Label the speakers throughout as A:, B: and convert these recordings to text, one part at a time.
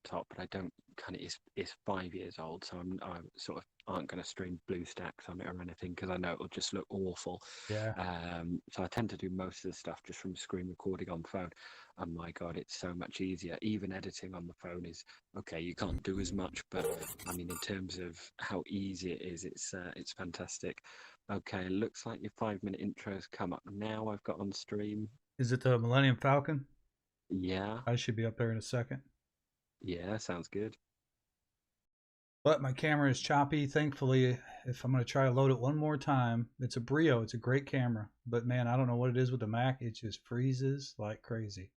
A: laptop, but I don't kind of. It's 5 years old, so I sort of aren't going to stream BlueStacks on it or anything because I know it'll just look awful.
B: Yeah.
A: So I tend to do most of the stuff just from screen recording on phone. And my God, it's so much easier. Even editing on the phone is okay. You can't do as much, but I mean, in terms of how easy it is, it's fantastic. Okay, looks like your 5 minute intro's come up now. I've got on stream.
B: Is it the Millennium Falcon?
A: Yeah,
B: I should be up there in a second.
A: yeah, sounds good.
B: But my camera is choppy. Thankfully, if I'm going to try to load it one more time, it's a Brio. It's a great camera. But man, I don't know what it is with the Mac. It just freezes like crazy.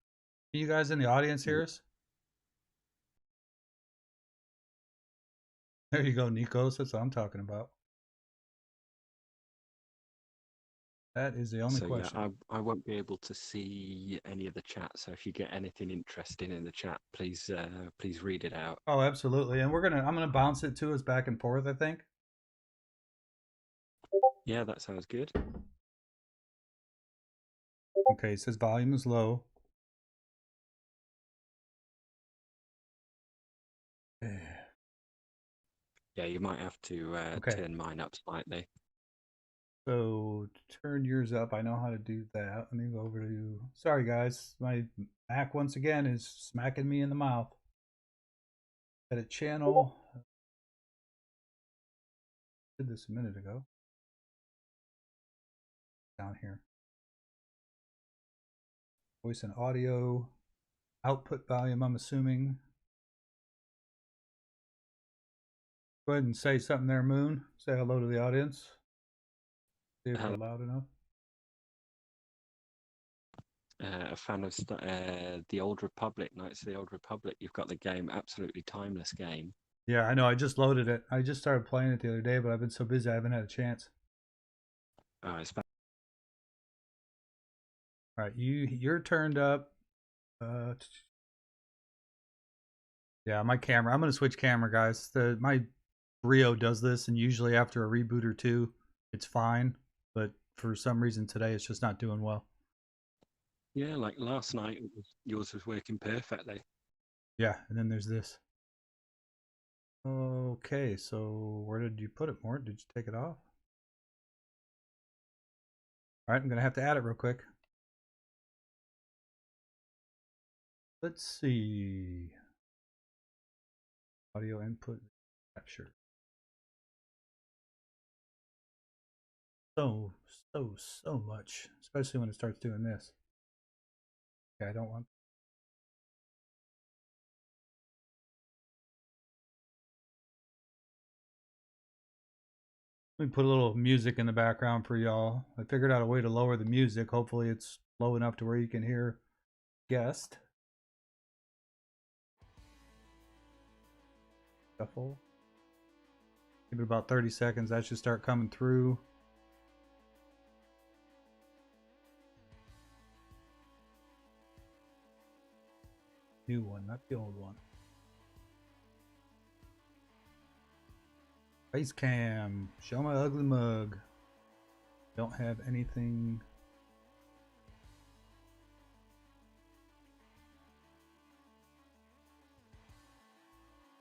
B: Can you guys in the audience hear us? There you go, Nikos. That's what I'm talking about. That is the only question.
A: Yeah, I won't be able to see any of the chat. So if you get anything interesting in the chat, please read it out.
B: Oh, absolutely. And I'm gonna bounce it to us back and forth, I think.
A: Yeah, that sounds good.
B: Okay, it says volume is low.
A: Yeah, you might have to turn mine up slightly.
B: So turn yours up. I know how to do that. Let me go over to. Sorry, guys. My Mac once again is smacking me in the mouth. Edit channel. Did this a minute ago. Down here. Voice and audio. Output volume, I'm assuming. Go ahead and say something there, Moon. Say hello to the audience. See if we're loud enough.
A: A fan of the Old Republic, Knights of the Old Republic. You've got the game, absolutely timeless game.
B: Yeah, I know. I just loaded it. I just started playing it the other day, but I've been so busy I haven't had a chance.
A: It's
B: all right, you're turned up. Yeah, my camera. I'm gonna switch camera, guys. My Brio does this, and usually after a reboot or two, it's fine. But for some reason today, it's just not doing well.
A: Yeah, like last night, yours was working perfectly.
B: Yeah, and then there's this. Okay, so where did you put it, Mort? Did you take it off? All right, I'm gonna have to add it real quick. Let's see. Audio input capture. So much, especially when it starts doing this. Okay, I don't want. Let me put a little music in the background for y'all. I figured out a way to lower the music. Hopefully it's low enough to where you can hear guest. Shuffle. Give it about 30 seconds. That should start coming through. New one, not the old one. Face cam. Show my ugly mug. Don't have anything.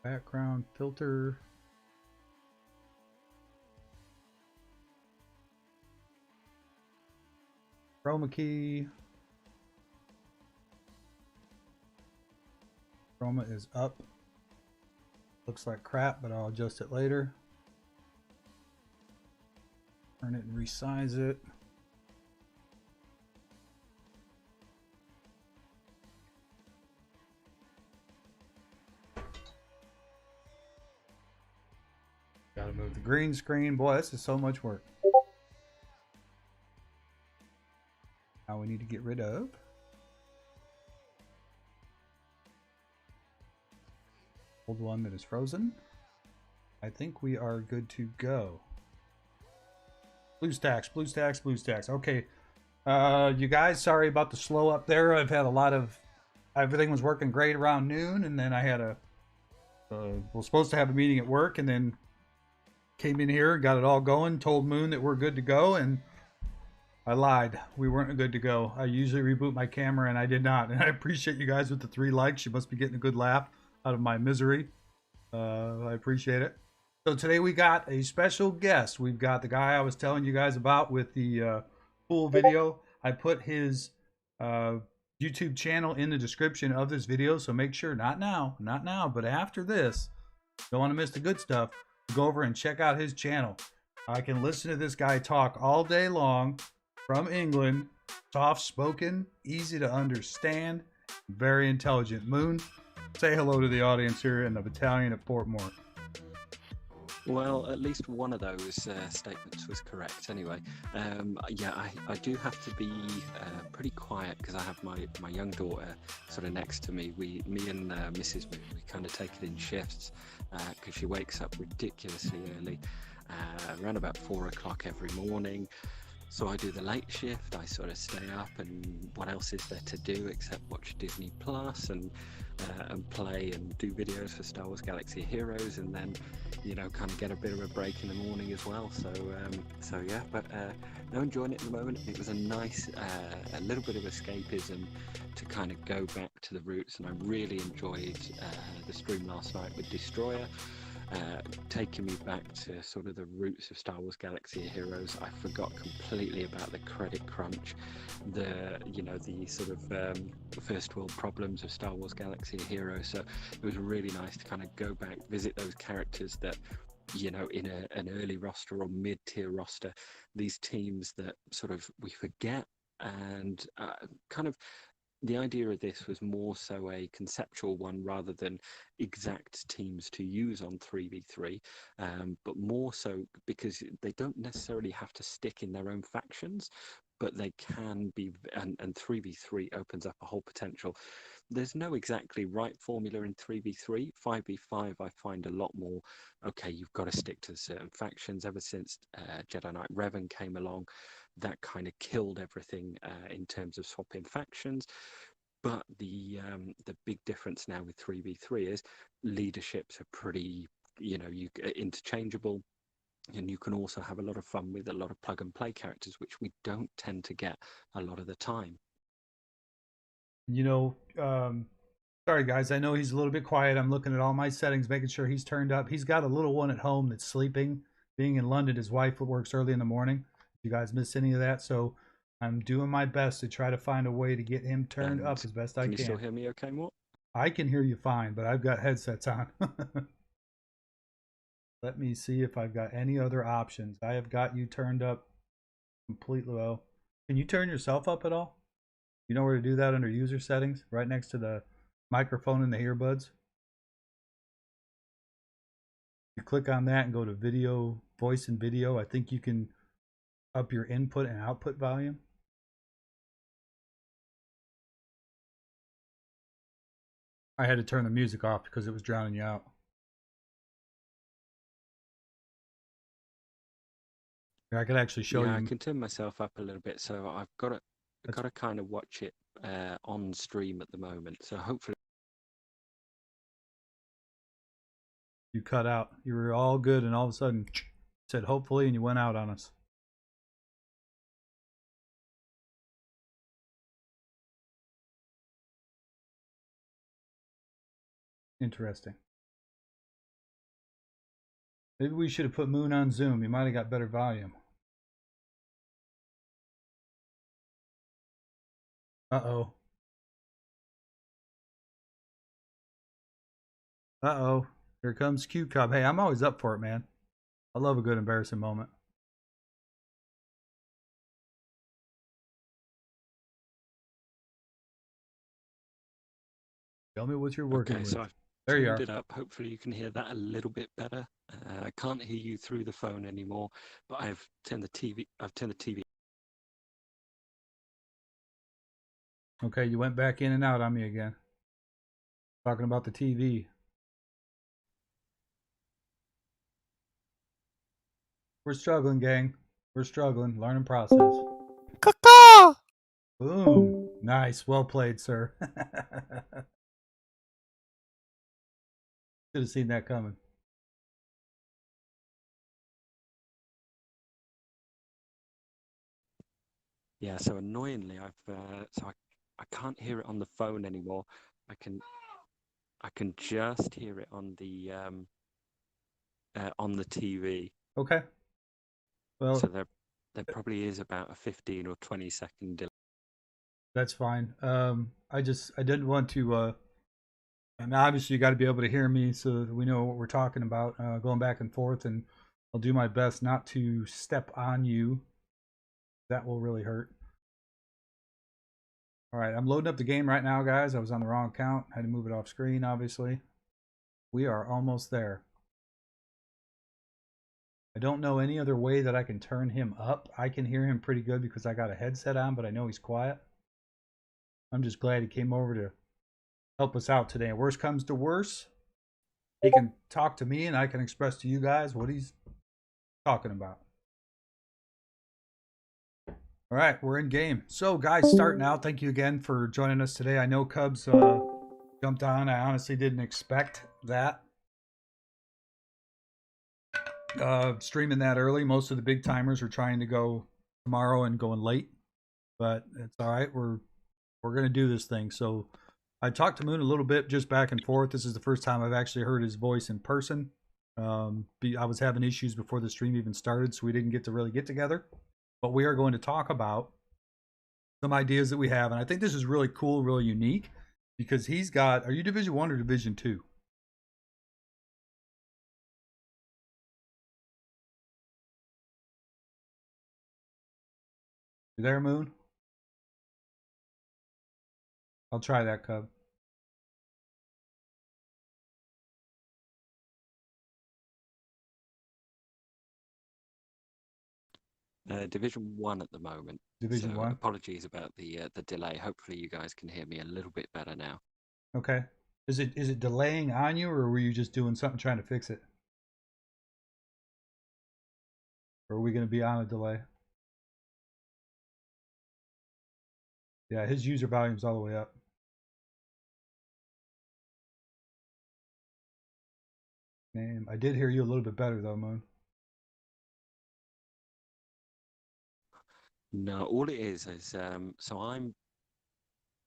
B: Background filter. Chroma key. Chroma is up. Looks like crap, but I'll adjust it later. Turn it and resize it. Gotta move the green screen. Boy, this is so much work. Now we need to get rid of. Old one that is frozen. I think we are good to go. BlueStacks, BlueStacks, BlueStacks. Okay, you guys, sorry about the slow up there. I've had a lot of, everything was working great around noon, and then I had was supposed to have a meeting at work, and then came in here, got it all going, told Moon that we're good to go, and I lied. We weren't good to go. I usually reboot my camera, and I did not. And I appreciate you guys with the 3 likes. You must be getting a good laugh. out of my misery. I appreciate it. So today we got a special guest. We've got the guy I was telling you guys about with the pool video. I put his YouTube channel in the description of this video, so make sure, not now, but after this, don't want to miss the good stuff, go over and check out his channel. I can listen to this guy talk all day long, from England, soft spoken, easy to understand, very intelligent. Moon, say hello to the audience here in the battalion at Fort Mort.
A: Well, at least one of those statements was correct anyway. Yeah, I do have to be pretty quiet because I have my young daughter sort of next to me. Me and Mrs. we kind of take it in shifts because she wakes up ridiculously early, around about 4 o'clock every morning. So I do the late shift, I sort of stay up, and what else is there to do except watch Disney Plus and play and do videos for Star Wars Galaxy of Heroes, and then, you know, kind of get a bit of a break in the morning as well. So yeah, but no, enjoying it at the moment. It was a nice, a little bit of escapism to kind of go back to the roots, and I really enjoyed the stream last night with Destroyer. Taking me back to sort of the roots of Star Wars Galaxy of Heroes. I forgot completely about the credit crunch, the sort of first world problems of Star Wars Galaxy of Heroes. So it was really nice to kind of go back, visit those characters that, you know, in an early roster or mid-tier roster, these teams that sort of we forget, and kind of the idea of this was more so a conceptual one rather than exact teams to use on 3v3, but more so because they don't necessarily have to stick in their own factions, but they can be, and 3v3 opens up a whole potential. There's no exactly right formula in 3v3. 5v5 I find a lot more, okay, you've got to stick to certain factions. Ever since Jedi Knight Revan came along, that kind of killed everything in terms of swapping factions. But the big difference now with 3v3 is leaderships are pretty, you know, interchangeable, and you can also have a lot of fun with a lot of plug and play characters, which we don't tend to get a lot of the time.
B: You know, sorry guys, I know he's a little bit quiet. I'm looking at all my settings, making sure he's turned up. He's got a little one at home that's sleeping. Being in London, his wife works early in the morning. If you guys miss any of that, so I'm doing my best to try to find a way to get him turned
A: And
B: up as best I can.
A: Can you still hear me okay, Mort?
B: I can hear you fine, but I've got headsets on. Let me see if I've got any other options. I have got you turned up completely well. Can you turn yourself up at all? You know where to do that under user settings, right next to the microphone and the earbuds. You click on that and go to video, voice and video. I think you can up your input and output volume. I had to turn the music off because it was drowning you out. I could actually show you.
A: I can turn myself up a little bit, so I've got to kind of watch it on stream at the moment. So hopefully.
B: You cut out. You were all good, and all of a sudden said hopefully, and you went out on us. Interesting. Maybe we should have put Moon on Zoom. You might have got better volume. Uh-oh. Uh-oh. Here comes Q Cub. Hey, I'm always up for it, man. I love a good embarrassing moment. Tell me what you're working with.
A: So I've
B: there you
A: turned
B: are.
A: it up. Hopefully you can hear that a little bit better. I can't hear you through the phone anymore, but I've turned the TV.
B: Okay, you went back in and out on me again. Talking about the TV. We're struggling, gang. We're struggling. Learning process.
C: Caw.
B: Boom. Nice. Well played, sir. Should have seen that coming.
A: Yeah, so annoyingly, I can't hear it on the phone anymore. I can just hear it on the TV.
B: Okay. Well,
A: So there probably is about a 15 or 20-second delay.
B: that's fine. I didn't want to. And obviously, you got to be able to hear me so that we know what we're talking about, going back and forth. And I'll do my best not to step on you. That will really hurt. All right, I'm loading up the game right now, guys. I was on the wrong account. I had to move it off screen, obviously. We are almost there. I don't know any other way that I can turn him up. I can hear him pretty good because I got a headset on, but I know he's quiet. I'm just glad he came over to help us out today. Worst comes to worst, he can talk to me and I can express to you guys what he's talking about. All right, we're in game. So, guys, starting out, thank you again for joining us today. I know Cubs jumped on. I honestly didn't expect that. Streaming that early. Most of the big timers are trying to go tomorrow and going late, but it's all right. We're gonna do this thing. So, I talked to Moon a little bit, just back and forth. This is the first time I've actually heard his voice in person. I was having issues before the stream even started, so we didn't get to really get together. But we are going to talk about some ideas that we have, and I think this is really cool, really unique, because he's got. Are you Division 1 or Division 2? You there, Moon? I'll try that, Cub.
A: Division 1 at the moment.
B: Division
A: So
B: 1.
A: apologies about the delay. Hopefully you guys can hear me a little bit better now.
B: Okay. Is it delaying on you, or were you just doing something trying to fix it? Or are we going to be on a delay? Yeah, his user volume's all the way up. Name. I did hear you a little bit better though, Moon.
A: No, all it is so I'm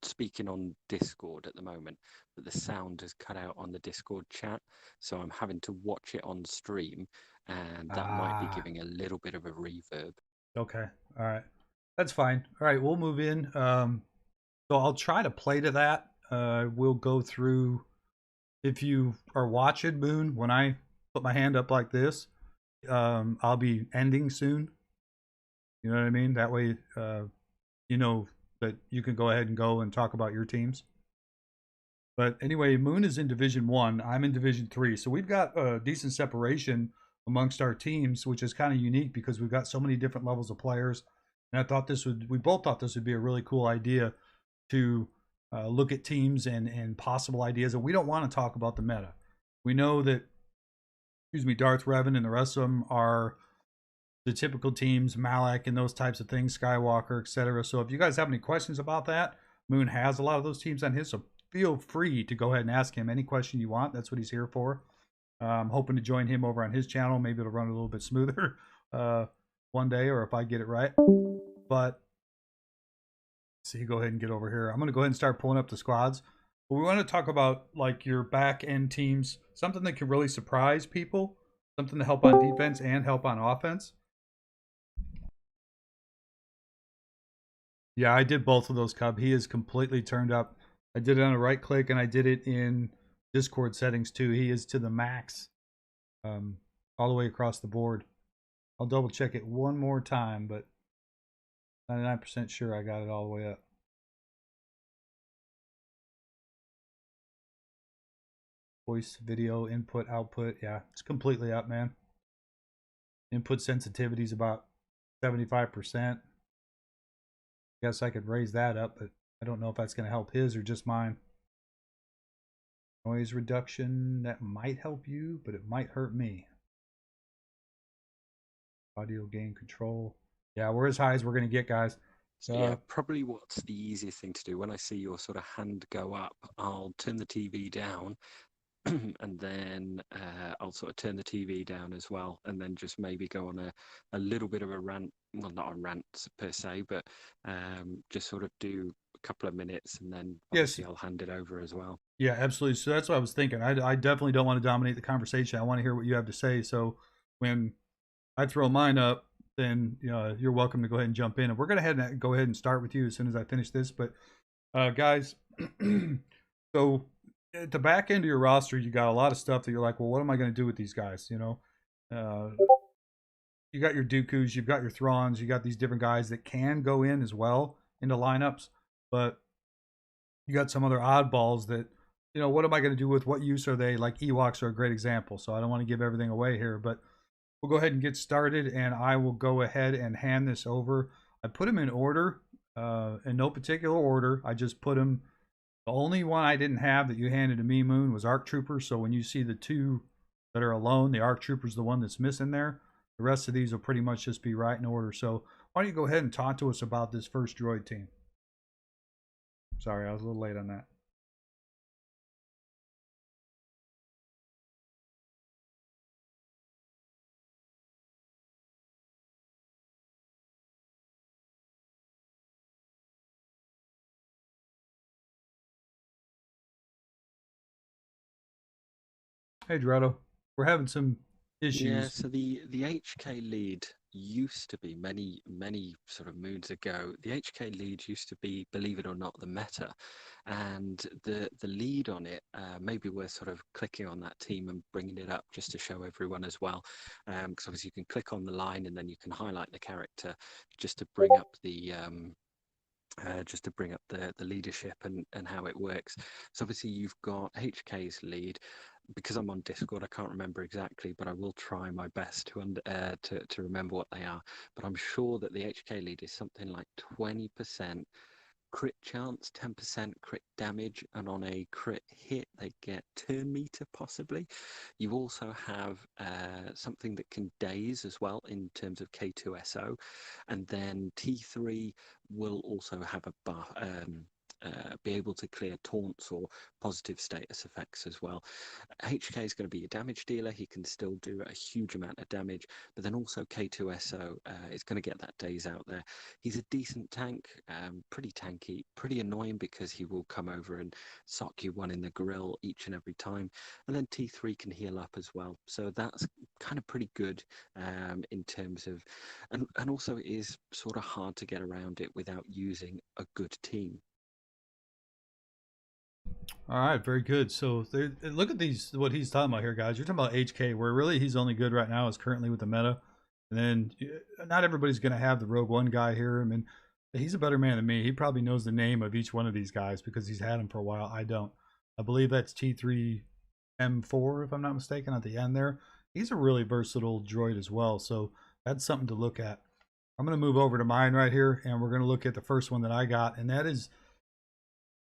A: speaking on Discord at the moment, but the sound has cut out on the Discord chat, so I'm having to watch it on stream, and that might be giving a little bit of a reverb.
B: Okay. All right. That's fine. All right, we'll move in. So I'll try to play to that. We'll go through. If you are watching, Moon, when I put my hand up like this, I'll be ending soon. You know what I mean? That way, you know that you can go ahead and go and talk about your teams. But anyway, Moon is in Division 1. I'm in Division 3. So we've got a decent separation amongst our teams, which is kind of unique because we've got so many different levels of players. And I thought we both thought this would be a really cool idea to look at teams and possible ideas. And we don't want to talk about the meta. We know that, Darth Revan and the rest of them are the typical teams, Malak and those types of things, Skywalker, etc. So if you guys have any questions about that, Moon has a lot of those teams on his, so feel free to go ahead and ask him any question you want. That's what he's here for. I'm hoping to join him over on his channel. Maybe it'll run a little bit smoother one day, or if I get it right. But see, go ahead and get over here. I'm going to go ahead and start pulling up the squads. But we want to talk about like your back end teams, something that can really surprise people, something to help on defense and help on offense. Yeah, I did both of those, Cub. He is completely turned up. I did it on a right click, and I did it in Discord settings too. He is to the max, all the way across the board. I'll double check it one more time, but 99% sure I got it all the way up. Voice, video, input, output. Yeah, it's completely up, man. Input sensitivity is about 75%. Guess I could raise that up, but I don't know if that's going to help his or just mine. Noise reduction, that might help you, but it might hurt me. Audio gain control. Yeah, we're as high as we're going to get, guys.
A: So yeah, probably what's the easiest thing to do. When I see your sort of hand go up, I'll turn the TV down, and then I'll sort of turn the TV down as well, and then just maybe go on a little bit of a rant. Well, not a rant per se, but just sort of do a couple of minutes, and then obviously I'll hand it over as well.
B: Yeah, absolutely. So that's what I was thinking. I definitely don't want to dominate the conversation. I want to hear what you have to say. So when I throw mine up, then you're welcome to go ahead and jump in. And we're gonna go ahead and start with you as soon as I finish this. But guys, so at the back end of your roster, you got a lot of stuff that you're like, well, what am I going to do with these guys? Uh, you got your Dooku's, you've got your Throns, you got these different guys that can go in as well into lineups, but you got some other oddballs that, what am I going to do with? What use are they? Like Ewoks are a great example, so I don't want to give everything away here, but we'll go ahead and get started, and I will go ahead and hand this over. I put them in order, in no particular order. I just put them. The only one I didn't have that you handed to me, Moon, was ARC Trooper. So when you see the two that are alone, the ARC Trooper's the one that's missing there. The rest of these will pretty much just be right in order. So why don't you go ahead and talk to us about this first droid team? Sorry, I was a little late on that. Hey, Dorado. We're having some
A: Yeah,
B: issues.
A: so the HK lead used to be many sort of moons ago. The HK lead used to be, believe it or not, the meta, and the lead on it. Maybe we're sort of clicking on that team and bringing it up just to show everyone as well, because obviously you can click on the line and then you can highlight the character just to bring up the the leadership and how it works. So obviously you've got HK's lead. Because I'm on Discord, I can't remember exactly, but I will try my best to remember what they are. But I'm sure that the HK lead is something like 20% crit chance, 10% crit damage, and on a crit hit, they get turn meter possibly. You also have something that can daze as well in terms of K2SO, and then T3 will also have a buff. Be able to clear taunts or positive status effects as well. HK is going to be a damage dealer. He can still do a huge amount of damage, but then also K2SO is going to get that daze out there. He's a decent tank, pretty tanky, pretty annoying because he will come over and sock you one in the grill each and every time. And then T3 can heal up as well. So that's kind of pretty good in terms of, and also it is sort of hard to get around it without using a good team.
B: All right, very good. So look at these. What he's talking about here, guys. You're talking about HK, where really he's only good right now is currently with the meta, and then not everybody's going to have the Rogue One guy here. I mean, he's a better man than me. He probably knows the name of each one of these guys because he's had them for a while. I don't. I believe that's T3M4, if I'm not mistaken, at the end there. He's a really versatile droid as well, so that's something to look at. I'm going to move over to mine right here, and we're going to look at the first one that I got, and that is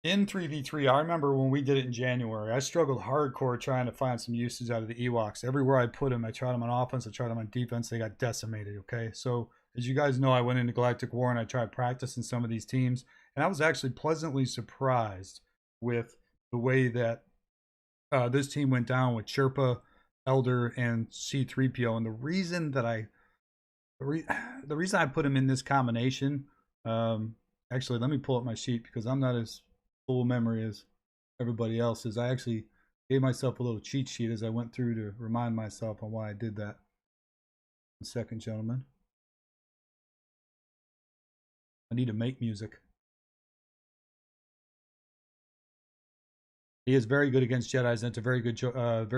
B: in 3v3. I remember when we did it in January, I struggled hardcore trying to find some usage out of the Ewoks. Everywhere I put them, I tried them on offense, I tried them on defense, they got decimated, okay? So, as you guys know, I went into Galactic War and I tried practicing some of these teams, and I was actually pleasantly surprised with the way that this team went down with Chirpa, Elder, and C3PO. And the reason that the reason I put them in this combination, actually, let me pull up my sheet because I'm not as full memory as everybody else is. I actually gave myself a little cheat sheet as I went through to remind myself on why I did that. 1 second, gentlemen. I need to make music. He is very good against Jedis, and it's a very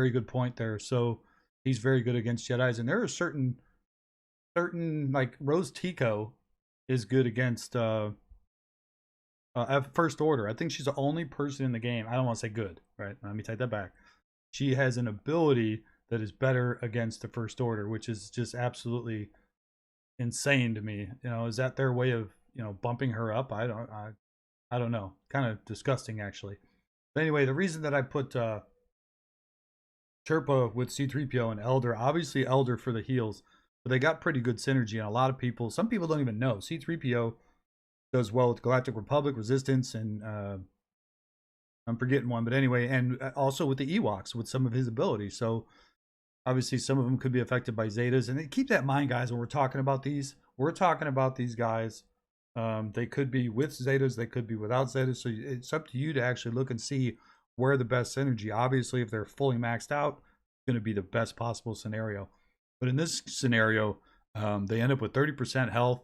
B: good point there. So he's very good against Jedis, and there are certain like Rose Tico is good against First Order. I think she's the only person in the game. I don't want to say good, right? Let me take that back. She has an ability that is better against the First Order, which is just absolutely insane to me. Is that their way of bumping her up? I don't know. Kind of disgusting, actually. But anyway, the reason that I put Chirpa with C3PO and Elder, obviously Elder for the heals, but they got pretty good synergy. And some people don't even know C3PO does well with Galactic Republic, Resistance, and I'm forgetting one, but anyway, and also with the Ewoks with some of his abilities. So obviously some of them could be affected by Zetas, and keep that in mind, guys, when we're talking about these. We're talking about these guys. They could be with Zetas, they could be without Zetas. So it's up to you to actually look and see where the best synergy. Obviously, if they're fully maxed out, it's going to be the best possible scenario. But in this scenario, they end up with 30% health,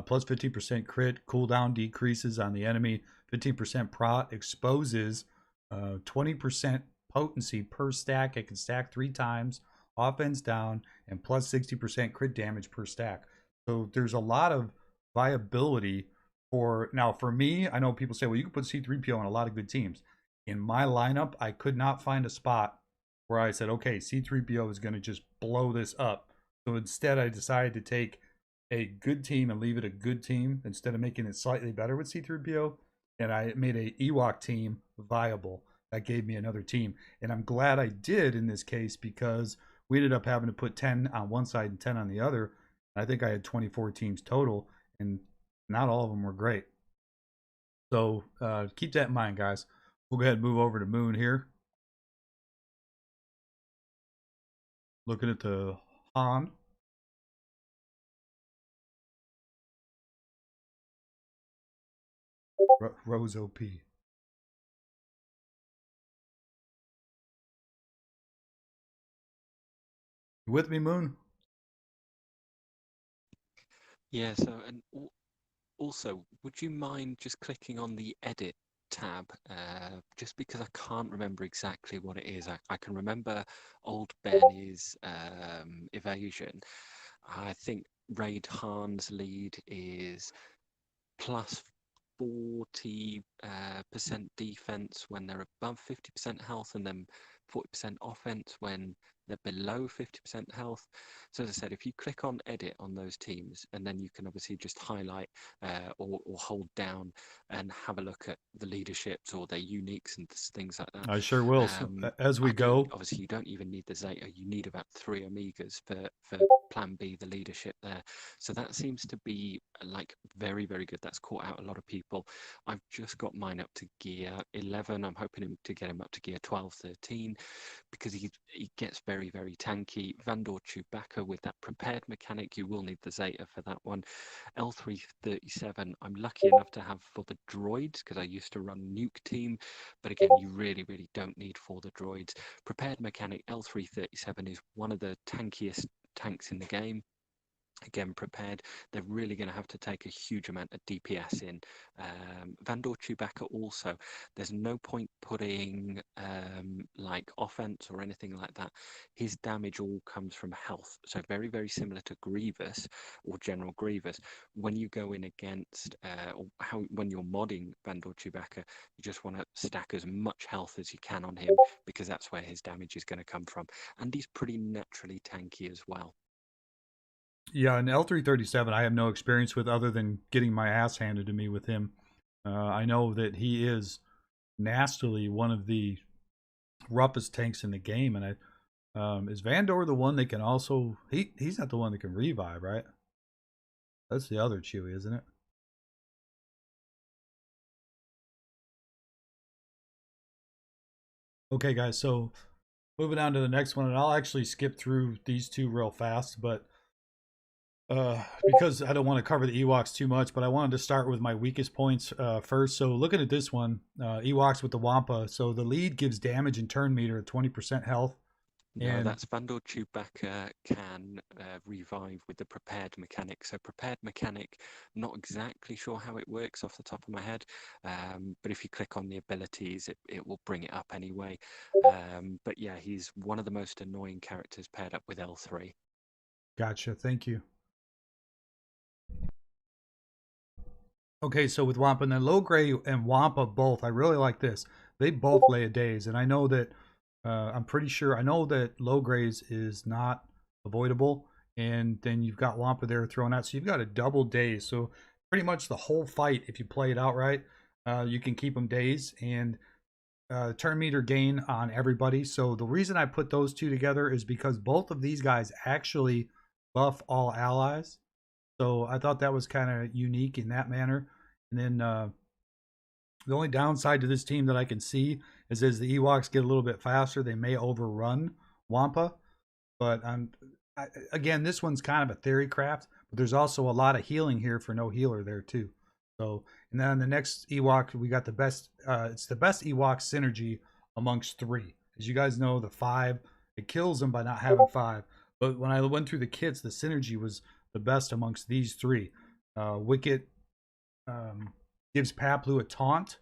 B: plus 15% crit, cooldown decreases on the enemy, 15% prot, exposes, 20% potency per stack. It can stack 3 times, offense down, and plus 60% crit damage per stack. So there's a lot of viability for, now for me, I know people say, well, you can put C3PO on a lot of good teams. In my lineup, I could not find a spot where I said, okay, C3PO is going to just blow this up. So instead, I decided to take a good team and leave it a good team instead of making it slightly better with C3PO. And I made a Ewok team viable. That gave me another team. And I'm glad I did in this case, because we ended up having to put 10 on one side and 10 on the other. I think I had 24 teams total, and not all of them were great. So keep that in mind, guys. We'll go ahead and move over to Moon here. Looking at the Han. Rose OP. You with me, Moon?
A: Yeah, so, and also, would you mind just clicking on the edit tab, just because I can't remember exactly what it is. I can remember old Benny's evasion. I think Raid Han's lead is plus 40% defense when they're above 50% health, and then 40% offense when they're below 50% health. So as I said, if you click on edit on those teams, and then you can obviously just highlight or hold down and have a look at the leaderships or their uniques and things like that.
B: I sure will. As we go,
A: obviously you don't even need the Zeta. You need about 3 Omegas for plan B, the leadership there. So that seems to be like very, very good. That's caught out a lot of people. I've just got mine up to gear 11. I'm hoping to get him up to gear 12, 13, because he gets very, very tanky. Vandor Chewbacca with that prepared mechanic, you will need the Zeta for that one. L337, I'm lucky enough to have for the droids, because I used to run Nuke Team, but again, you really, really don't need for the droids. Prepared mechanic L337 is one of the tankiest tanks in the game. Again, prepared, they're really going to have to take a huge amount of DPS in. Vandor Chewbacca also, there's no point putting like offense or anything like that. His damage all comes from health, so very, very similar to Grievous or General Grievous. When you go in against when you're modding Vandor Chewbacca, you just want to stack as much health as you can on him, because that's where his damage is going to come from, and he's pretty naturally tanky as well.
B: Yeah, an L337 I have no experience with other than getting my ass handed to me with him. I know that he is nastily one of the roughest tanks in the game, and is Vandor the one that can also... He's not the one that can revive, right? That's the other Chewie, isn't it? Okay, guys, so moving on to the next one, and I'll actually skip through these two real fast, but because I don't want to cover the Ewoks too much, but I wanted to start with my weakest points first. So looking at this one, Ewoks with the Wampa. So the lead gives damage and turn meter at 20% health.
A: No, that's Vandor Chewbacca can revive with the prepared mechanic. So prepared mechanic, not exactly sure how it works off the top of my head, but if you click on the abilities, it will bring it up anyway. But yeah, he's one of the most annoying characters paired up with L3.
B: Gotcha, thank you. Okay, so with Wampa, and then Logray and Wampa both, I really like this. They both lay a daze, and I know that, I'm pretty sure, I know that Lograys is not avoidable, and then you've got Wampa there thrown out, so you've got a double daze. So pretty much the whole fight, if you play it out right, you can keep them dazed, and turn meter gain on everybody. So the reason I put those two together is because both of these guys actually buff all allies. So I thought that was kind of unique in that manner. And then the only downside to this team that I can see is as the Ewoks get a little bit faster, they may overrun Wampa. But again, this one's kind of a theory craft, but there's also a lot of healing here for no healer there too. So, and then on the next Ewok, we got the best, it's the best Ewok synergy amongst 3. As you guys know, the 5, it kills them by not having 5. But when I went through the kits, the synergy was the best amongst these 3. Wicket gives Paplu a taunt,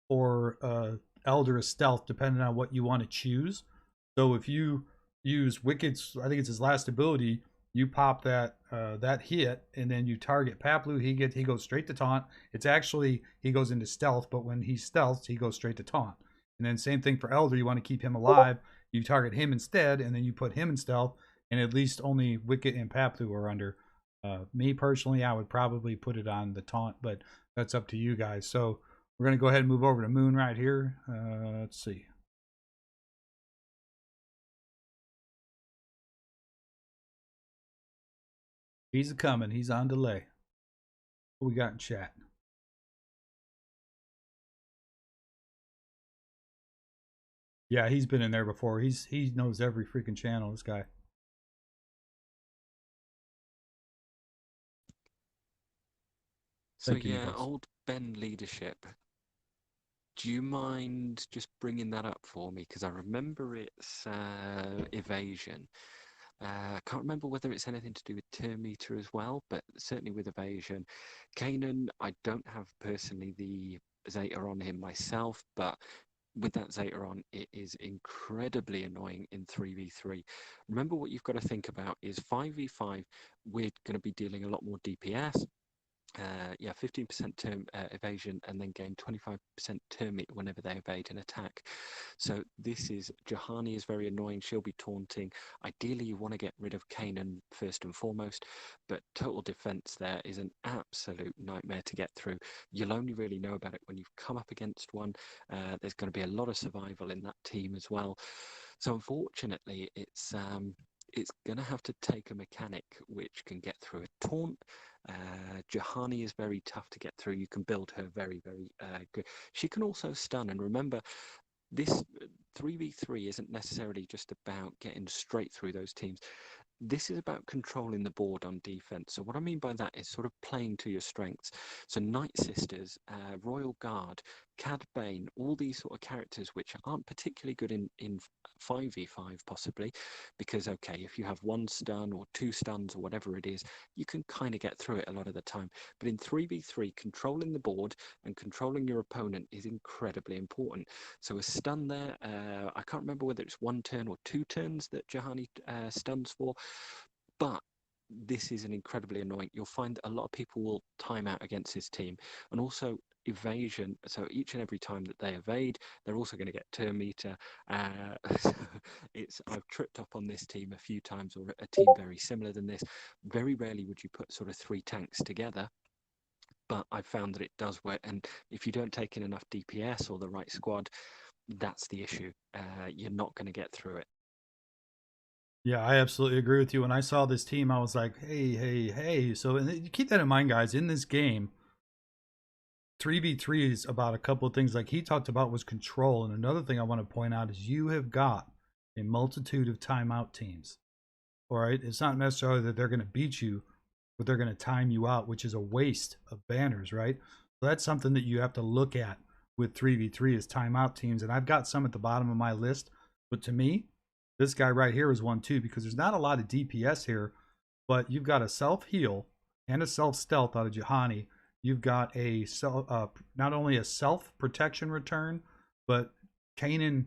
B: or Elder a stealth, depending on what you want to choose. So if you use Wicket's, I think it's his last ability, you pop that that hit, and then you target Paplu. He goes straight to taunt. It's actually, he goes into stealth, but when he stealths, he goes straight to taunt. And then same thing for Elder. You want to keep him alive. You target him instead, and then you put him in stealth. And at least only Wicket and Paplu are under. Me personally, I would probably put it on the taunt, but that's up to you guys. So we're going to go ahead and move over to Moon right here. Let's see. He's coming. He's on delay. What we got in chat? Yeah, he's been in there before. He knows every freaking channel, this guy.
A: So
B: Thank you,
A: yeah,
B: Nicholas.
A: old Ben leadership. Do you mind just bringing that up for me? Because I remember it's evasion. I can't remember whether it's anything to do with turn meter as well, but certainly with evasion. Kanan, I don't have personally the Zeta on him myself, but with that Zeta on, it is incredibly annoying in 3v3. Remember, what you've got to think about is 5v5, we're going to be dealing a lot more DPS. 15% term evasion, and then gain 25% term whenever they evade an attack. So this is, Juhani is very annoying. She'll be taunting. Ideally, you want to get rid of Kanan first and foremost, but total defense there is an absolute nightmare to get through. You'll only really know about it when you've come up against one. There's going to be a lot of survival in that team as well. So unfortunately, it's going to have to take a mechanic which can get through a taunt. Juhani is very tough to get through. You can build her very, very good. She can also stun. And remember, this 3v3 isn't necessarily just about getting straight through those teams. This is about controlling the board on defense. So what I mean by that is sort of playing to your strengths. So Night Sisters, Royal Guard, Cad Bane, all these sort of characters which aren't particularly good in 5v5 possibly, because okay, if you have 1 stun or 2 stuns or whatever it is, you can kind of get through it a lot of the time. But in 3v3, controlling the board and controlling your opponent is incredibly important. So a stun there, I can't remember whether it's 1 turn or 2 turns that Juhani stuns for, but this is an incredibly annoying. You'll find a lot of people will time out against his team, and also evasion. So each and every time that they evade, they're also going to get turn meter. I've tripped up on this team a few times, or a team very similar than this. Very rarely would you put sort of 3 tanks together, but I've found that it does work. And if you don't take in enough DPS or the right squad, that's the issue. You're not going to get through it.
B: Yeah, I absolutely agree with you. When I saw this team, I was like, hey. So and keep that in mind, guys. In this game, 3v3 is about a couple of things like he talked about was control. And another thing I want to point out is you have got a multitude of timeout teams. All right. It's not necessarily that they're going to beat you, but they're going to time you out, which is a waste of banners, right? So that's something that you have to look at with 3v3 is timeout teams. And I've got some at the bottom of my list. But to me, this guy right here is one too, because there's not a lot of DPS here, but you've got a self-heal and a self-stealth out of Juhani. You've got a not only a self-protection return, but Kanan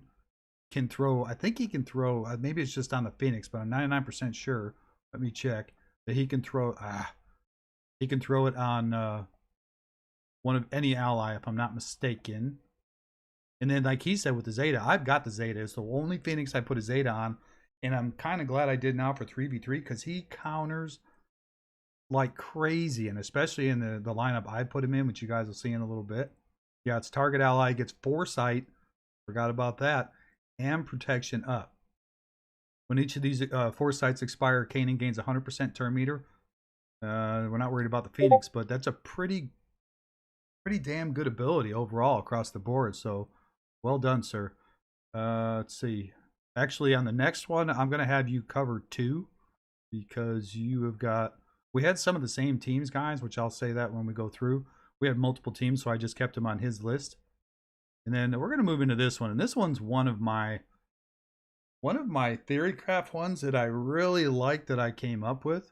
B: can throw, I think he can throw, maybe it's just on the Phoenix, but I'm 99% sure, let me check, that he can throw it on one of any ally, if I'm not mistaken. And then, like he said with the Zeta, I've got the Zeta. It's the only Phoenix I put a Zeta on. And I'm kind of glad I did now for 3v3 because he counters like crazy. And especially in the lineup I put him in, which you guys will see in a little bit. Yeah, it's target ally, gets Foresight. Forgot about that. And protection up. When each of these Foresights expire, Kanan gains 100% turn meter. We're not worried about the Phoenix, but that's a pretty damn good ability overall across the board. So well done, sir. Let's see. Actually, on the next one, I'm going to have you cover 2 because you have got... We had some of the same teams, guys, which I'll say that when we go through. We had multiple teams, so I just kept them on his list. And then we're going to move into this one. And this one's one of my theorycraft ones that I really like that I came up with.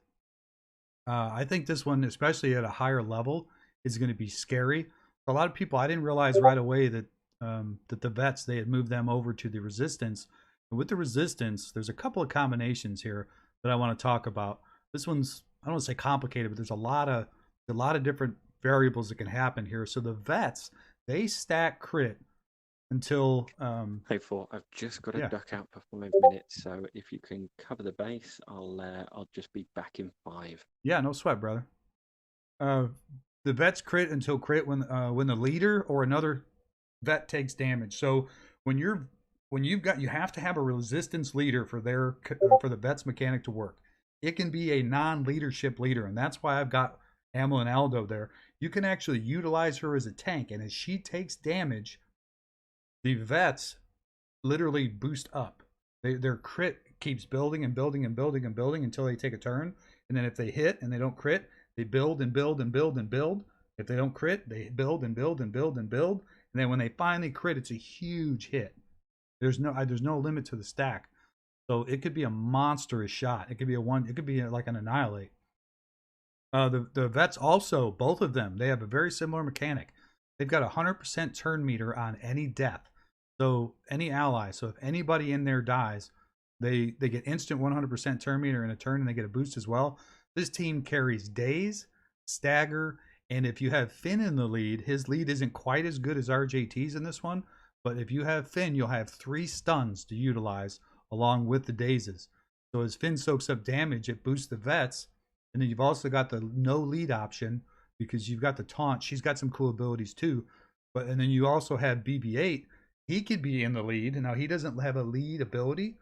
B: I think this one, especially at a higher level, is going to be scary. A lot of people, I didn't realize right away that that the vets, they had moved them over to the resistance. And with the resistance, there's a couple of combinations here that I want to talk about. This one's, I don't want to say complicated, but there's a lot of different variables that can happen here. So the vets, they stack crit until
A: Hey, Fort, I've just got to
B: yeah.
A: duck out for 5 minutes, so if you can cover the base, I'll just be back in 5.
B: Yeah, no sweat, brother. The vets crit until crit when the leader or another vet takes damage. So when you have to have a resistance leader for for the vet's mechanic to work. It can be a non-leadership leader, and that's why I've got Amel and Aldo there. You can actually utilize her as a tank, and as she takes damage, the vets literally boost up. Their crit keeps building and building and building and building until they take a turn. And then if they hit and they don't crit, they build and build and build and build. If they don't crit, they build and build and build and build. And then when they finally crit, it's a huge hit. There's no limit to the stack. So it could be a monstrous shot. It could be it could be like an annihilate. The vets also, both of them, they have a very similar mechanic. They've got a 100% turn meter on any death. So any ally, so if anybody in there dies, they get instant 100% turn meter in a turn, and they get a boost as well. This team carries daze, stagger, and if you have Finn in the lead, his lead isn't quite as good as RJT's in this one, but if you have Finn, you'll have 3 stuns to utilize along with the dazes. So as Finn soaks up damage, it boosts the vets, and then you've also got the no lead option because you've got the taunt. She's got some cool abilities too. And then you also have BB-8. He could be in the lead. Now he doesn't have a lead ability,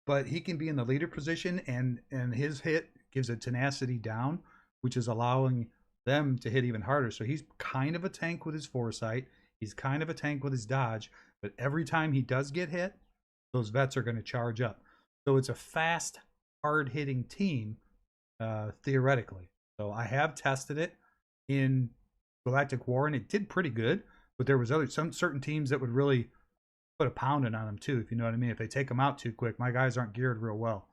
B: but he can be in the leader position, and his hit gives a tenacity down, which is allowing them to hit even harder. So he's kind of a tank with his foresight. He's kind of a tank with his dodge, but every time he does get hit, those vets are going to charge up. So it's a fast, hard-hitting team, theoretically. So I have tested it in Galactic War, and it did pretty good. But there was some certain teams that would really put a pounding on them too, if you know what I mean. If they take them out too quick, my guys aren't geared real well.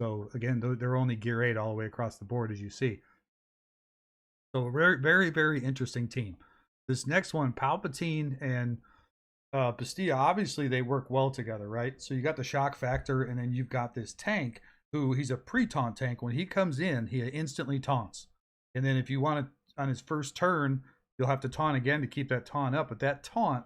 B: So again, they're only gear 8 all the way across the board, as you see. So a very, very, very interesting team. This next one, Palpatine and Bastilla, obviously they work well together, right? So you got the shock factor, and then you've got this tank who, he's a pre-taunt tank. When he comes in, he instantly taunts. And then if you want to, on his first turn, you'll have to taunt again to keep that taunt up. But that taunt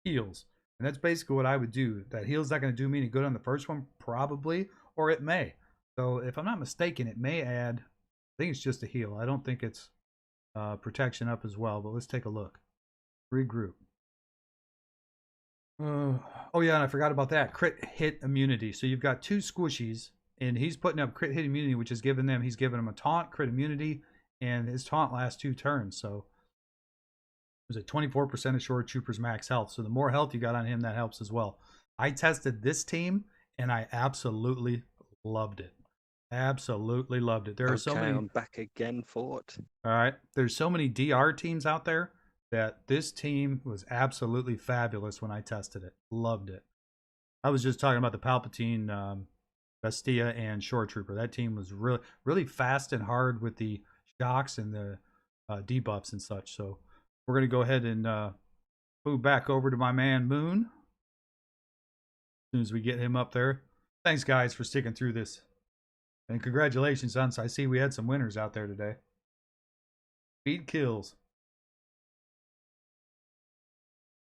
B: heals. And that's basically what I would do. That heal's not going to do me any good on the first one, probably, or it may. So if I'm not mistaken, it may add, I think it's just a heal. I don't think it's protection up as well, but let's take a look. Regroup. Oh yeah, and I forgot about that. Crit hit immunity. So you've got 2 squishies, and he's putting up crit hit immunity, which is he's giving them a taunt, crit immunity, and his taunt lasts 2 turns. So there's a 24% of Shore Trooper's max health. So the more health you got on him, that helps as well. I tested this team, and I absolutely loved it. Absolutely loved it. There are so many.
A: I'm back again, Fort.
B: All right. There's so many DR teams out there that this team was absolutely fabulous when I tested it. Loved it. I was just talking about the Palpatine, Bastilla, and Shore Trooper. That team was really, really fast and hard with the shocks and the debuffs and such. So we're going to go ahead and move back over to my man Moon as soon as we get him up there. Thanks, guys, for sticking through this. And congratulations, Uns. I see we had some winners out there today. Speed kills.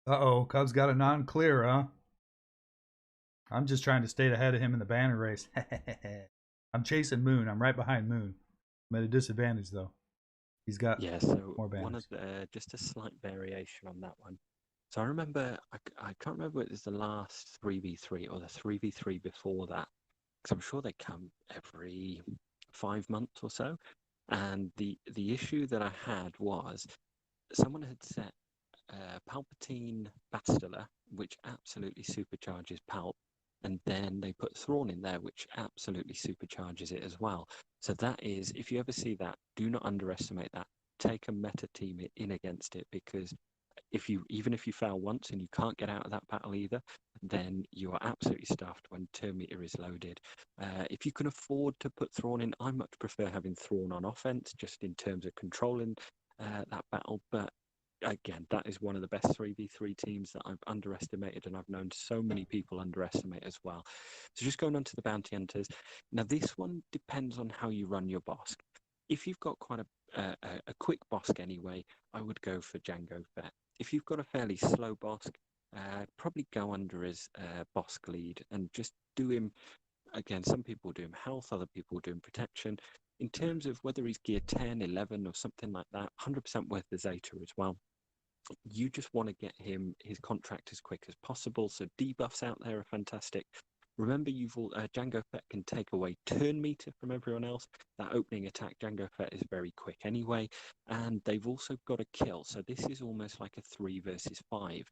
B: Uh-oh, Cubs got a non-clear, huh? I'm just trying to stay ahead of him in the banner race. I'm chasing Moon. I'm right behind Moon. I'm at a disadvantage, though. He's got more banners.
A: One of the, just a slight variation on that one. So I remember, I can't remember if it was the last 3v3 or the 3v3 before that, because I'm sure they come every 5 months or so. And the issue that I had was someone had set Palpatine Bastilla, which absolutely supercharges Palp, and then they put Thrawn in there, which absolutely supercharges it as well. So that is, if you ever see that, do not underestimate that. Take a meta team in against it, because even if you fail once and you can't get out of that battle either, then you are absolutely stuffed when turn meter is loaded. If you can afford to put Thrawn in, I much prefer having Thrawn on offense, just in terms of controlling that battle. But again, that is one of the best 3v3 teams that I've underestimated, and I've known so many people underestimate as well. So just going on to the bounty hunters. Now, this one depends on how you run your boss. If you've got quite a quick boss anyway, I would go for Jango Fett. If you've got a fairly slow boss, probably go under his boss lead and just do him. Again, some people do him health, other people do him protection. In terms of whether he's gear 10, 11 or something like that, 100% worth the Zeta as well. You just want to get him his contract as quick as possible. So debuffs out there are fantastic. Remember, Jango Fett can take away turn meter from everyone else. That opening attack, Jango Fett is very quick anyway. And they've also got a kill. So this is almost like a 3 versus 5.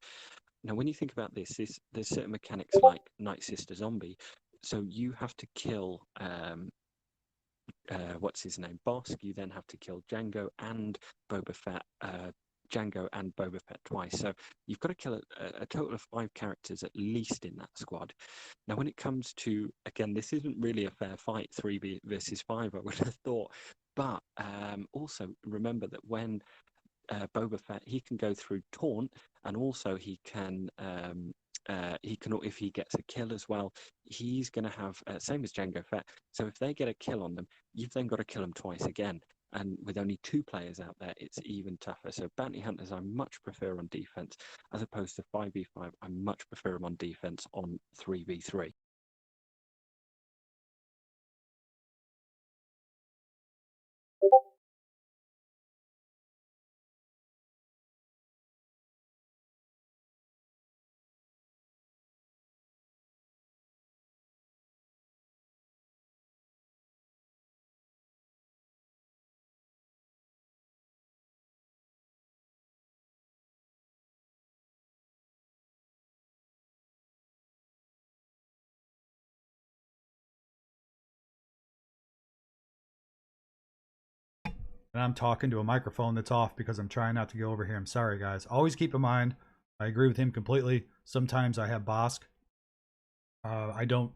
A: Now, when you think about this, there's certain mechanics like Night Sister Zombie. So you have to kill, what's his name, Bosk. You then have to kill Jango and Boba Fett. Jango and Boba Fett twice. So you've got to kill a total of 5 characters at least in that squad. Now, when it comes to, again, this isn't really a fair fight, 3 versus 5, I would have thought. But also remember that when Boba Fett, he can go through taunt, and also he can, if he gets a kill as well, he's going to have, same as Jango Fett. So if they get a kill on them, you've then got to kill them twice again. And with only 2 players out there, it's even tougher. So bounty hunters, I much prefer on defense, as opposed to 5v5. I much prefer them on defense on 3v3.
B: And I'm talking to a microphone that's off because I'm trying not to go over here. I'm sorry, guys. Always keep in mind, I agree with him completely. Sometimes I have Bosk. I don't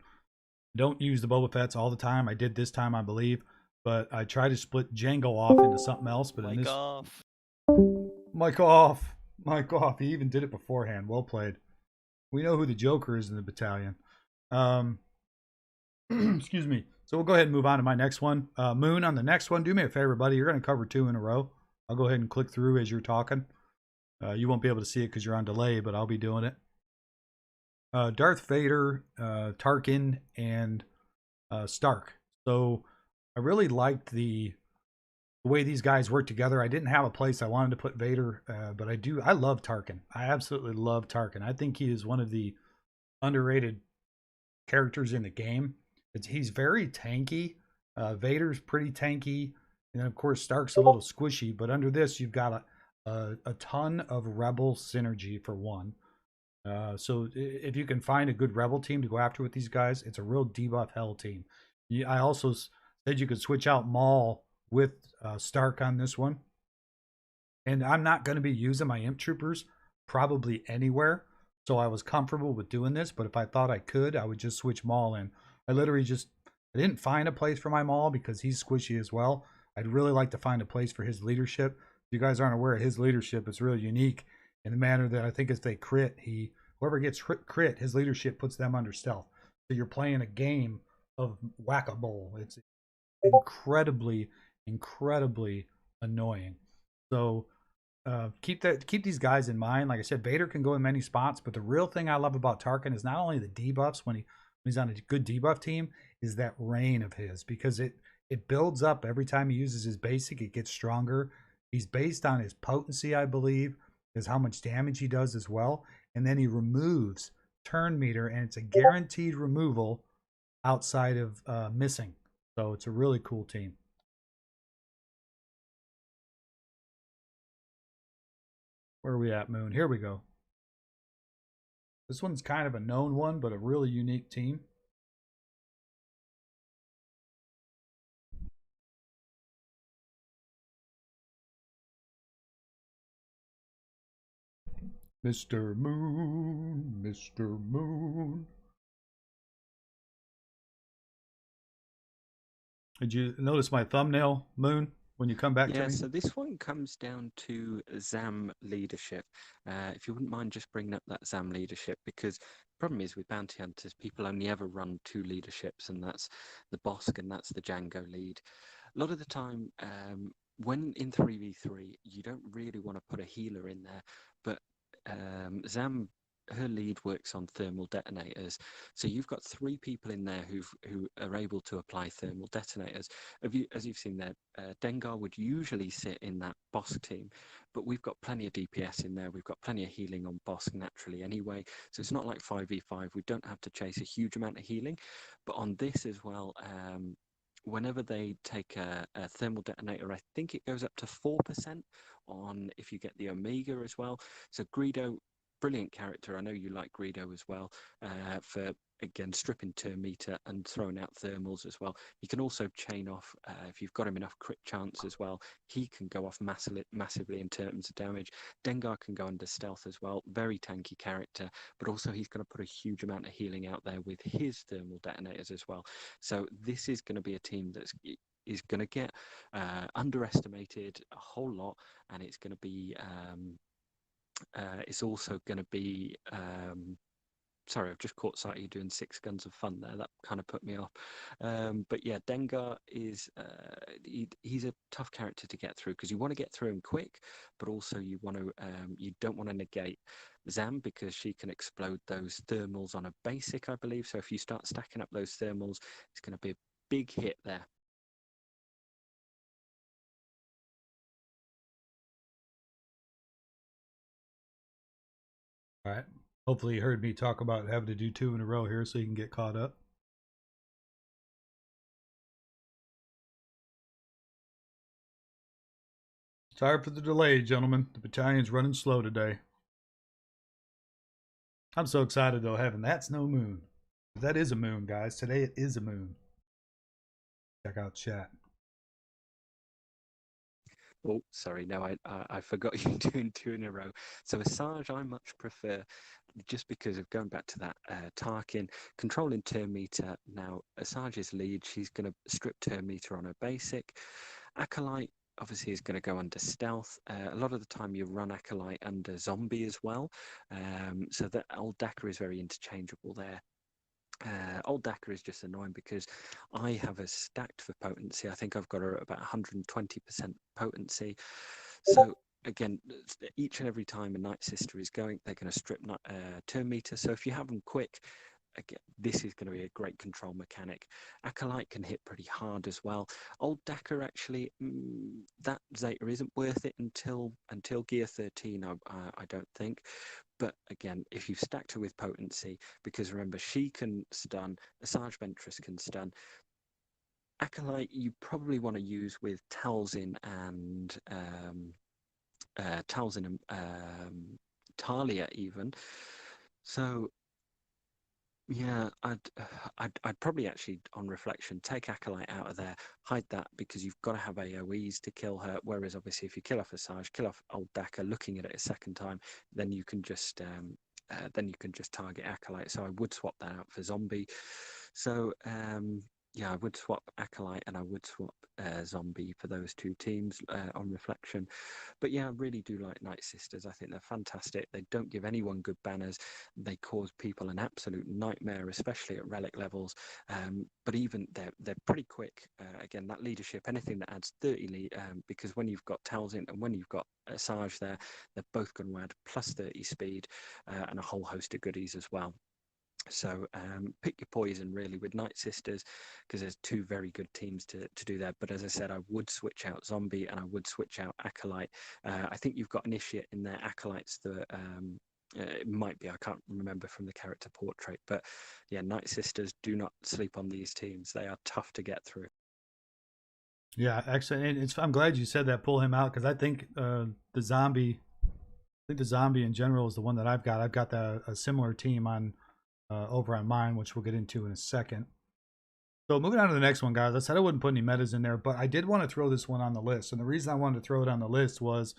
B: use the Boba Fetts all the time. I did this time, I believe. But I try to split Jango off into something else. But in this...
C: off.
B: Mic off. Mic off. He even did it beforehand. Well played. We know who the Joker is in the battalion. Excuse me. So we'll go ahead and move on to my next one. Moon, on the next one, do me a favor, buddy. You're going to cover 2 in a row. I'll go ahead and click through as you're talking. You won't be able to see it because you're on delay, but I'll be doing it. Darth Vader, Tarkin, and Stark. So I really liked the way these guys work together. I didn't have a place I wanted to put Vader, but I do. I love Tarkin. I absolutely love Tarkin. I think he is one of the underrated characters in the game. He's very tanky. Vader's pretty tanky, and then of course Stark's a little squishy. But under this, you've got a ton of Rebel synergy for one. So if you can find a good Rebel team to go after with these guys, it's a real debuff hell team. I also said you could switch out Maul with Stark on this one. And I'm not going to be using my Imp Troopers probably anywhere. So I was comfortable with doing this. But if I thought I could, I would just switch Maul in. I didn't find a place for my Maul because he's squishy as well. I'd really like to find a place for his leadership. If you guys aren't aware of his leadership, it's really unique in the manner that I think if they crit, whoever gets crit, his leadership puts them under stealth. So you're playing a game of whack-a-mole. It's incredibly, incredibly annoying. So keep these guys in mind. Like I said, Vader can go in many spots, but the real thing I love about Tarkin is not only the debuffs when he's on a good debuff team, is that reign of his, because it builds up every time he uses his basic. It gets stronger. He's based on his potency, I believe, is how much damage he does as well. And then he removes turn meter, and it's a guaranteed removal outside of missing. So it's a really cool team. Where are we at, Moon? Here we go. This one's kind of a known one, but a really unique team. Mr. Moon, Mr. Moon. Did you notice my thumbnail, Moon, when you come back to
A: Yeah,
B: me?
A: so this one comes down to ZAM leadership. If you wouldn't mind just bringing up that ZAM leadership, because the problem is with bounty hunters, people only ever run 2 leaderships, and that's the Bosk and that's the Django lead. A lot of the time, when in 3v3, you don't really want to put a healer in there, but ZAM, her lead works on thermal detonators. So you've got 3 people in there who are able to apply thermal detonators. As you've seen there, Dengar would usually sit in that Bosk team, but we've got plenty of DPS in there. We've got plenty of healing on Bosk naturally anyway. So it's not like 5v5. We don't have to chase a huge amount of healing. But on this as well, whenever they take a thermal detonator, I think it goes up to 4% on if you get the Omega as well. So Greedo, brilliant character. I know you like Greedo as well, for again stripping turn meter and throwing out thermals as well. You can also chain off if you've got him enough crit chance as well. He can go off massively in terms of damage. Dengar can go under stealth as well. Very tanky character, but also he's going to put a huge amount of healing out there with his thermal detonators as well. So this is going to be a team is going to get underestimated a whole lot, and it's going to be it's also going to be sorry, I've just caught sight of you doing 6 guns of fun there. That kind of put me off. But yeah, Dengar is he's a tough character to get through, because you want to get through him quick, but also you want to you don't want to negate Zam, because she can explode those thermals on a basic, I believe. So if you start stacking up those thermals, it's going to be a big hit there.
B: All right. Hopefully you heard me talk about having to do 2 in a row here so you can get caught up. Sorry for the delay, gentlemen. The battalion's running slow today. I'm so excited, though, having That's No Moon. That is a moon, guys. Today it is a moon. Check out chat.
A: Oh, sorry. No, I forgot you doing 2 in a row. So Asajj, I much prefer, just because of going back to that Tarkin, controlling turn meter. Now, Asajj's lead, she's going to strip turn meter on her basic. Acolyte, obviously, is going to go under stealth. A lot of the time you run Acolyte under zombie as well. So that old Dakar is very interchangeable there. Old Dakar is just annoying because I have her stacked for potency. I think I've got her at about 120% potency. So again, each and every time a Night Sister is going, they're going to strip turn meter. So if you have them quick, again, this is going to be a great control mechanic. Acolyte can hit pretty hard as well. Old Dakar, actually, that Zeta isn't worth it until gear 13, I don't think. But again, if you've stacked her with potency, because remember, she can stun, Asajj Ventress can stun. Acolyte, you probably want to use with Talzin and Talia even. So yeah, I'd probably actually, on reflection, take Acolyte out of there, hide that, because you've got to have AoEs to kill her. Whereas obviously, if you kill off Asajj, kill off old Dakar, looking at it a second time, then you can just target Acolyte. So I would swap that out for Zombie. So yeah, I would swap Acolyte and I would swap Zombie for those 2 teams on reflection. But yeah, I really do like Night Sisters. I think they're fantastic. They don't give anyone good banners. They cause people an absolute nightmare, especially at relic levels. But even they're pretty quick. Again, that leadership, anything that adds 30 lead, because when you've got Talzin and when you've got Asajj there, they're both going to add plus 30 speed and a whole host of goodies as well. So pick your poison really with Night Sisters, because there's 2 very good teams to do that. But as I said, I would switch out Zombie and I would switch out Acolyte. I think you've got Initiate in there, Acolytes that it might be, I can't remember from the character portrait. But yeah, Night Sisters, do not sleep on these teams. They are tough to get through.
B: Yeah, actually, and I'm glad you said that. Pull him out, because I think the zombie in general is the one that I've got. I've got a similar team on over on mine, which we'll get into in a second. So moving on to the next one, guys. I said I wouldn't put any metas in there, but I did want to throw this one on the list. And the reason I wanted to throw it on the list was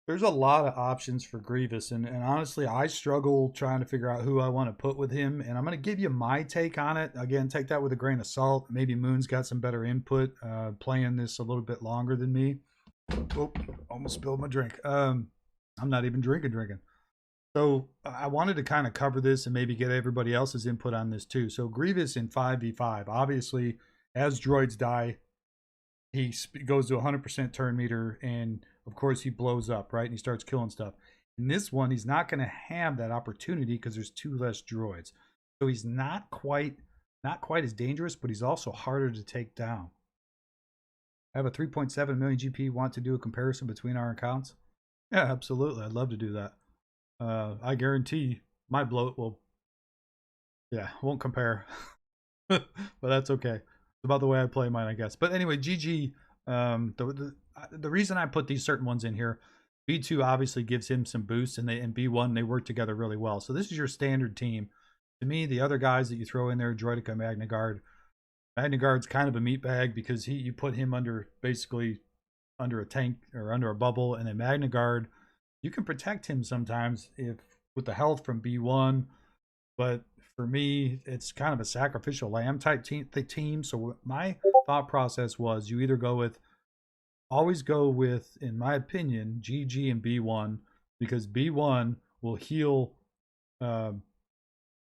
B: There's a lot of options for Grievous, and honestly, I struggle trying to figure out who I want to put with him. And I'm going to give you my take on it. Again, take that with a grain of salt. Maybe Moon's got some better input, playing this a little bit longer than me. Oh, almost spilled my drink. I'm not even drinking. So I wanted to kind of cover this and maybe get everybody else's input on this too. So Grievous in 5v5, obviously, as droids die, he goes to 100% turn meter, and of course he blows up, right? And he starts killing stuff. In this one, he's not going to have that opportunity because there's 2 less droids. So he's not quite as dangerous, but he's also harder to take down. I have a 3.7 million GP. Want to do a comparison between our accounts? Yeah, absolutely. I'd love to do that. I guarantee my bloat will, won't compare. But that's okay. It's about the way I play mine, I guess. But anyway, GG. The reason I put these certain ones in here, B2 obviously gives him some boosts, and B1 they work together really well. So this is your standard team. To me, the other guys that you throw in there, Droidica, Magna Guard. Magna Guard's kind of a meat bag because you put him basically under a tank or under a bubble, and then Magna Guard, you can protect him sometimes with the health from B1, but for me, it's kind of a sacrificial lamb type team. So my thought process was you either always go with, in my opinion, GG and B1, because B1 will heal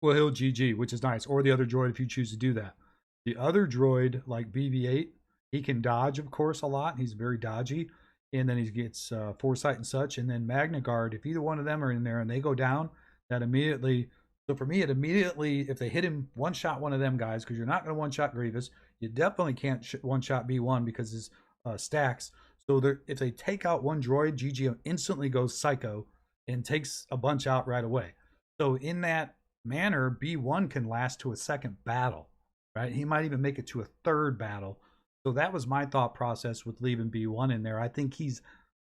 B: GG, which is nice, or the other droid if you choose to do that. The other droid, like BB8, he can dodge, of course, a lot. He's very dodgy, and then he gets foresight and such. And then Magna Guard, if either one of them are in there and they go down, that immediately. So for me, if they hit him, one-shot one of them guys, because you're not going to one-shot Grievous. You definitely can't one-shot B1 because his stacks. So if they take out one droid, GG instantly goes psycho and takes a bunch out right away. So in that manner, B1 can last to a second battle, right? He might even make it to a third battle. So that was my thought process with leaving B1 in there. I think he's,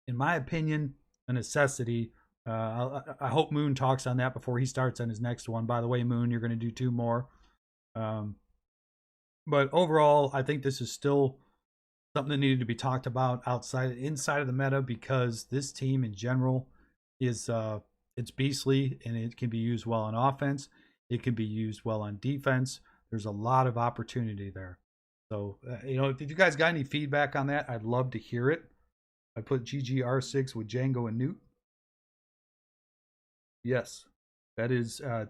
B: in my opinion, a necessity. I hope Moon talks on that before he starts on his next one. By the way, Moon, you're going to do 2 more. But overall, I think this is still something that needed to be talked about inside of the meta, because this team in general is it's beastly, and it can be used well on offense. It can be used well on defense. There's a lot of opportunity there. So, if you guys got any feedback on that, I'd love to hear it. I put GGR6 with Django and Newt. Yes, that is a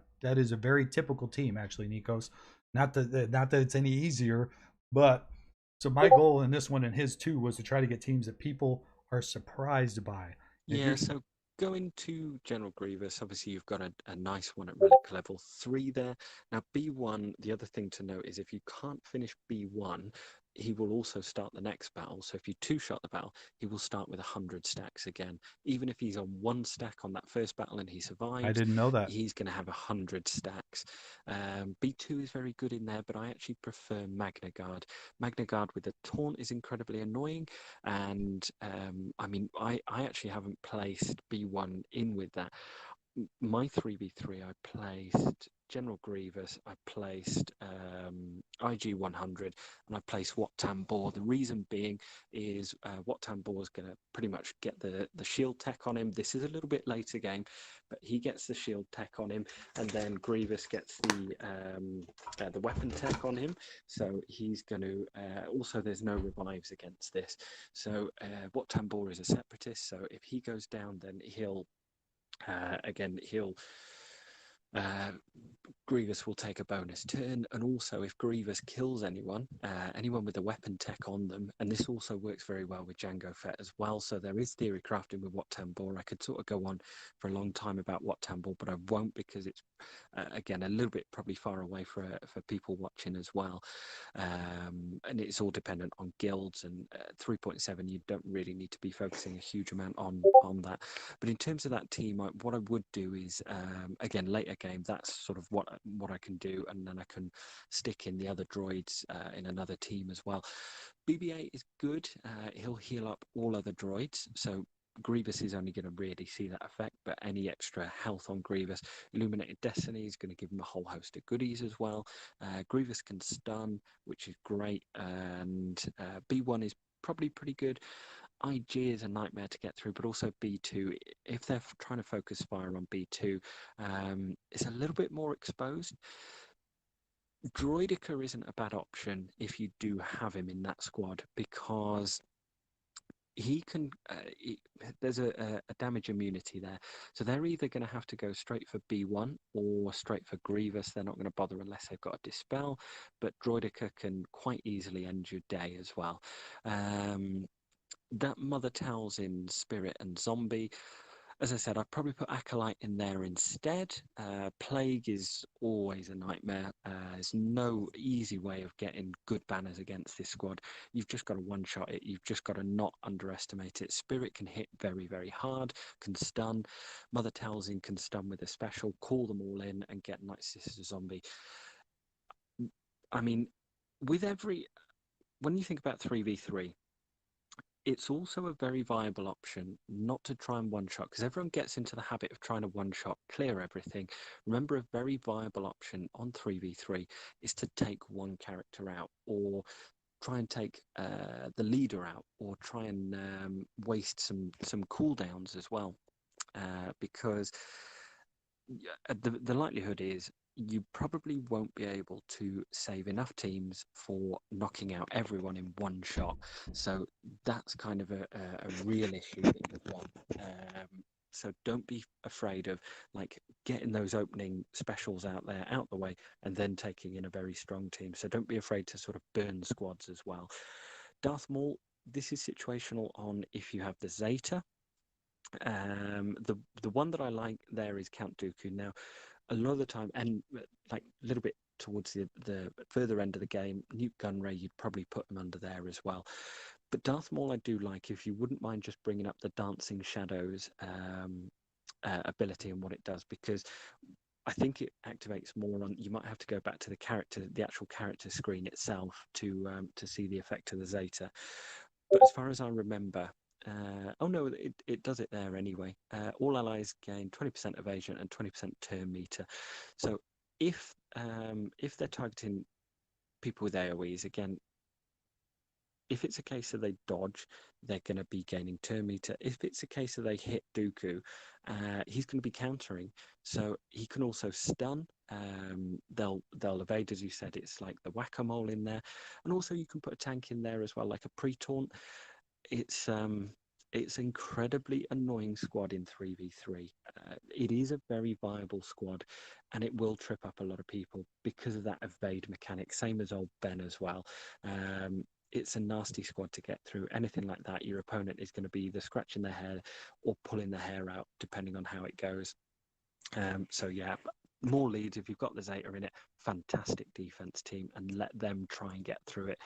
B: very typical team, actually, Nikos. Not that it's any easier, but so my goal in this one and his too was to try to get teams that people are surprised by.
A: Yeah, so going to General Grievous, obviously you've got a nice one at relic level 3 there. Now B1, the other thing to note is if you can't finish B1, he will also start the next battle. So if you 2-shot the battle, he will start with 100 stacks again. Even if he's on 1 stack on that first battle and he survives,
B: I didn't know that.
A: He's going to have 100 stacks. B2 is very good in there, but I actually prefer Magna Guard. Magna Guard with the taunt is incredibly annoying, and I actually haven't placed B1 in with that. My 3v3, I placed General Grievous, I placed IG 100, and I placed Wat Tambor. The reason being is Wat Tambor is going to pretty much get the shield tech on him. This is a little bit later game, but he gets the shield tech on him, and then Grievous gets the weapon tech on him. So he's going to also, there's no revives against this. So Wat Tambor is a separatist, so if he goes down, then he'll Grievous will take a bonus turn, and also if Grievous kills anyone with a weapon tech on them, and this also works very well with Jango Fett as well. So there is theory crafting with Wat Tambor. I could sort of go on for a long time about Wat Tambor, but I won't, because it's again a little bit probably far away for people watching as well, and it's all dependent on guilds, and 3.7 you don't really need to be focusing a huge amount on that. But in terms of that team, what I would do is again later game, that's sort of what I can do, and then I can stick in the other droids in another team as well. BB-8 is good. He'll heal up all other droids, so Grievous is only going to really see that effect, but any extra health on Grievous, Illuminated Destiny is going to give him a whole host of goodies as well. Grievous can stun, which is great, and B1 is probably pretty good. IG is a nightmare to get through, but also B2, if they're trying to focus fire on B2, it's a little bit more exposed. Droidica isn't a bad option if you do have him in that squad, because he can there's a damage immunity there, so they're either going to have to go straight for B1 or straight for Grievous. They're not going to bother unless they've got a dispel, but Droidica can quite easily end your day as well. That Mother Towels in Spirit and Zombie, as I said, I'd probably put Acolyte in there instead. Plague is always a nightmare. There's no easy way of getting good banners against this squad. You've just got to one-shot it. You've just got to not underestimate it. Spirit can hit very, very hard, can stun. Mother Talzin can stun with a special, call them all in and get Night Sister Zombie. I mean, when you think about 3v3, it's also a very viable option not to try and one-shot, because everyone gets into the habit of trying to one-shot, clear everything. Remember, a very viable option on 3v3 is to take one character out, or try and take the leader out, or try and waste some cooldowns as well, because the likelihood is you probably won't be able to save enough teams for knocking out everyone in one shot. So that's kind of a real issue that you've got. So don't be afraid of like getting those opening specials out the way, and then taking in a very strong team. So don't be afraid to sort of burn squads as well. Darth Maul, this is situational on if you have the Zeta. The one that I like there is Count Dooku. Now, a lot of the time, and like a little bit towards the further end of the game, Newt Gunray, you'd probably put him under there as well. But Darth Maul I do like, if you wouldn't mind just bringing up the Dancing Shadows ability and what it does, because I think it activates more on. You might have to go back to the actual character screen itself to see the effect of the Zeta. But as far as I remember, oh no, it does it there anyway. All allies gain 20% evasion and 20% turn meter. So if they're targeting people with AoEs, again, if it's a case of they dodge, they're going to be gaining turn meter. If it's a case of they hit Dooku, he's going to be countering. So he can also stun. They'll evade, as you said. It's like the whack-a-mole in there, and also you can put a tank in there as well, like a pre-taunt. It's incredibly annoying squad in 3v3. It is a very viable squad, and it will trip up a lot of people because of that evade mechanic. Same as old Ben as well. It's a nasty squad to get through. Anything like that, your opponent is going to be either scratching their hair or pulling their hair out, depending on how it goes. So yeah, more leads if you've got the Zeta in it. Fantastic defense team, and let them try and get through it.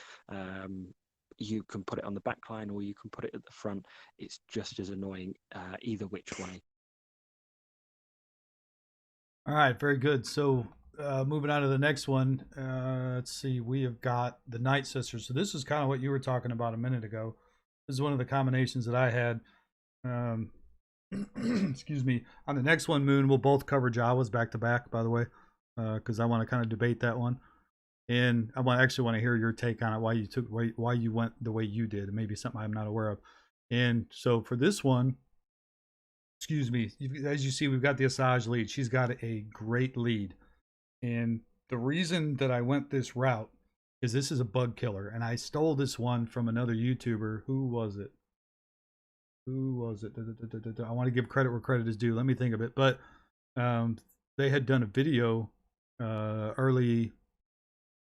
A: You can put it on the back line or you can put it at the front. It's just as annoying either which way.
B: All right, very good. So moving on to the next one. Let's see. We have got the Night Sisters. So this is kind of what you were talking about a minute ago. This is one of the combinations that I had. Excuse me. On the next one, Moon, we'll both cover Jawas back to back, by the way, because I want to kind of debate that one. And I actually want to hear your take on it, why you went the way you did, and maybe something I'm not aware of. And so for this one, excuse me, as you see, we've got the Asajj lead. She's got a great lead. And the reason that I went this route is this is a bug killer. And I stole this one from another YouTuber. Who was it? I want to give credit where credit is due. Let me think of it. But they had done a video early,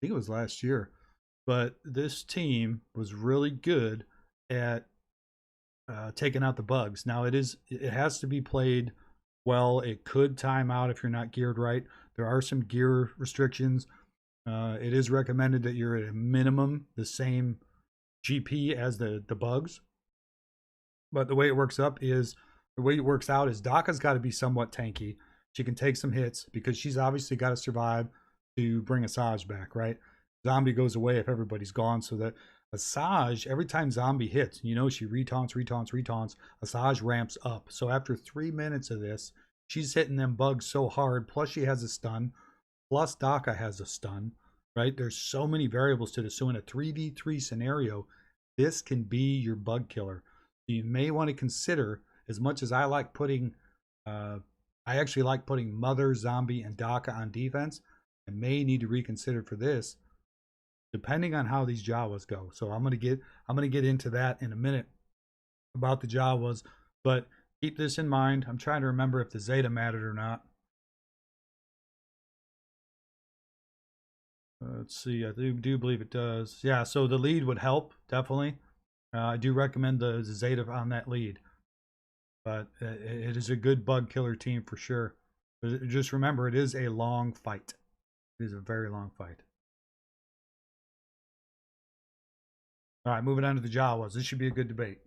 B: I think it was last year, but this team was really good at taking out the bugs. Now it has to be played well. It could time out if you're not geared right. There are some gear restrictions. It is recommended that you're at a minimum the same GP as the bugs. But the way it works out is Daka's got to be somewhat tanky. She can take some hits because she's obviously got to survive to bring Asajj back, right? Zombie goes away if everybody's gone, so that Asajj, every time Zombie hits, she retaunts, Asajj ramps up. So after 3 minutes of this, she's hitting them bugs so hard, plus she has a stun, plus Daka has a stun, right? There's so many variables to this. So in a 3v3 scenario, this can be your bug killer. You may want to consider, as much as I like putting, I actually like putting Mother, Zombie, and Daka on defense. I may need to reconsider for this, depending on how these Jawas go. So I'm gonna get into that in a minute about the Jawas, but keep this in mind. I'm trying to remember if the Zeta mattered or not. Let's see. I do believe it does. Yeah. So the lead would help definitely. I do recommend the Zeta on that lead, but it is a good bug killer team for sure. But just remember, it is a long fight. It is a very long fight. All right, moving on to the Jawas. This should be a good debate.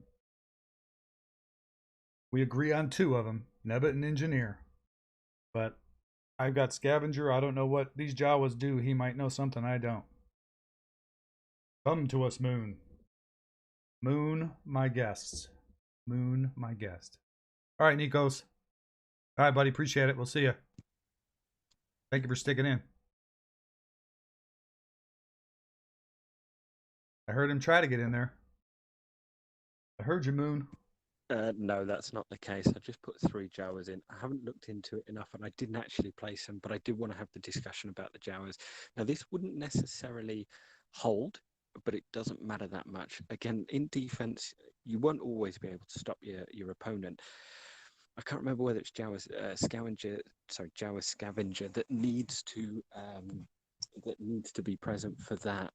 B: We agree on 2 of them, Nebbit and Engineer. But I've got Scavenger. I don't know what these Jawas do. He might know something I don't. Come to us, Moon. Moon, my guests. Moon, my guest. All right, Nikos. All right, buddy. Appreciate it. We'll see you. Thank you for sticking in. I heard him try to get in there. I heard you, Moon.
A: No, that's not the case. I just put 3 Jawas in. I haven't looked into it enough, and I didn't actually place them, but I did want to have the discussion about the Jawas. Now, this wouldn't necessarily hold, but it doesn't matter that much. Again, in defense, you won't always be able to stop your opponent. I can't remember whether it's Jawa Scavenger that needs to be present for that.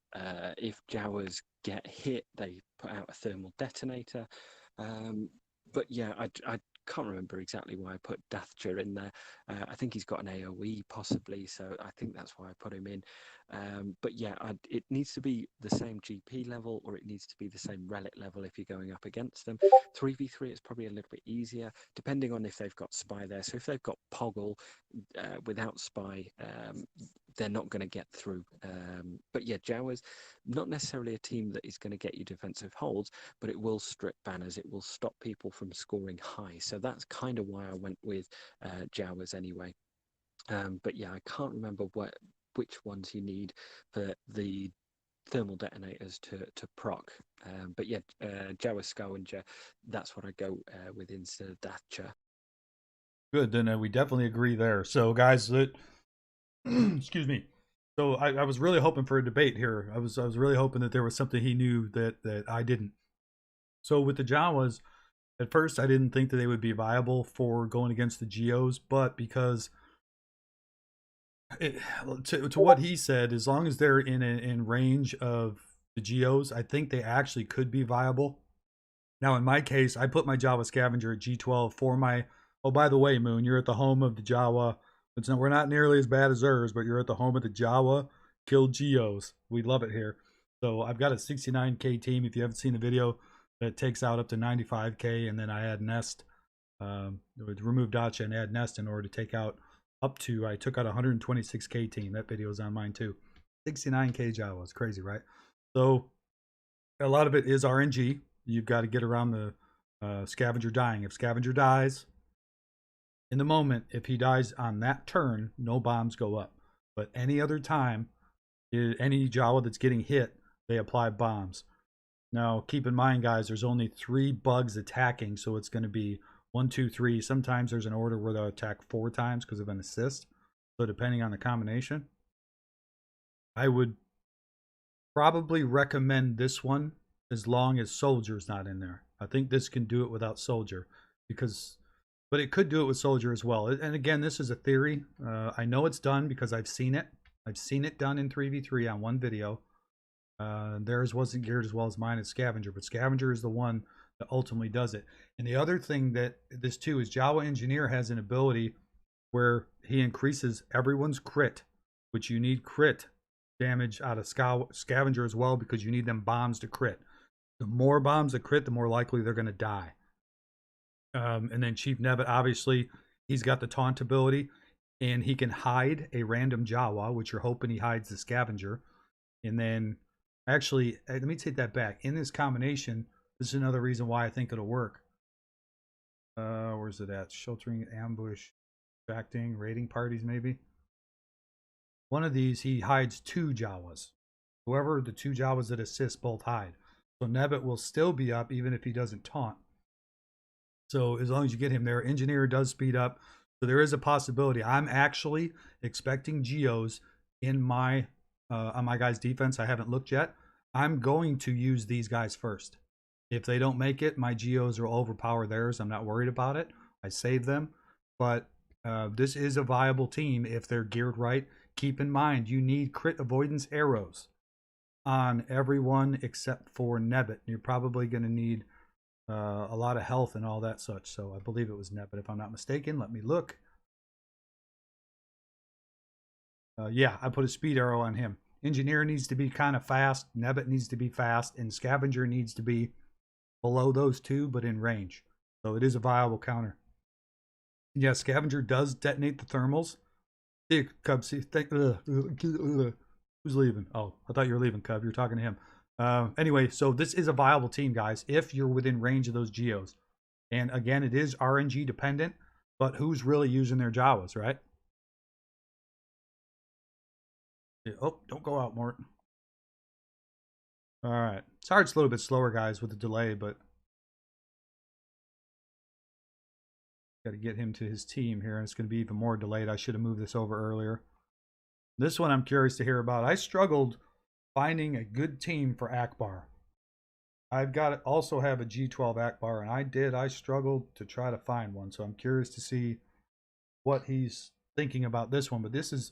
A: If Jawas get hit, they put out a thermal detonator. But yeah, I can't remember exactly why I put Dathja in there. I think he's got an AoE possibly, so I think that's why I put him in. But yeah, it needs to be the same GP level, or it needs to be the same relic level if you're going up against them. 3v3 is probably a little bit easier, depending on if they've got Spy there. So if they've got Poggle without Spy, they're not going to get through. But yeah, Jawas, not necessarily a team that is going to get you defensive holds, but it will strip banners. It will stop people from scoring high. So that's kind of why I went with Jawas anyway. But yeah, I can't remember which ones you need for the thermal detonators to proc. But yeah, Jawa Scavenger, that's what I go with instead of Dathja.
B: Good, then we definitely agree there. So guys, excuse me. So I was really hoping for a debate here. I was really hoping that there was something he knew that I didn't. So with the Jawas, at first I didn't think that they would be viable for going against the Geos, but because to what he said, as long as they're in range of the Geos, I think they actually could be viable. Now in my case, I put my Jawa Scavenger at G12 for my. Oh, by the way, Moon, you're at the home of the Jawa. We're not nearly as bad as Urs, but you're at the home of the Jawa killed Geos. We love it here. So I've got a 69k team. If you haven't seen the video, that takes out up to 95k, and then I add Nest, remove Dacha and add Nest in order to take out up to. I took out a 126k team. That video is on mine too. 69k Jawa. It's crazy, right? So a lot of it is RNG. You've got to get around the Scavenger dying. If Scavenger dies in the moment, if he dies on that turn, no bombs go up. But any other time, any Jawa that's getting hit, they apply bombs. Now, keep in mind, guys, there's only 3 bugs attacking, so it's going to be 1, 2, 3. Sometimes there's an order where they'll attack 4 times because of an assist. So depending on the combination, I would probably recommend this one as long as Soldier's not in there. I think this can do it without Soldier, but it could do it with Soldier as well. And again, this is a theory. I know it's done because I've seen it. I've seen it done in 3v3 on one video. Theirs wasn't geared as well as mine as Scavenger, but Scavenger is the one that ultimately does it. And the other thing that this too is Jawa Engineer has an ability where he increases everyone's crit, which you need crit damage out of Scavenger as well, because you need them bombs to crit. The more bombs that crit, the more likely they're going to die. And then Chief Nebbit, obviously, he's got the taunt ability, and he can hide a random Jawa, which you're hoping he hides the Scavenger. And then, actually, let me take that back. In this combination, this is another reason why I think it'll work. Where's it at? Sheltering, ambush, distracting, raiding parties, maybe. One of these, he hides 2 Jawas. Whoever the 2 Jawas that assist both hide. So Nebbit will still be up even if he doesn't taunt. So as long as you get him there, engineer does speed up. So there is a possibility. I'm actually expecting geos in my on my guys' defense. I haven't looked yet. I'm going to use these guys first. If they don't make it, my geos will overpower theirs. I'm not worried about it. I save them. But this is a viable team if they're geared right. Keep in mind, you need crit avoidance arrows on everyone except for Nebbit. You're probably going to need a lot of health and all that such. So I believe it was Nebbit, if I'm not mistaken. Let me look. Yeah, I put a speed arrow on him. Engineer needs to be kind of fast. Nebbit needs to be fast. And Scavenger needs to be below those two, but in range. So it is a viable counter. Yeah, Scavenger does detonate the thermals. See, Cub, see, who's leaving? Oh, I thought you were leaving, Cub. You're talking to him. Anyway, so this is a viable team, guys, if you're within range of those geos. And again, it is RNG dependent, but who's really using their Jawas, right? Oh, don't go out, Mort. All right. Sorry it's a little bit slower, guys, with the delay, but got to get him to his team here, and it's going to be even more delayed. I should have moved this over earlier. This one I'm curious to hear about. I struggled finding a good team for Akbar. I've got to also have a G12 Akbar, and I struggled to try to find one, so I'm curious to see what he's thinking about this one. But this is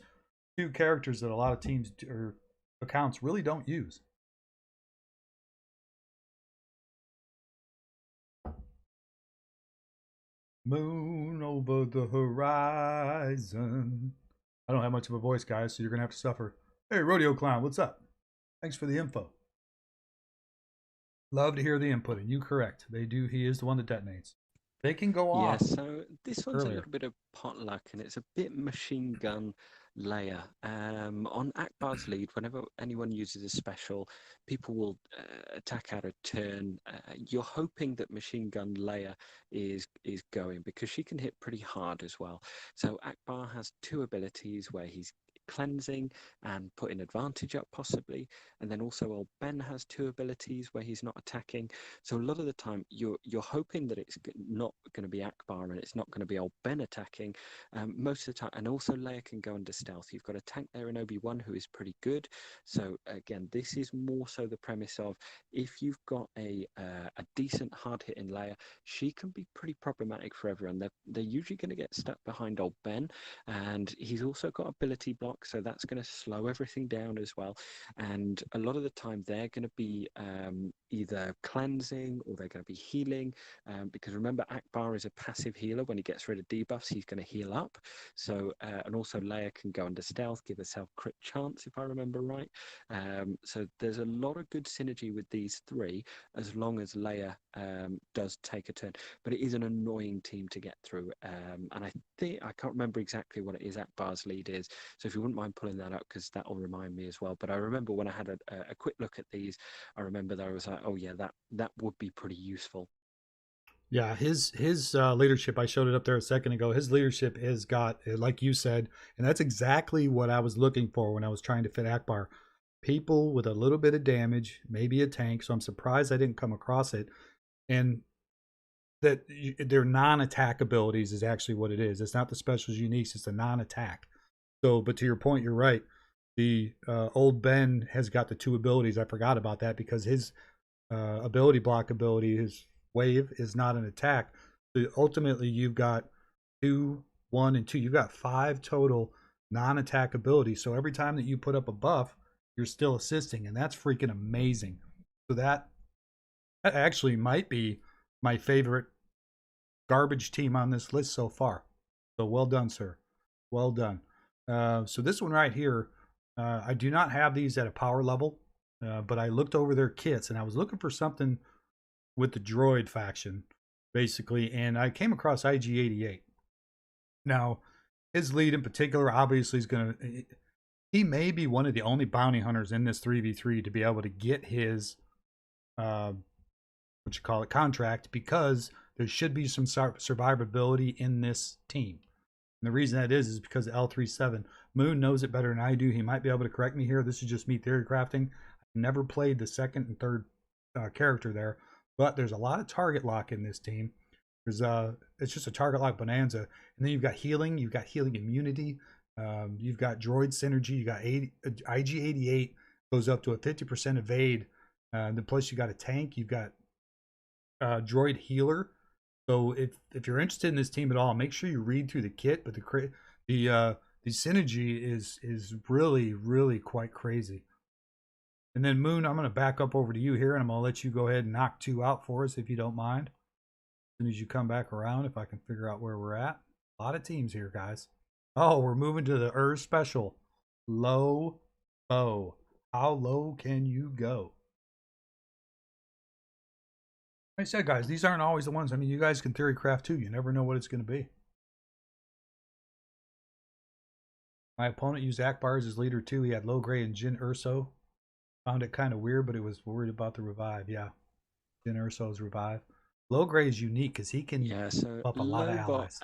B: two characters that a lot of teams or accounts really don't use. Moon over the horizon. I don't have much of a voice, guys, so you're going to have to suffer. Hey, Rodeo Clown, what's up? Thanks for the info. Love to hear the input, and you correct. They do. He is the one that detonates. They can go off.
A: Yeah, so this one's
B: earlier.
A: a little bit of potluck, and it's a bit machine gun layer. On Akbar's lead, whenever anyone uses a special, people will attack out of turn. You're hoping that machine gun layer is going because she can hit pretty hard as well. So Akbar has two abilities where he's cleansing and putting advantage up possibly, and then also old Ben has two abilities where he's not attacking. So a lot of the time you're hoping that it's not going to be Akbar and it's not going to be old Ben attacking most of the time. And also Leia can go under stealth. You've got a tank there in Obi-Wan who is pretty good. So again, this is more so the premise of if you've got a decent hard hitting Leia, she can be pretty problematic for everyone. They're usually going to get stuck behind old Ben, and he's also got ability block, so that's going to slow everything down as well. And a lot of the time they're going to be either cleansing or they're going to be healing, because remember Akbar is a passive healer. When he gets rid of debuffs, he's going to heal up. So and also Leia can go under stealth, give herself crit chance if I remember right. So there's a lot of good synergy with these three as long as Leia does take a turn. But it is an annoying team to get through, and I can't remember exactly what it is Akbar's lead is. So if you wouldn't mind pulling that up, because that will remind me as well. But I remember when I had a quick look at these, I remember that I was like, oh yeah, that would be pretty useful.
B: Yeah, his leadership, I showed it up there a second ago. His leadership has got, like you said, and that's exactly what I was looking for when I was trying to fit Akbar. People with a little bit of damage, maybe a tank. So I'm surprised I didn't come across it. And that their non-attack abilities is actually what it is. It's not the specials uniques, it's the non-attack. So, but to your point, you're right. The old Ben has got the two abilities. I forgot about that because his ability block ability, his wave, is not an attack. So ultimately, you've got 2, 1, and 2. You've got 5 total non-attack abilities. So every time that you put up a buff, you're still assisting, and that's freaking amazing. So that actually might be my favorite garbage team on this list so far. So well done, sir. Well done. So this one right here, I do not have these at a power level, but I looked over their kits and I was looking for something with the droid faction, basically, and I came across IG-88. Now, his lead in particular, obviously, is going to... He may be one of the only bounty hunters in this 3v3 to be able to get his, contract, because there should be some survivability in this team. And the reason that is because L37. Moon knows it better than I do. He might be able to correct me here. This is just me theory crafting. I've never played the second and third character there, but there's a lot of target lock in this team. There's it's just a target lock bonanza, and then you've got healing, immunity, you've got droid synergy, you got IG88 goes up to a 50% evade, and then plus you got a tank, you've got droid healer. So if you're interested in this team at all, make sure you read through the kit. But the synergy is really quite crazy. And then Moon, I'm going to back up over to you here, and I'm going to let you go ahead and knock 2 out for us if you don't mind. As soon as you come back around, if I can figure out where we're at. A lot of teams here, guys. Oh, we're moving to the special. Low bow. How low can you go? Like I said, guys, these aren't always the ones. I mean, you guys can theory craft too. You never know what it's going to be. My opponent used Akbar as his leader too. He had Low Gray and Jin Urso. Found it kind of weird, but it was worried about the revive. Yeah, Jin Urso's revive. Low Gray is unique because he can up a lot of allies.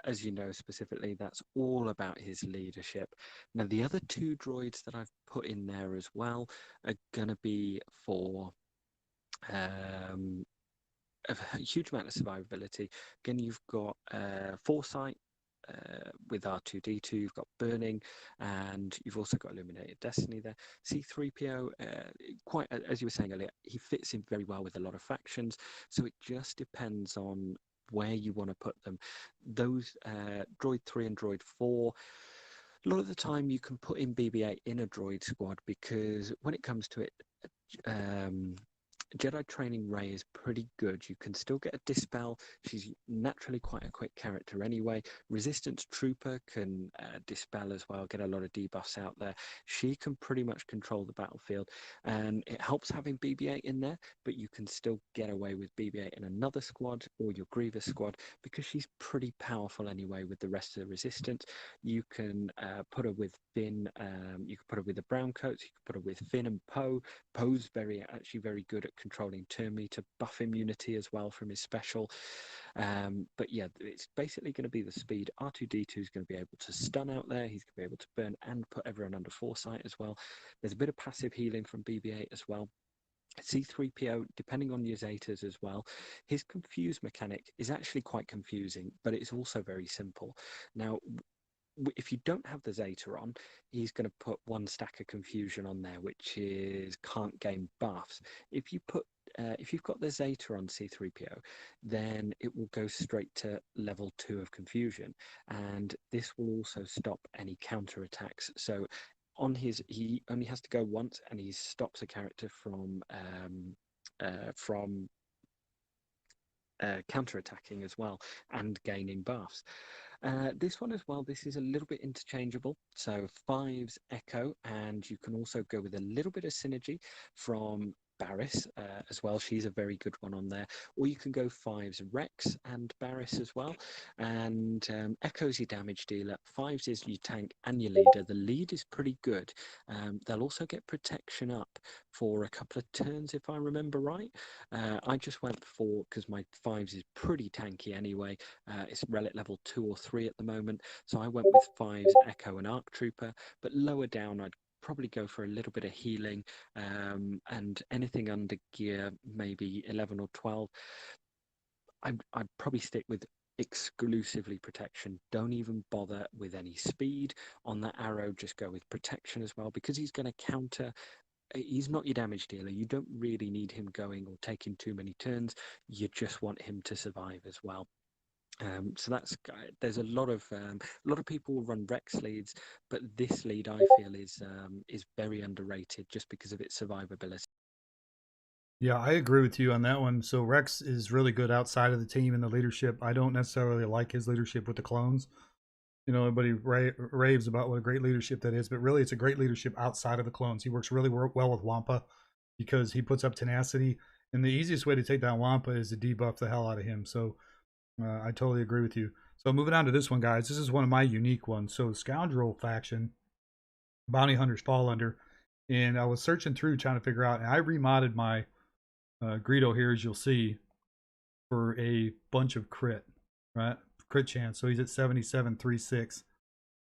A: As you know specifically, that's all about his leadership. Now, the other 2 droids that I've put in there as well are going to be for a huge amount of survivability. Again, you've got Foresight with R2D2, you've got Burning, and you've also got Illuminated Destiny there. C3PO, quite as you were saying earlier, he fits in very well with a lot of factions, so it just depends on where you want to put them. Those Droid 3 and Droid 4, a lot of the time you can put in BB-8 in a droid squad, because when it comes to it, Jedi Training Rey is pretty good. You can still get a Dispel. She's naturally quite a quick character anyway. Resistance Trooper can Dispel as well, get a lot of debuffs out there. She can pretty much control the battlefield. And it helps having BB-8 in there, but you can still get away with BB-8 in another squad or your Grievous squad, because she's pretty powerful anyway with the rest of the Resistance. You can put her with Finn. You can put her with the Browncoats. You can put her with Finn and Poe. Poe's actually very good at controlling turn meter, buff immunity as well from his special. But yeah, it's basically going to be the speed. R2D2 is going to be able to stun out there. He's going to be able to burn and put everyone under foresight as well. There's a bit of passive healing from BB-8 as well. C3PO, depending on your Zetas as well, his confuse mechanic is actually quite confusing, but it's also very simple. Now, if you don't have the Zeta on, he's going to put 1 stack of confusion on there, which is can't gain buffs. If you've got the Zeta on C3PO, then it will go straight to level 2 of confusion, and this will also stop any counter attacks. So on he only has to go once, and he stops a character from counter-attacking as well and gaining buffs. This one as well, this is a little bit interchangeable. So 5's Echo, and you can also go with a little bit of synergy from Barriss as well. She's a very good one on there. Or you can go 5's Rex and Barriss as well. And Echo's your damage dealer. 5's is your tank and your leader. The lead is pretty good. They'll also get protection up for a couple of turns, if I remember right. I just went for, because my 5's is pretty tanky anyway. It's relic level 2 or 3 at the moment. So I went with 5's Echo and Arc Trooper. But lower down, I'd probably go for a little bit of healing, and anything under gear, maybe 11 or 12. I'd probably stick with exclusively protection. Don't even bother with any speed on that arrow. Just go with protection as well, because he's going to counter. He's not your damage dealer. You don't really need him going or taking too many turns. You just want him to survive as well. So there's a lot of people will run Rex leads, but this lead I feel is very underrated just because of its survivability.
B: Yeah, I agree with you on that one. So Rex is really good outside of the team and the leadership. I don't necessarily like his leadership with the clones. You know, everybody raves about what a great leadership that is, but really it's a great leadership outside of the clones. He works really well with Wampa because he puts up tenacity, and the easiest way to take down Wampa is to debuff the hell out of him. So I totally agree with you. So moving on to this one, guys. This is one of my unique ones. So Scoundrel faction, Bounty Hunters fall under, and I was searching through trying to figure out, and I remodded my Greedo here, as you'll see, for a bunch of crit, right? Crit chance. So he's at 77.36.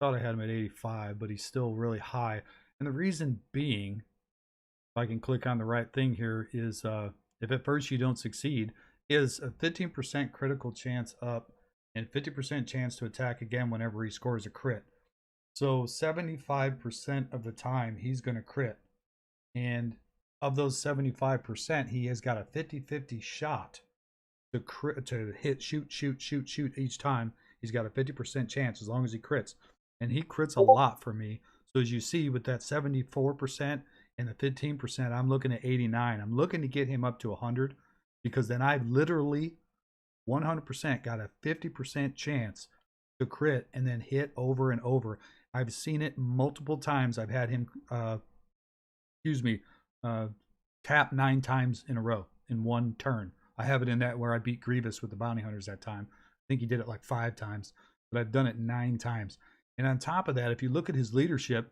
B: Thought I had him at 85, but he's still really high. And the reason being, if I can click on the right thing here, is if at first you don't succeed, He has a 15% critical chance up and 50% chance to attack again whenever he scores a crit. So 75% of the time he's going to crit. And of those 75%, he has got a 50-50 shot to crit, to hit, shoot each time. He's got a 50% chance as long as he crits. And he crits a lot for me. So as you see with that 74% and the 15%, I'm looking at 89. I'm looking to get him up to 100 because then I literally 100% got a 50% chance to crit and then hit over and over. I've seen it multiple times. I've had him, tap 9 times in a row in one turn. I have it in that where I beat Grievous with the bounty hunters that time. I think he did it like 5 times, but I've done it 9 times. And on top of that, if you look at his leadership,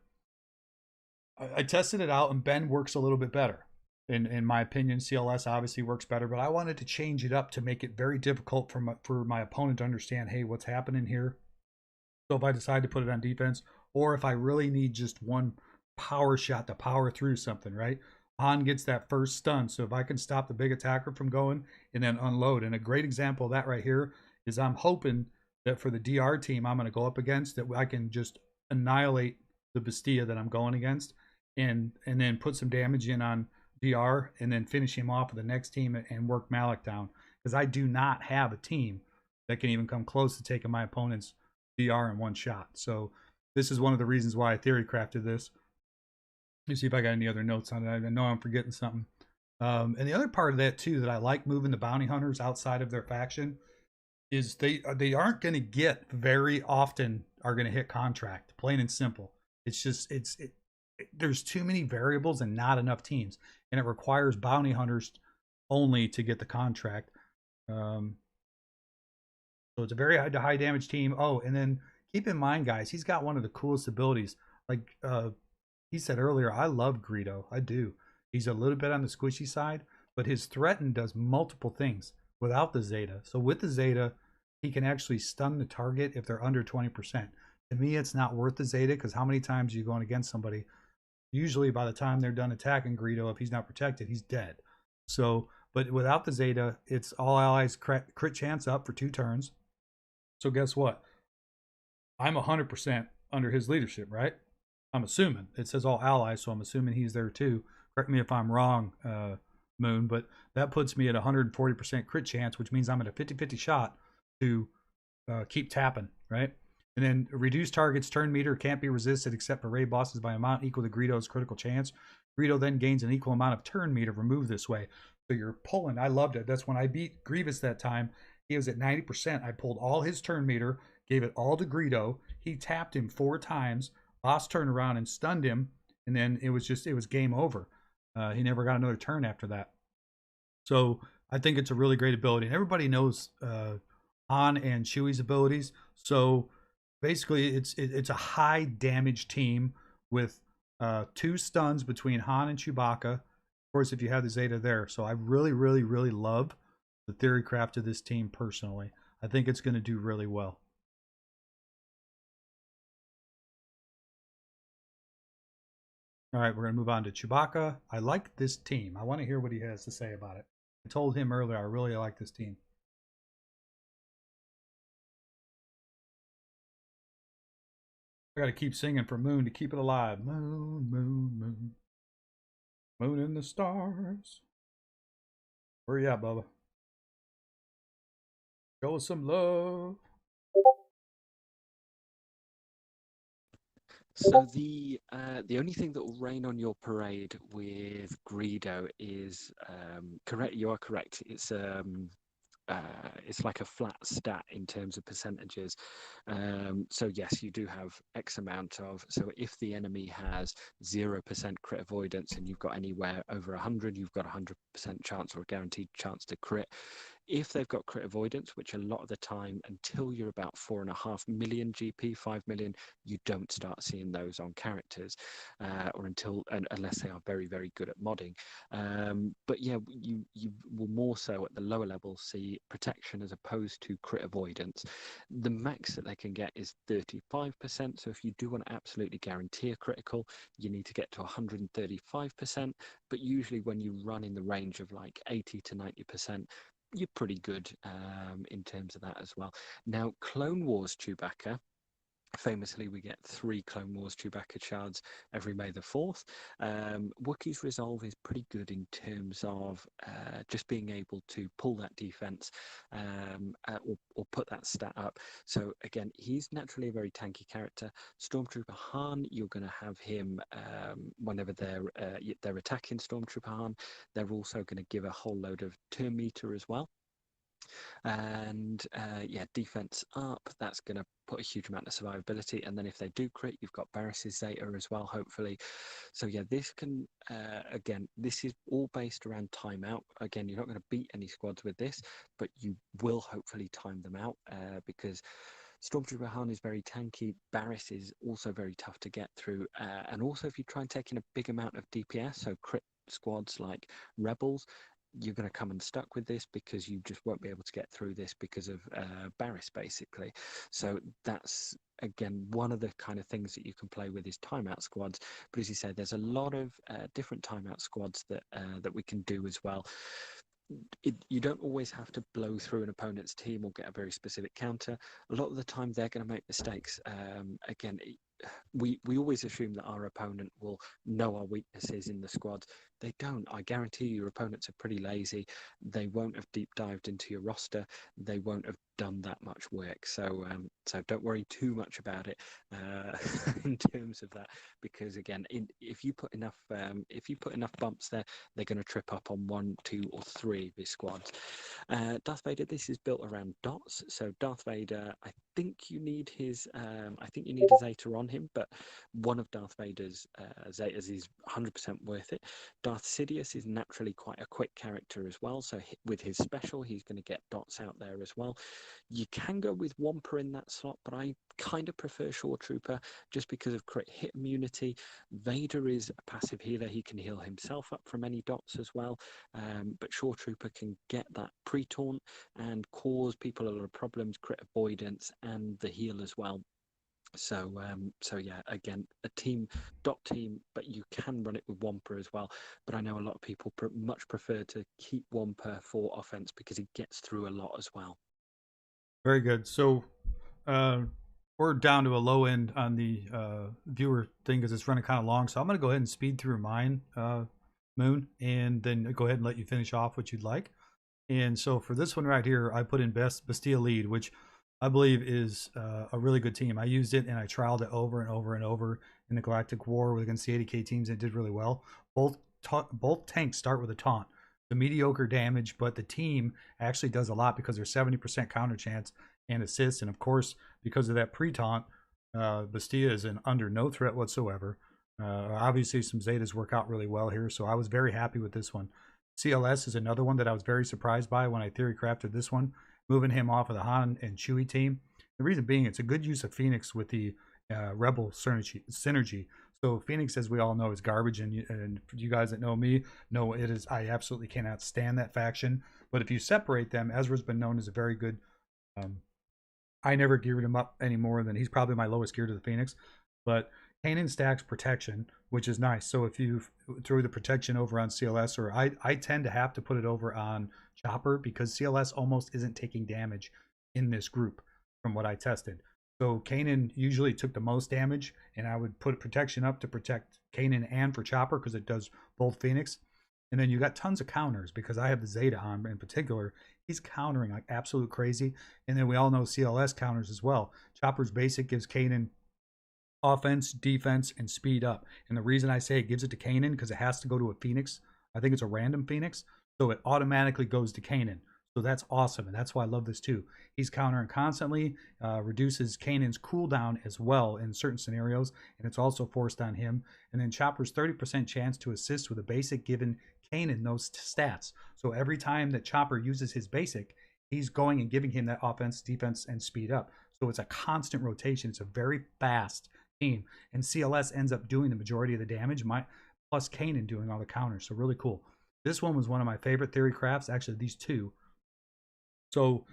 B: I tested it out and Ben works a little bit better. In my opinion, CLS obviously works better, but I wanted to change it up to make it very difficult for my opponent to understand, hey, what's happening here? So if I decide to put it on defense, or if I really need just one power shot to power through something, right? Han gets that first stun. So if I can stop the big attacker from going and then unload. And a great example of that right here is I'm hoping that for the DR team I'm going to go up against, that I can just annihilate the Bastia that I'm going against and then put some damage in on DR and then finish him off with the next team and work Malik down. Because I do not have a team that can even come close to taking my opponent's DR in one shot. So this is one of the reasons why I theory crafted this. Let me see if I got any other notes on it. I know I'm forgetting something. And the other part of that too that I like moving the bounty hunters outside of their faction is they aren't going to get very often are going to hit contract. Plain and simple. It's just there's too many variables and not enough teams, and it requires bounty hunters only to get the contract. So it's a very high damage team. Oh, and then keep in mind, guys, he's got one of the coolest abilities. Like he said earlier, I love Greedo. I do. He's a little bit on the squishy side, but his threaten does multiple things without the Zeta. So with the Zeta, he can actually stun the target if they're under 20%. To me, it's not worth the Zeta because how many times are you going against somebody? Usually by the time they're done attacking Greedo, if he's not protected, he's dead. So, but without the Zeta, it's all allies crit chance up for 2 turns. So guess what? I'm 100% under his leadership, right? I'm assuming. It says all allies, so I'm assuming he's there too. Correct me if I'm wrong, Moon, but that puts me at 140% crit chance, which means I'm at a 50-50 shot to keep tapping, right? And then reduce target's turn meter can't be resisted except for raid bosses by amount equal to Greedo's critical chance. Greedo then gains an equal amount of turn meter removed this way. So you're pulling. I loved it. That's when I beat Grievous that time. He was at 90%. I pulled all his turn meter, gave it all to Greedo. He tapped him 4 times. Boss turned around and stunned him, and then it was game over. He never got another turn after that. So I think it's a really great ability, and everybody knows Han and Chewie's abilities. So basically, it's a high damage team with 2 stuns between Han and Chewbacca. Of course, if you have the Zeta there. So I really, really, really love the theory craft of this team personally. I think it's going to do really well. All right, we're going to move on to Chewbacca. I like this team. I want to hear what he has to say about it. I told him earlier I really like this team. I got to keep singing for Moon to keep it alive. Moon, moon, moon. Moon and the stars. Where you at, Bubba? Show us some love.
A: So the only thing that will rain on your parade with Greedo is correct. You are correct. It's like a flat stat in terms of percentages. So yes, you do have X amount of. So if the enemy has 0% crit avoidance and you've got anywhere over 100, you've got 100% chance or a guaranteed chance to crit. If they've got crit avoidance, which a lot of the time, until you're about 4.5 million GP, 5 million, you don't start seeing those on characters, or unless they are very, very good at modding. But yeah, you will more so at the lower level see protection as opposed to crit avoidance. The max that they can get is 35%. So if you do want to absolutely guarantee a critical, you need to get to 135%. But usually when you run in the range of like 80 to 90%, you're pretty good in terms of that as well. Now, Clone Wars Chewbacca. Famously, we get 3 Clone Wars Chewbacca shards every May the 4th. Wookiee's Resolve is pretty good in terms of just being able to pull that defense or put that stat up. So again, he's naturally a very tanky character. Stormtrooper Han, you're going to have him whenever they're attacking Stormtrooper Han. They're also going to give a whole load of turn meter as well. And yeah, defense up, that's going to put a huge amount of survivability. And then if they do crit, you've got Barris's Zeta as well, hopefully. So yeah, this can again, this is all based around timeout. Again, you're not going to beat any squads with this, but you will hopefully time them out because Stormtrooper Han is very tanky. Barris is also very tough to get through, and also if you try and take in a big amount of DPS, so crit squads like Rebels, you're going to come unstuck with this because you just won't be able to get through this because of Barris, basically. So that's, again, one of the kind of things that you can play with is timeout squads. But as you said, there's a lot of different timeout squads that we can do as well. You don't always have to blow through an opponent's team or get a very specific counter. A lot of the time, they're going to make mistakes. Again, we always assume that our opponent will know our weaknesses in the squads. They don't. I guarantee you, your opponents are pretty lazy. They won't have deep dived into your roster. They won't have done that much work. So don't worry too much about it in terms of that, because again, if you put enough bumps there, they're going to trip up on 1, 2, or 3 of his squads. Darth Vader, this is built around dots. So Darth Vader, I think you need a Zeta on him, but one of Darth Vader's Zetas is 100% worth it. Darth Sidious is naturally quite a quick character as well, so with his special, he's going to get dots out there as well. You can go with Wampa in that slot, but I kind of prefer Shore Trooper just because of crit hit immunity. Vader is a passive healer. He can heal himself up from any dots as well, but Shore Trooper can get that pre-taunt and cause people a lot of problems, crit avoidance, and the heal as well. So yeah, again, dot team, but you can run it with Wampa as well. But I know a lot of people much prefer to keep Wampa for offense because he gets through a lot as well.
B: Very good. So we're down to a low end on the viewer thing because it's running kind of long. So I'm going to go ahead and speed through mine, Moon, and then go ahead and let you finish off what you'd like. And so for this one right here, I put in Best Bastille Lead, which I believe is a really good team. I used it and I trialed it over and over and over in the Galactic War against the 80k teams. It did really well. Both tanks start with a taunt. The mediocre damage, but the team actually does a lot because there's 70% counter chance and assist. And of course, because of that pre-taunt, Bastille is under no threat whatsoever. Obviously, some Zetas work out really well here, so I was very happy with this one. CLS is another one that I was very surprised by when I theory crafted this one, moving him off of the Han and Chewie team. The reason being, it's a good use of Phoenix with the Rebel synergy. So Phoenix, as we all know, is garbage, and for you guys that know me, know it is. I absolutely cannot stand that faction. But if you separate them, Ezra's been known as a very good. I never geared him up any more than he's probably my lowest gear to the Phoenix. But Kanan stacks protection, which is nice. So if you throw the protection over on CLS, or I tend to have to put it over on Chopper because CLS almost isn't taking damage in this group from what I tested. So Kanan usually took the most damage, and I would put protection up to protect Kanan and for Chopper because it does both Phoenix. And then you got tons of counters because I have the Zeta on in particular. He's countering like absolute crazy. And then we all know CLS counters as well. Chopper's basic gives Kanan offense, defense, and speed up. And the reason I say it gives it to Kanan because it has to go to a Phoenix. I think it's a random Phoenix. So it automatically goes to Kanan. So that's awesome, and that's why I love this too. He's countering constantly, reduces Kanan's cooldown as well in certain scenarios, and it's also forced on him. And then Chopper's 30% chance to assist with a basic given Kanan those stats. So every time that Chopper uses his basic, he's going and giving him that offense, defense, and speed up. So it's a constant rotation. It's a very fast team, and CLS ends up doing the majority of the damage, plus Kanan doing all the counters. So really cool. This one was one of my favorite theory crafts, actually these two. So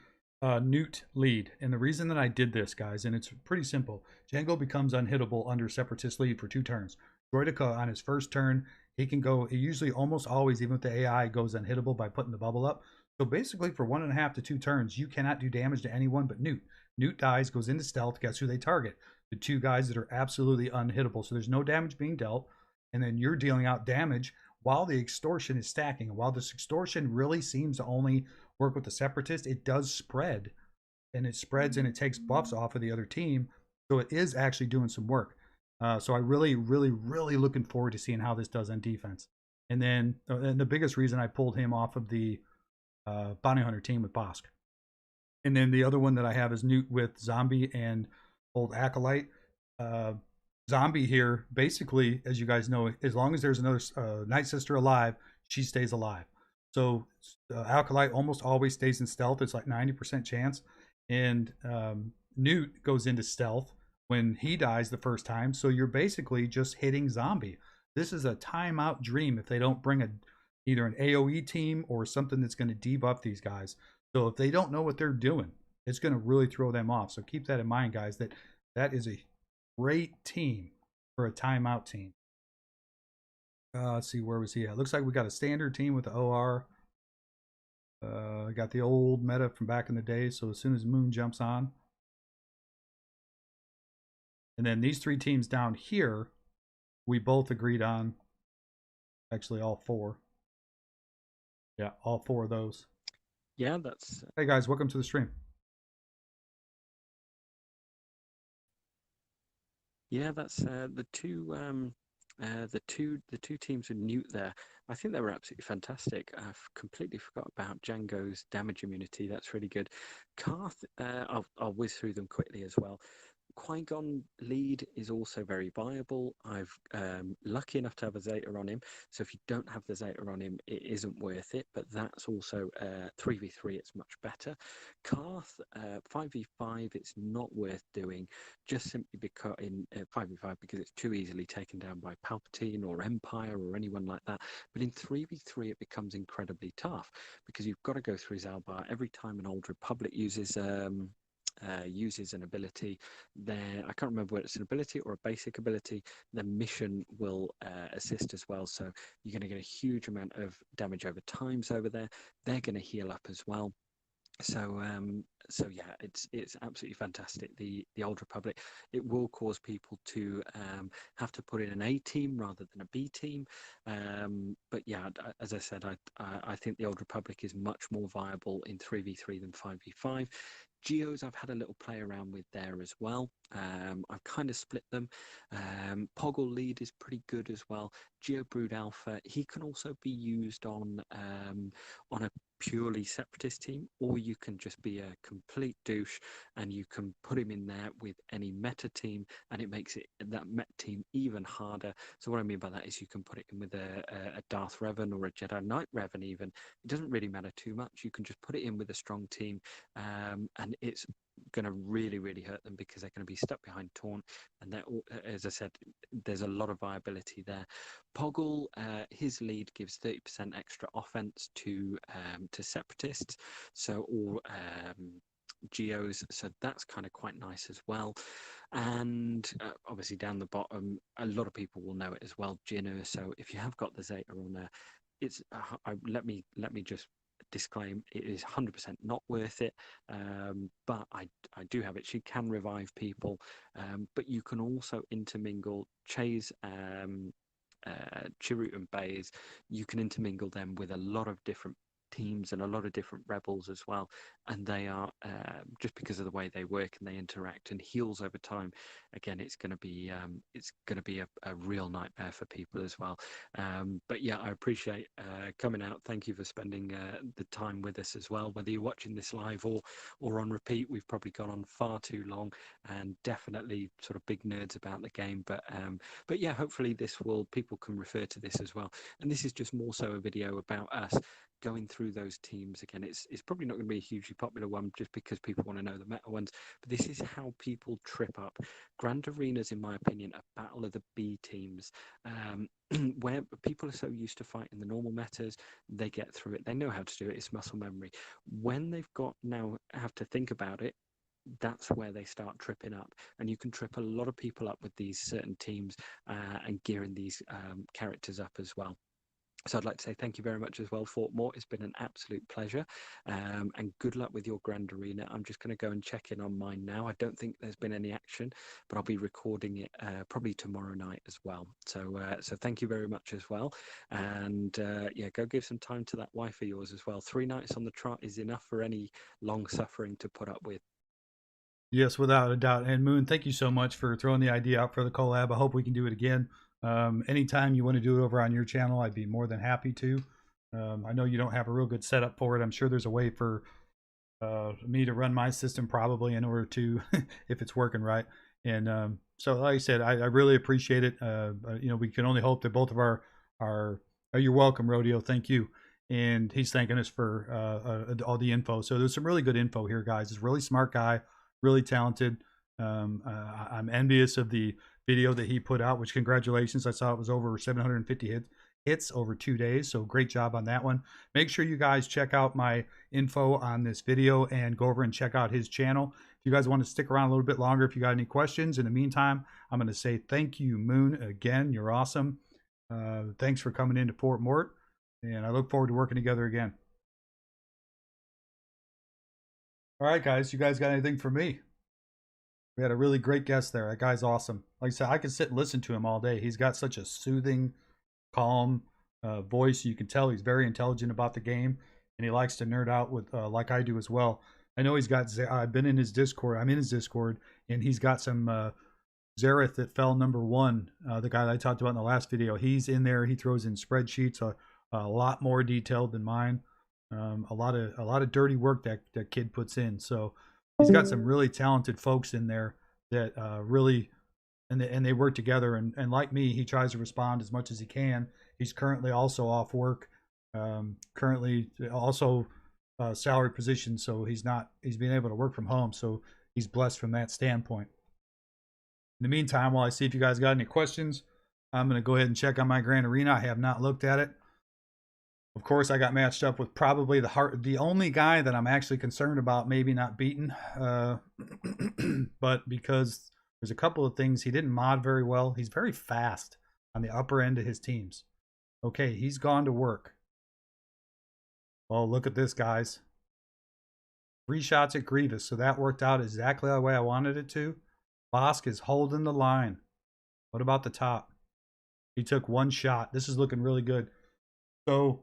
B: Newt lead, and the reason that I did this, guys, and it's pretty simple. Jango becomes unhittable under Separatist lead for 2 turns. Droideka on his first turn, he can go, he usually almost always, even with the AI, goes unhittable by putting the bubble up. So basically, for 1.5 to 2 turns, you cannot do damage to anyone but Newt. Newt dies, goes into stealth. Guess who they target? The 2 guys that are absolutely unhittable. So there's no damage being dealt, and then you're dealing out damage while the extortion is stacking. And while this extortion really seems to only work with the separatist, it does spread, and it spreads and it takes buffs off of the other team. So it is actually doing some work. So I really, really, really looking forward to seeing how this does on defense. And then and the biggest reason I pulled him off of the Bounty Hunter team with Bosk. And then the other one that I have is Newt with Zombie and old Acolyte. Zombie here, basically, as you guys know, as long as there's another Night Sister alive, she stays alive. So Acolyte almost always stays in stealth. It's like 90% chance. And Newt goes into stealth when he dies the first time. So you're basically just hitting Zombie. This is a timeout dream if they don't bring either an AoE team or something that's going to debuff these guys. So if they don't know what they're doing, it's going to really throw them off. So keep that in mind, guys, that is a great team for a timeout team. Let's see, where was he at? Looks like we got a standard team with the OR. Got the old meta from back in the day, so as soon as Moon jumps on. And then these 3 teams down here, we both agreed on. Actually, all 4. Yeah, all 4 of those.
A: Yeah, that's.
B: Hey guys, welcome to the stream.
A: Yeah, that's the two teams with Newt there. I think they were absolutely fantastic. I've completely forgot about Django's damage immunity. That's really good. Karth, I'll whiz through them quickly as well. Qui-Gon lead is also very viable. I've lucky enough to have a Zeta on him, so if you don't have the Zeta on him, it isn't worth it, but that's also 3v3, it's much better. Karth, 5v5, it's not worth doing, just simply because in 5v5 because it's too easily taken down by Palpatine or Empire or anyone like that, but in 3v3 it becomes incredibly tough because you've got to go through Zalbar every time an Old Republic uses an ability. I can't remember whether it's an ability or a basic ability, the mission will assist as well. So you're going to get a huge amount of damage over times over there. They're going to heal up as well. So yeah, it's absolutely fantastic. The Old Republic, it will cause people to have to put in an A team rather than a B team. But yeah, as I said, I think the Old Republic is much more viable in 3v3 than 5v5. Geos I've had a little play around with there as well. I've kind of split them. Poggle lead is pretty good as well. Geo Brood Alpha, he can also be used on a purely separatist team, or you can just be a complete douche and you can put him in there with any meta team and it makes that meta team even harder. So what I mean by that is you can put it in with a Darth Revan or a Jedi Knight Revan even. It doesn't really matter too much. You can just put it in with a strong team and it's going to really, really hurt them because they're going to be stuck behind Taunt. And as I said, there's a lot of viability there. Poggle, his lead gives 30% extra offense to separatists, so all geos. So that's kind of quite nice as well. And obviously down the bottom, a lot of people will know it as well, Jinner. So if you have got the Zeta on there, it's let me just disclaim it is 100% not worth it, but I do have it. She can revive people, but you can also intermingle Chase, Chirrut and Baze. You can intermingle them with a lot of different teams and a lot of different rebels as well, and they are just because of the way they work and they interact and heals over time, again it's going to be a real nightmare for people as well. But yeah, I appreciate coming out. Thank you for spending the time with us as well, whether you're watching this live or on repeat. We've probably gone on far too long and definitely sort of big nerds about the game, but yeah, hopefully people can refer to this as well, and this is just more so a video about us going through those teams again. It's probably not going to be a hugely popular one just because people want to know the meta ones, but this is how people trip up. Grand Arenas, in my opinion, a battle of the B teams, where people are so used to fighting the normal metas, they get through it. They know how to do it. It's muscle memory. When they've got now have to think about it, that's where they start tripping up, and you can trip a lot of people up with these certain teams and gearing these characters up as well. So I'd like to say thank you very much as well, Fort Mort. It's been an absolute pleasure, and good luck with your grand arena. I'm just going to go and check in on mine now. I don't think there's been any action, but I'll be recording it probably tomorrow night as well. So thank you very much as well, and yeah, go give some time to that wife of yours as well. 3 nights on the trot is enough for any long suffering to put up with.
B: Yes, without a doubt. And Moon, thank you so much for throwing the idea out for the collab. I hope we can do it again. Anytime you want to do it over on your channel, I'd be more than happy to. I know you don't have a real good setup for it. I'm sure there's a way for me to run my system probably in order to, if it's working right. And so, like I said, I really appreciate it. You know, we can only hope that both of our you're welcome, Rodeo. Thank you. And he's thanking us for all the info. So there's some really good info here, guys. He's a really smart guy, really talented. I'm envious of the video that he put out, which congratulations. I saw it was over 750 hits over 2 days. So great job on that one. Make sure you guys check out my info on this video and go over and check out his channel. If you guys want to stick around a little bit longer, if you got any questions, in the meantime, I'm going to say thank you, Moon, again. You're awesome. Thanks for coming into Fort Mort, and I look forward to working together again. All right, guys, you guys got anything for me? We had a really great guest there. That guy's awesome. Like I said, I could sit and listen to him all day. He's got such a soothing, calm voice. You can tell he's very intelligent about the game, and he likes to nerd out with like I do as well. I know he's got. I've been in his Discord. I'm in his Discord, and he's got some Zareth that fell #1. The guy that I talked about in the last video. He's in there. He throws in spreadsheets a lot more detailed than mine. A lot of dirty work that kid puts in. So he's got some really talented folks in there that really, and they work together. And like me, he tries to respond as much as he can. He's currently also off work. Currently also salary position, so he's being able to work from home. So he's blessed from that standpoint. In the meantime, while I see if you guys got any questions, I'm going to go ahead and check on my Grand Arena. I have not looked at it. Of course, I got matched up with probably the only guy that I'm actually concerned about maybe not beating. But because there's a couple of things, he didn't mod very well. He's very fast on the upper end of his teams. Okay, he's gone to work. Oh, look at this, guys. 3 shots at Grievous, so that worked out exactly the way I wanted it to. Bosk is holding the line. What about the top? He took 1 shot. This is looking really good. So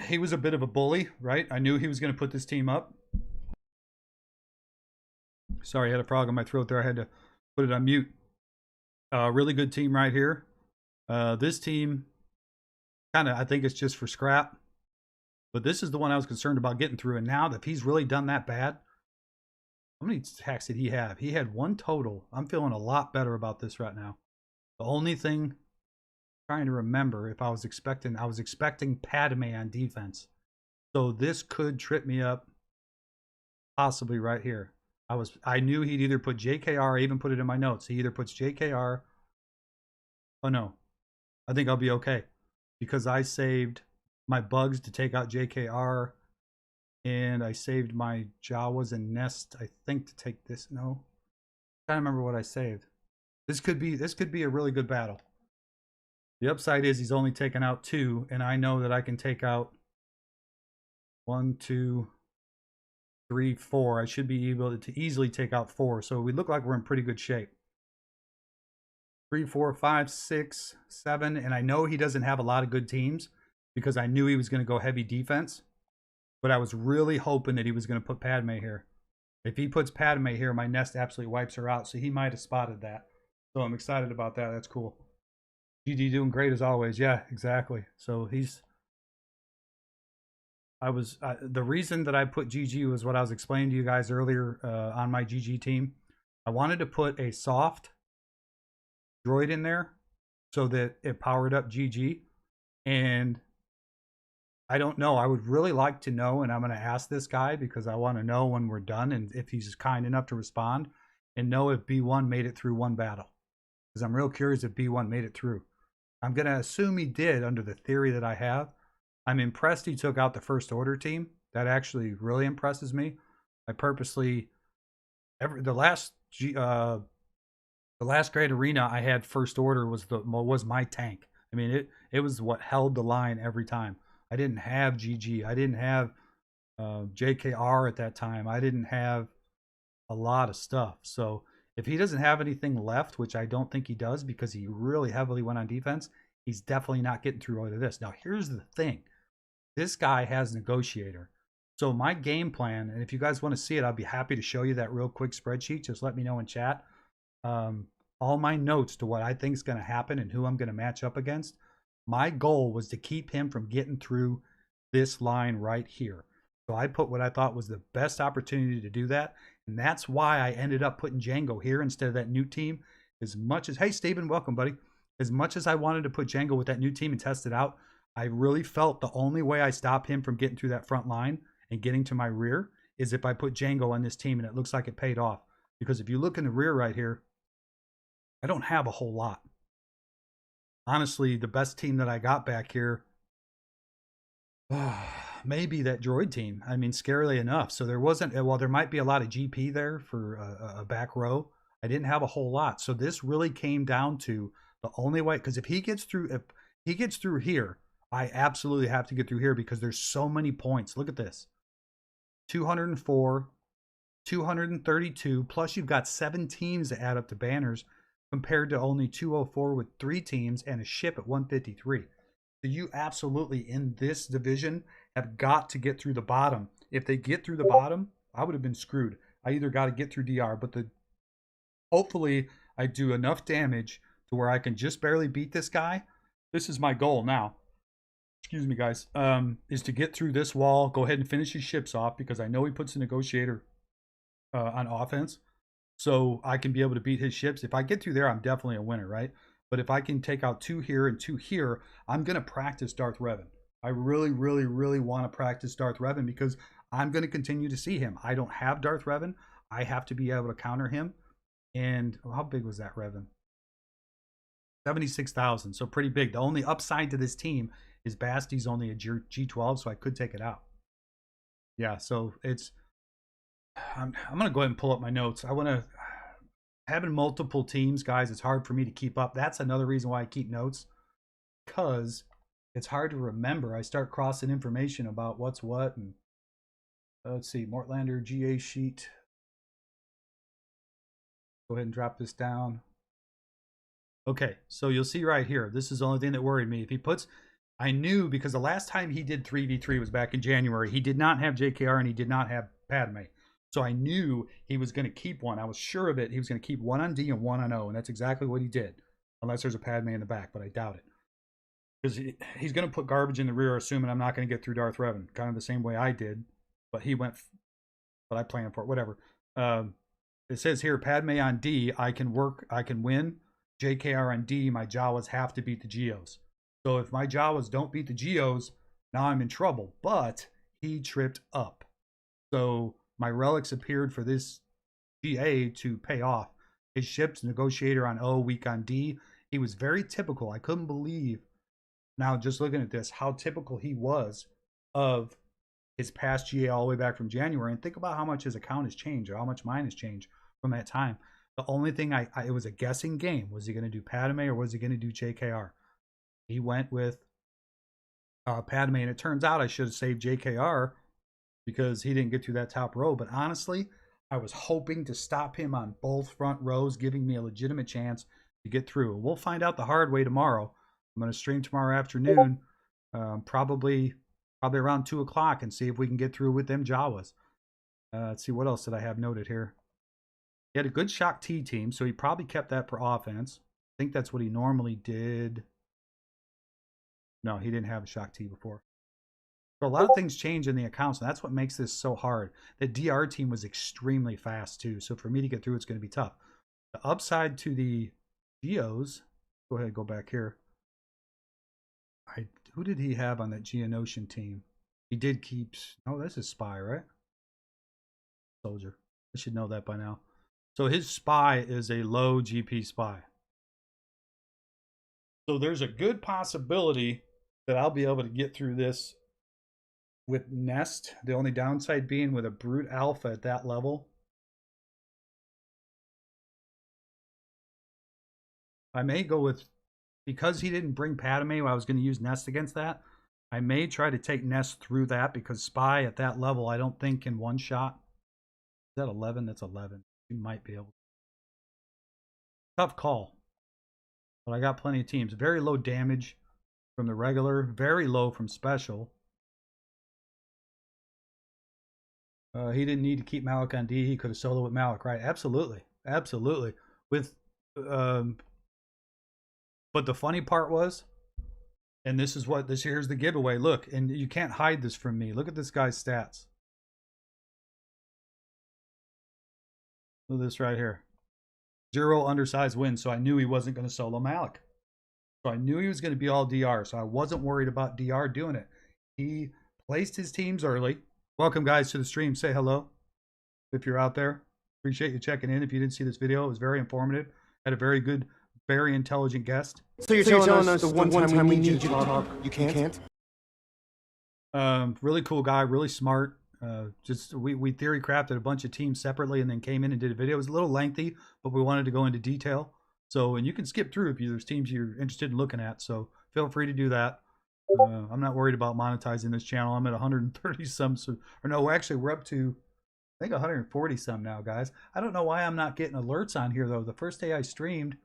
B: he was a bit of a bully, right? I knew he was going to put this team up. Sorry, I had a frog in my throat there. I had to put it on mute. Really good team right here. This team, kind of, I think it's just for scrap. But this is the one I was concerned about getting through. And now if he's really done that bad, how many attacks did he have? He had 1 total. I'm feeling a lot better about this right now. The only thing I'm trying to remember, if I was expecting Padme on defense. So this could trip me up possibly right here. I knew he'd either put JKR, I even put it in my notes. He either puts JKR. Oh no. I think I'll be okay. Because I saved my bugs to take out JKR. And I saved my Jawas and Nest, I think, to take this. No. I can't remember what I saved. This could be a really good battle. The upside is he's only taken out 2, and I know that I can take out 1, 2, 3, 4. I should be able to easily take out 4. So we look like we're in pretty good shape. 3, 4, 5, 6, 7, and I know he doesn't have a lot of good teams because I knew he was going to go heavy defense. But I was really hoping that he was going to put Padme here. If he puts Padme here, my Nest absolutely wipes her out. So he might have spotted that. So I'm excited about that. That's cool. GG doing great as always. Yeah, exactly. So the reason that I put GG was what I was explaining to you guys earlier on my GG team. I wanted to put a soft droid in there so that it powered up GG. And I don't know. I would really like to know, and I'm going to ask this guy because I want to know when we're done and if he's kind enough to respond and know if B1 made it through 1 battle. Because I'm real curious if B1 made it through. I'm going to assume he did under the theory that I have. I'm impressed he took out the First Order team. That actually really impresses me. I purposely, the last Great Arena I had First Order was my tank. I mean, it was what held the line every time. I didn't have GG. I didn't have JKR at that time. I didn't have a lot of stuff. So if he doesn't have anything left, which I don't think he does because he really heavily went on defense, he's definitely not getting through all of this. Now, here's the thing. This guy has Negotiator. So my game plan, and if you guys want to see it, I'll be happy to show you that real quick spreadsheet. Just let me know in chat. All my notes to what I think is going to happen and who I'm going to match up against. My goal was to keep him from getting through this line right here. So I put what I thought was the best opportunity to do that. And that's why I ended up putting Django here instead of that new team. As much as, hey, Steven, welcome, buddy. As much as I wanted to put Django with that new team and test it out, I really felt the only way I stop him from getting through that front line and getting to my rear is if I put Django on this team, and it looks like it paid off. Because if you look in the rear right here, I don't have a whole lot. Honestly, the best team that I got back here, maybe that droid team. I mean, scarily enough. So there wasn't, well, there might be a lot of GP there for a back row. I didn't have a whole lot. So this really came down to the only way, because if he gets through here, I absolutely have to get through here because there's so many points. Look at this. 204, 232, plus you've got 7 teams that add up to banners compared to only 204 with 3 teams and a ship at 153. So you absolutely, in this division, have got to get through the bottom. If they get through the bottom, I would have been screwed. I either got to get through DR, but hopefully I do enough damage to where I can just barely beat this guy. This is my goal now. Excuse me, guys. Is to get through this wall, go ahead and finish his ships off because I know he puts a Negotiator on offense. So I can be able to beat his ships. If I get through there, I'm definitely a winner, right? But if I can take out 2 here and 2 here, I'm going to practice Darth Revan. I really, really, really want to practice Darth Revan because I'm going to continue to see him. I don't have Darth Revan. I have to be able to counter him. And how big was that Revan? 76,000. So pretty big. The only upside to this team is Basti's only a G12, so I could take it out. Yeah, so it's... I'm going to go ahead and pull up my notes. I want to... Having multiple teams, guys, it's hard for me to keep up. That's another reason why I keep notes. Because it's hard to remember. I start crossing information about what's what. And let's see, Mortlander GA sheet. Go ahead and drop this down. Okay, so you'll see right here. This is the only thing that worried me. If he puts... I knew because the last time he did 3v3 was back in January. He did not have JKR and he did not have Padme. So I knew he was going to keep one. I was sure of it. He was going to keep 1 on D and 1 on O. And that's exactly what he did. Unless there's a Padme in the back, but I doubt it. Because he's going to put garbage in the rear, assuming I'm not going to get through Darth Revan. Kind of the same way I did. But he went... But I planned for it. Whatever. It says here, Padme on D, I can win. JKR on D, my Jawas have to beat the Geos. So if my Jawas don't beat the Geos, now I'm in trouble. But he tripped up. So my relics appeared for this GA to pay off. His ship's Negotiator on O, weak on D. He was very typical. I couldn't believe, now just looking at this, how typical he was of his past GA all the way back from January. And think about how much his account has changed or how much mine has changed from that time. The only thing it was a guessing game. Was he going to do Padme or was he going to do JKR? He went with Padme, and it turns out I should have saved JKR because he didn't get through that top row. But honestly, I was hoping to stop him on both front rows, giving me a legitimate chance to get through. We'll find out the hard way tomorrow. I'm going to stream tomorrow afternoon, probably around 2 o'clock, and see if we can get through with them Jawas. Let's see, what else did I have noted here? He had a good Shock T team, so he probably kept that for offense. I think that's what he normally did. No, he didn't have a Shock T before. So a lot of things change in the accounts, and that's what makes this so hard. The DR team was extremely fast, too. So for me to get through, it's going to be tough. The upside to the Geos, go ahead, go back here. Who did he have on that Geonosian team? He did keep... Oh, this is Spy, right? Soldier. I should know that by now. So his Spy is a low GP Spy. So there's a good possibility that I'll be able to get through this with Nest. The only downside being with a Brute Alpha at that level. I may go with because he didn't bring Padme, I was going to use Nest against that. I may try to take Nest through that because Spy at that level, I don't think can one shot. Is that 11? That's 11. You might be able to. Tough call. But I got plenty of teams. Very low damage from the regular. Very low from special. He didn't need to keep Malik on D. He could have soloed with Malik, right? Absolutely. Absolutely. With, but the funny part was, and this is what, here's the giveaway. Look, and you can't hide this from me. Look at this guy's stats. Look at this right here. 0 undersized wins, so I knew he wasn't going to solo Malik. So I knew he was going to be all DR, so I wasn't worried about DR doing it. He placed his teams early. Welcome, guys, to the stream. Say hello if you're out there. Appreciate you checking in. If you didn't see this video, it was very informative. Had a very good, very intelligent guest.
C: So you're telling us the one time we need you to talk, you can't?
B: Really cool guy, really smart. Just we theory crafted a bunch of teams separately and then came in and did a video. It was a little lengthy, but we wanted to go into detail. So, and you can skip through if there's teams you're interested in looking at. So feel free to do that. I'm not worried about monetizing this channel. I'm at 130 some, or no, actually we're up to, I think 140 some now, guys. I don't know why I'm not getting alerts on here though. The first day I streamed,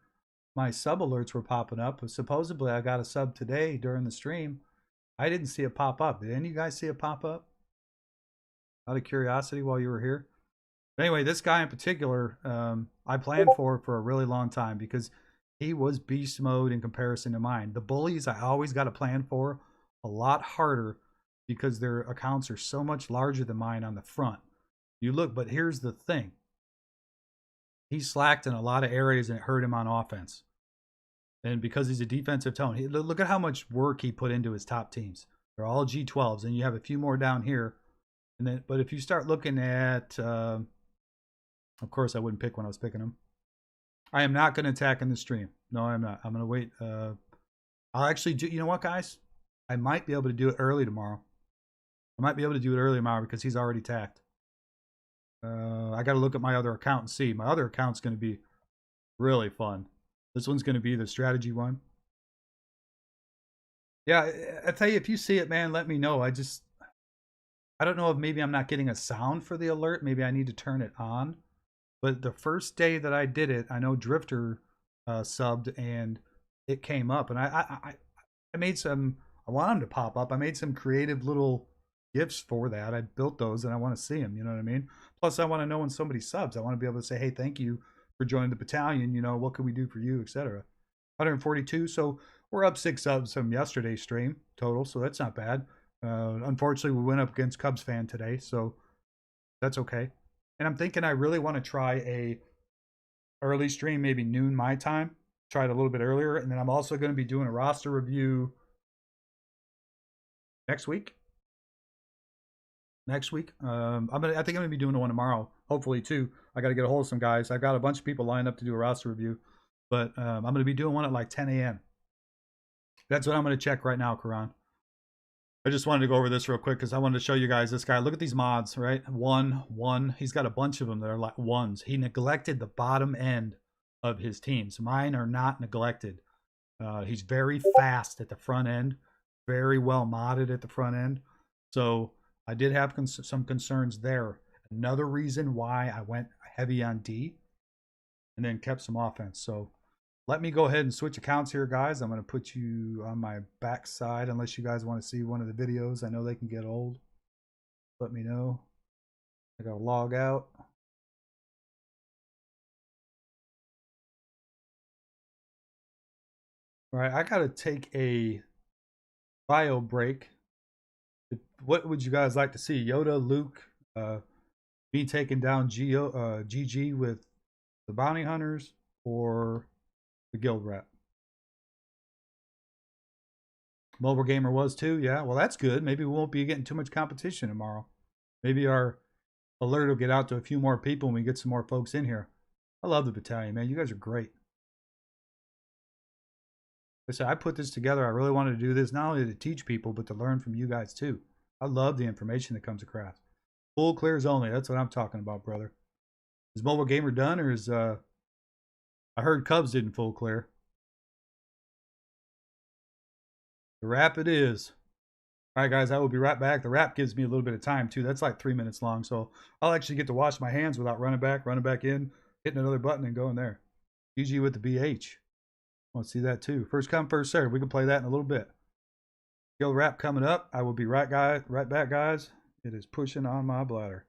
B: my sub alerts were popping up. Supposedly I got a sub today during the stream. I didn't see it pop up. Did any of you guys see it pop up? Out of curiosity while you were here. But anyway, this guy in particular, I planned for a really long time because he was beast mode in comparison to mine. The bullies I always got to plan for a lot harder because their accounts are so much larger than mine on the front. You look, but here's the thing. He slacked in a lot of areas and it hurt him on offense. And because he's a defensive tone, look at how much work he put into his top teams. They're all G12s, and you have a few more down here. And then, but if you start looking at, of course, I wouldn't pick when I was picking them. I am not going to attack in the stream. No, I'm not. I'm going to wait. I'll actually do. You know what, guys? I might be able to do it early tomorrow. I might be able to do it early tomorrow because he's already tacked. I got to look at my other account and see. My other account's going to be really fun. This one's going to be the strategy one. Yeah, I tell you, if you see it, man, let me know. I don't know if maybe I'm not getting a sound for the alert. Maybe I need to turn it on. But the first day that I did it, I know Drifter subbed and it came up. And I made some, I want them to pop up. I made some creative little GIFs for that. I built those and I want to see them. You know what I mean? Plus, I want to know when somebody subs. I want to be able to say, hey, thank you for joining the battalion. You know, what can we do for you, etc. 142. So we're up 6 subs from yesterday's stream total. So that's not bad. Unfortunately, we went up against Cubs fan today. So that's okay. And I'm thinking I really want to try a early stream, maybe noon my time. Try it a little bit earlier. And then I'm also going to be doing a roster review next week. I think I'm going to be doing one tomorrow, hopefully too. I got to get a hold of some guys. I've got a bunch of people lined up to do a roster review, but I'm going to be doing one at like 10 a.m. That's what I'm going to check right now, Karan. I just wanted to go over this real quick because I wanted to show you guys this guy. Look at these mods, right? One. He's got a bunch of them that are like ones. He neglected the bottom end of his teams. Mine are not neglected. He's very fast at the front end, very well modded at the front end. So I did have some concerns there. Another reason why I went heavy on D and then kept some offense. So let me go ahead and switch accounts here, guys. I'm going to put you on my back side unless you guys want to see one of the videos. I know they can get old. Let me know. I got to log out. All right, I got to take a bio break. What would you guys like to see? Yoda, Luke, me taking down GG with the bounty hunters or the guild rep? Mobile gamer was too. Yeah, well, that's good. Maybe we won't be getting too much competition tomorrow. Maybe our alert will get out to a few more people and we get some more folks in here. I love the battalion, man. You guys are great. Like I said, I put this together. I really wanted to do this not only to teach people, but to learn from you guys too. I love the information that comes across. Full clears only. That's what I'm talking about, brother. Is mobile gamer done, or is I heard Cubs didn't full clear. The rap it is. All right, guys, I will be right back. The rap gives me a little bit of time, too. That's like 3 minutes long, so I'll actually get to wash my hands without running back in, hitting another button, and going there. GG with the BH. Want to see that, too. First come, first serve. We can play that in a little bit. Yo, rap coming up. I will be right back, guys. It is pushing on my bladder.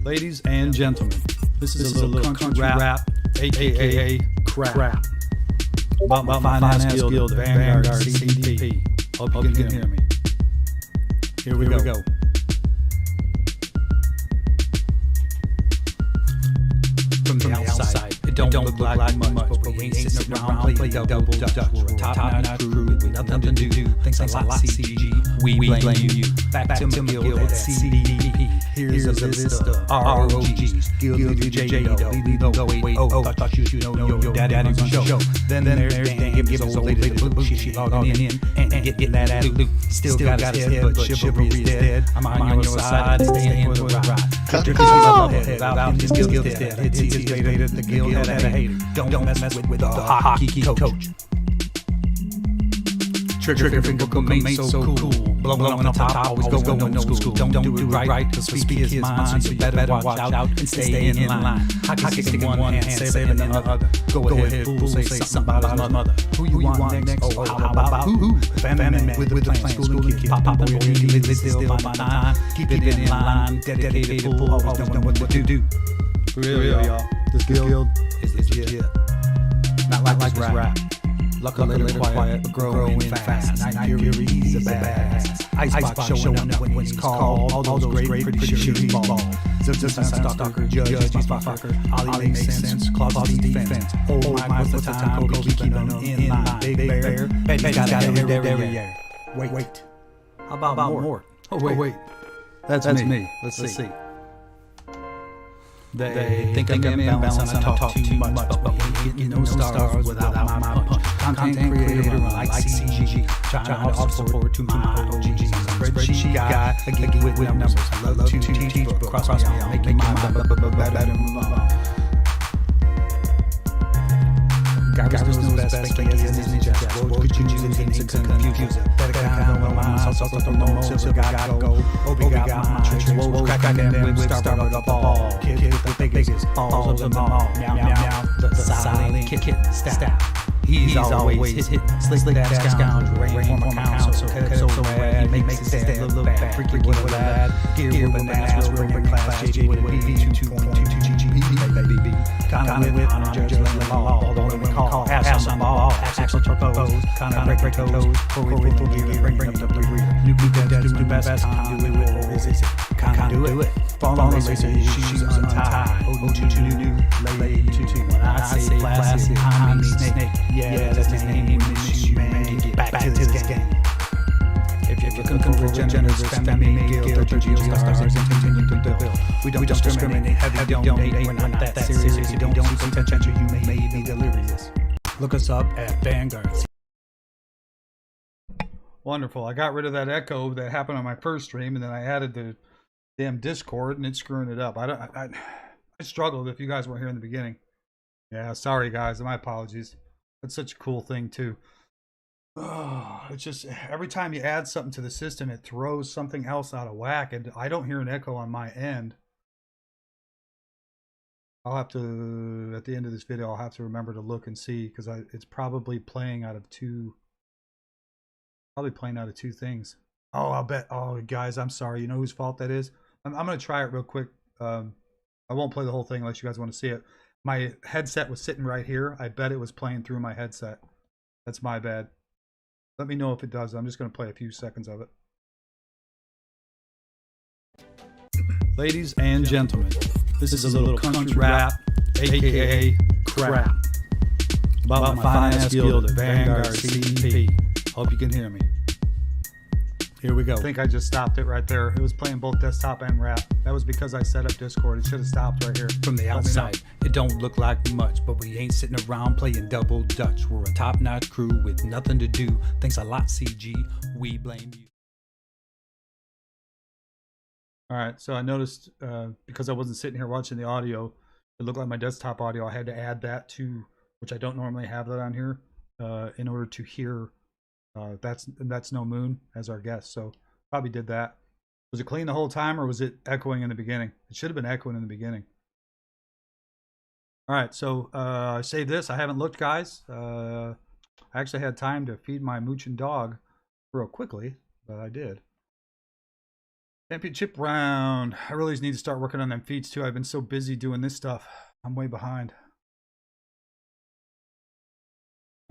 B: Ladies and gentlemen, this is a little country rap, a.k.a. crap. About my finance guild, Vanguard CDP. Hope you can hear me. Here we go. From the outside, it don't look like much, but we ain't sitting around playing double dutch. We're a top-notch crew with nothing to do. Things a lot CG. We blame you. Back to my guild at CDP. Here's a list of ROGs. Guild thought you should know your daddy was show. Then there's Dan, give his old lady the boot. She logging in and getting that loot. Still got his head, but chivalry is dead. I'm on your side, staying for the ride. Cut your head out in this guild dead. It's later the guild had a hater. Don't mess with the hockey coach. Trigger finger ain't so cool. Blowing on top, always going no school. Don't do it right, to speak his mind, so you better watch out and stay in line. Hockey stick in one hand, saving the other. Go ahead, fool, say something about his mother. Who you want next? Oh, how about who? Family man with the plan, schooling kid. Pop boy, live still by my time. Keep it in line, dedicated fool, always knowing what to do. For real, y'all. This guild is legit. Not like this rap. Luckily later quiet, but growing fast. Night Fury, he's a badass. Icebox showing up when he's called. All those great, pretty sure he's bald. Zip stalker, judge, he's my fucker. Ollie makes sense, closet defense. Hold my what's the time, go keeping them in line. Big bear, bet he's got a derriere. Wait. How about Mort? Oh, wait. That's me. Let's see. They think I'm imbalanced and I talk too much, but we ain't getting no stars without my punch. Content creator like CG, trying to offer support to my OGs. Spreadsheet guy, I get with numbers. I love to teach, but cross me out, making my better move on. Garbage knows best, think he has his ninja. Words could use it to confuse it. Better kind of mind, so the most, so gotta go. Obi got my tricks, cracking them whips, started up all. Kid with the biggest balls of them all. Meow, the silent kitten staff. He's always hitting, slick that scoundrel, rain from my council, so bad, he makes his dad look bad, freaky with lad, gear with bananas, real bring class, JG with BB2.22 GGP, baby, kinda with honor, judge, let the law, although we call, pass on the ball, actual propose, kinda break toes, before we pull gear, bring up the rear, new dad's do best, time do it, or is it, kinda do it, fall on the laser, shoes untied, new, lay to, when I say flaccid, I mean snake, yeah, that's his name. Man, get back to this game. If you're looking for generous family guild, 30 stars and continue to build. We don't discriminate, heavy don't date, we're not that serious. If you don't see potential, you may be delirious. Look us up at Vanguard. Wonderful. I got rid of that echo that happened on my first stream, and then I added the damn Discord, and it's screwing it up. I struggled if you guys weren't here in the beginning. Yeah, sorry guys, my apologies. That's such a cool thing too. Oh, it's just every time you add something to the system, it throws something else out of whack, and I don't hear an echo on my end. I'll have to, at the end of this video, I'll have to remember to look and see, because it's probably playing out of two things. Oh, I'll bet. Oh, guys, I'm sorry. You know whose fault that is? I'm going to try it real quick. I won't play the whole thing unless you guys want to see it. My headset was sitting right here. I bet it was playing through my headset. That's my bad. Let me know if it does. I'm just going to play a few seconds of it. Ladies and gentlemen, this is a little country rap, a.k.a. crap. About my finance guild at Vanguard CDP. Hope you can hear me. Here we go. I think I just stopped it right there. It was playing both desktop and rap. That was because I set up Discord. It should have stopped right here. From the outside, it don't look like much, but we ain't sitting around playing double dutch. We're a top-notch crew with nothing to do. Thanks a lot, CG. We blame you. All right, so I noticed because I wasn't sitting here watching the audio, it looked like my desktop audio. I had to add that to, which I don't normally have that on here, in order to hear That's No Moon as our guest, so probably did that. Was it clean the whole time, or was it echoing in the beginning? It should have been echoing in the beginning. All right, so I saved this. I haven't looked, guys. I actually had time to feed my moochin dog real quickly, but I did. Championship round. I really need to start working on them feeds too. I've been so busy doing this stuff. I'm way behind.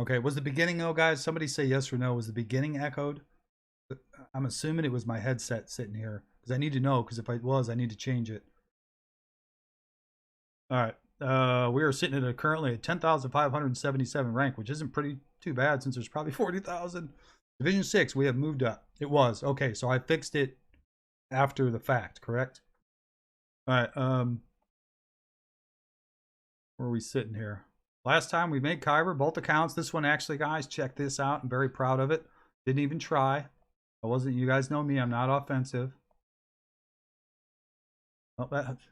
B: Okay, was the beginning though, guys? Somebody say yes or no. Was the beginning echoed? I'm assuming it was my headset sitting here because I need to know, because if it was, I need to change it. All right. We are sitting at currently at 10,577 rank, which isn't too bad since there's probably 40,000. Division 6, we have moved up. It was. Okay, so I fixed it after the fact, correct? All right. Where are we sitting here? Last time we made Kyber, both accounts. This one actually, guys, check this out. I'm very proud of it. Didn't even try. I wasn't, you guys know me, I'm not offensive. Oh,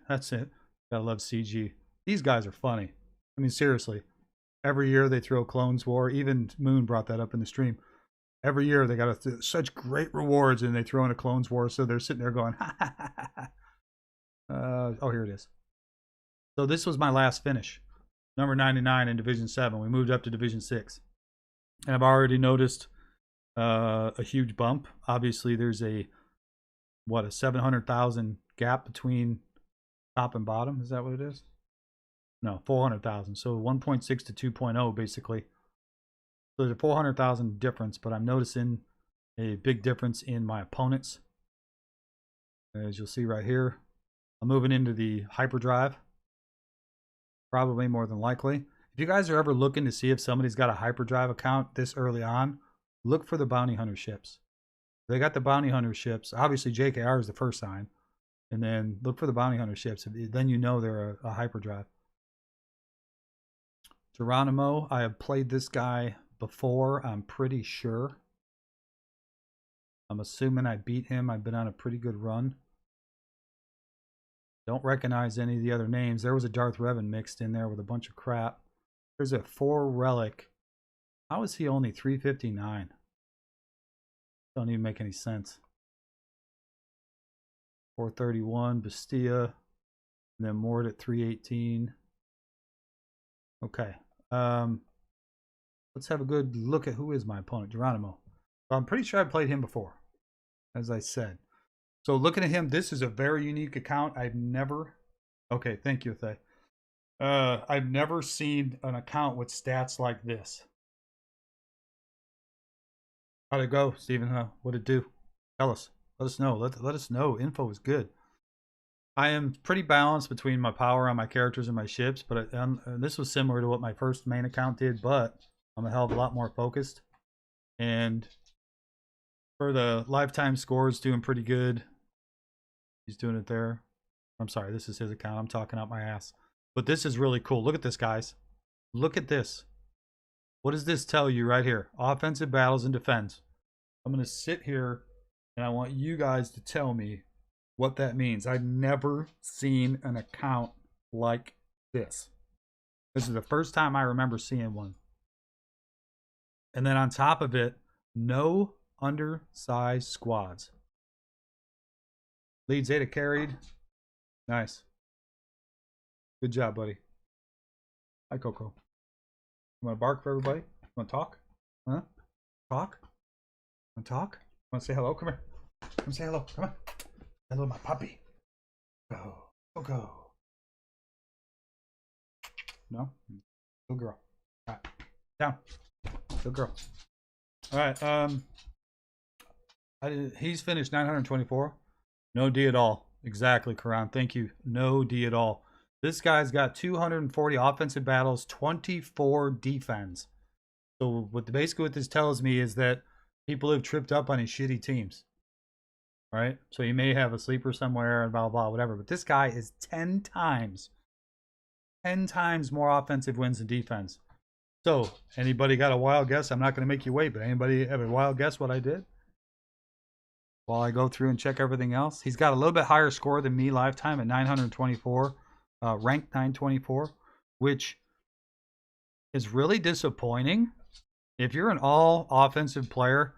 B: that's it. Gotta love CG. These guys are funny. I mean, seriously. Every year they throw Clones War. Even Moon brought that up in the stream. Every year they got such great rewards, and they throw in a Clones War, so they're sitting there going, ha ha ha ha. Oh, here it is. So this was my last finish. Number 99 in Division 7. We moved up to Division 6. And I've already noticed a huge bump. Obviously, there's a 700,000 gap between top and bottom. Is that what it is? No, 400,000. So 1.6 to 2.0 basically. So there's a 400,000 difference, but I'm noticing a big difference in my opponents. As you'll see right here, I'm moving into the hyperdrive. Probably more than likely. If you guys are ever looking to see if somebody's got a hyperdrive account this early on, look for the bounty hunter ships. They got the bounty hunter ships. Obviously, JKR is the first sign. And then look for the bounty hunter ships. Then you know they're a hyperdrive. Geronimo, I have played this guy before, I'm pretty sure. I'm assuming I beat him. I've been on a pretty good run. Don't recognize any of the other names. There was a Darth Revan mixed in there with a bunch of crap. There's a 4 relic. How is he only 359? Don't even make any sense. 431, Bastia, and then Mort at 318. Okay. Let's have a good look at who is my opponent, Geronimo. Well, I'm pretty sure I played him before, as I said. So looking at him, this is a very unique account. I've never... Okay, thank you, Thay. I've never seen an account with stats like this. How'd it go, Steven? What'd it do? Tell us. Let us know. Let us know. Info is good. I am pretty balanced between my power on my characters and my ships, but this was similar to what my first main account did, but I'm a hell of a lot more focused. And for the lifetime scores, doing pretty good. He's doing it there. I'm sorry, this is his account. I'm talking out my ass. But this is really cool. Look at this, guys. Look at this. What does this tell you right here? Offensive battles and defense. I'm going to sit here and I want you guys to tell me what that means. I've never seen an account like this. This is the first time I remember seeing one. And then on top of it, no undersized squads. Lead Zeta carried. Nice. Good job, buddy. Hi, Coco. You want to bark for everybody? You want to talk? Huh? Talk? Want to talk? Want to say hello? Come here. Come say hello. Come on. Hello, my puppy. Go. Go, go. No? Good girl. All right. Down. Good girl. All right. He's finished 924. No D at all. Exactly, Karan. Thank you. No D at all. This guy's got 240 offensive battles, 24 defense. So basically what this tells me is that people have tripped up on his shitty teams. Right? So he may have a sleeper somewhere and blah, blah, whatever. But this guy is 10 times more offensive wins than defense. So anybody got a wild guess? I'm not going to make you wait, but anybody have a wild guess what I did? While I go through and check everything else. He's got a little bit higher score than me lifetime at 924. Ranked 924, which is really disappointing If you're an all offensive player,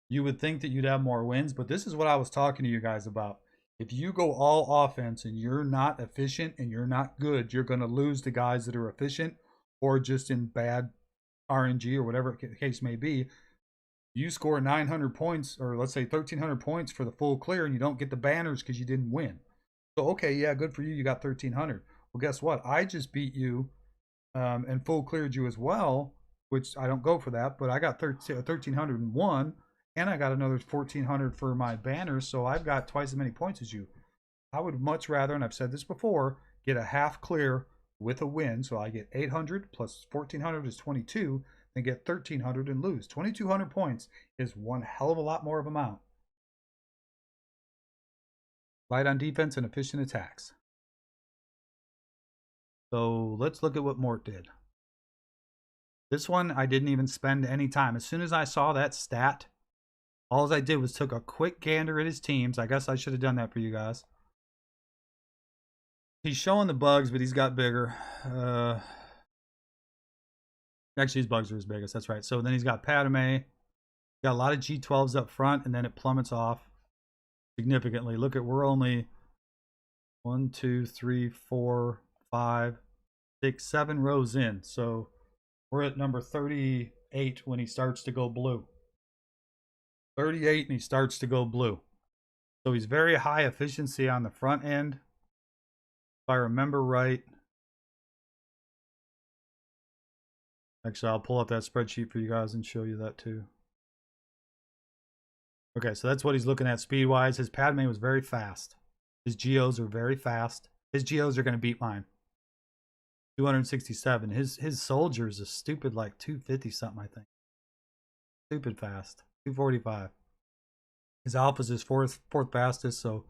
B: you would think that you'd have more wins, but this is what I was talking to you guys about. If you go all offense and you're not efficient and you're not good, you're going to lose to guys that are efficient or just in bad RNG or whatever the case may be. You score 900 points, or let's say 1,300 points for the full clear, and you don't get the banners because you didn't win. So, okay, yeah, good for you. You got 1,300. Well, guess what? I just beat you and full cleared you as well, which I don't go for that, but I got 1,301, and I got another 1,400 for my banners, so I've got twice as many points as you. I would much rather, and I've said this before, get a half clear with a win, so I get 800 plus 1,400 is 22, and get 1,300 and lose. 2,200 points is one hell of a lot more of amount. Light on defense and efficient attacks. So let's look at what Mort did. This one, I didn't even spend any time. As soon as I saw that stat, all I did was took a quick gander at his teams. I guess I should have done that for you guys. He's showing the bugs, but he's got bigger. Actually, his bugs are his biggest. That's right. So then he's got Padme. Got a lot of G12s up front, and then it plummets off significantly. Look at, we're only 1, 2, 3, 4, 5, 6, 7 rows in. So we're at number 38 when he starts to go blue. 38 and he starts to go blue. So he's very high efficiency on the front end. If I remember right. Actually, I'll pull up that spreadsheet for you guys and show you that too. Okay, so that's what he's looking at speed-wise. His Padme was very fast. His Geos are very fast. His Geos are going to beat mine. 267. His soldiers is stupid like 250 something, I think. Stupid fast. 245. His Alpha's his fourth fastest, so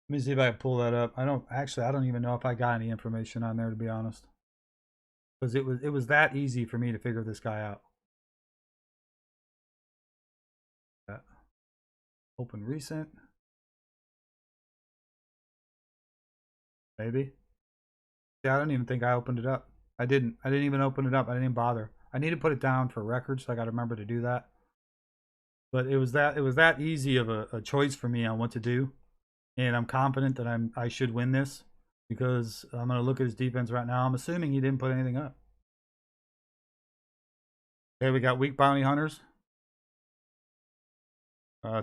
B: let me see if I can pull that up. I don't even know if I got any information on there, to be honest. Because it was that easy for me to figure this guy out. Open recent. Maybe. Yeah, I don't even think I opened it up. I didn't even open it up. I didn't even bother. I need to put it down for records, so I got to remember to do that. But it was that easy of a choice for me on what to do, and I'm confident that I should win this because I'm gonna look at his defense right now. I'm assuming he didn't put anything up. Okay, we got weak bounty hunters.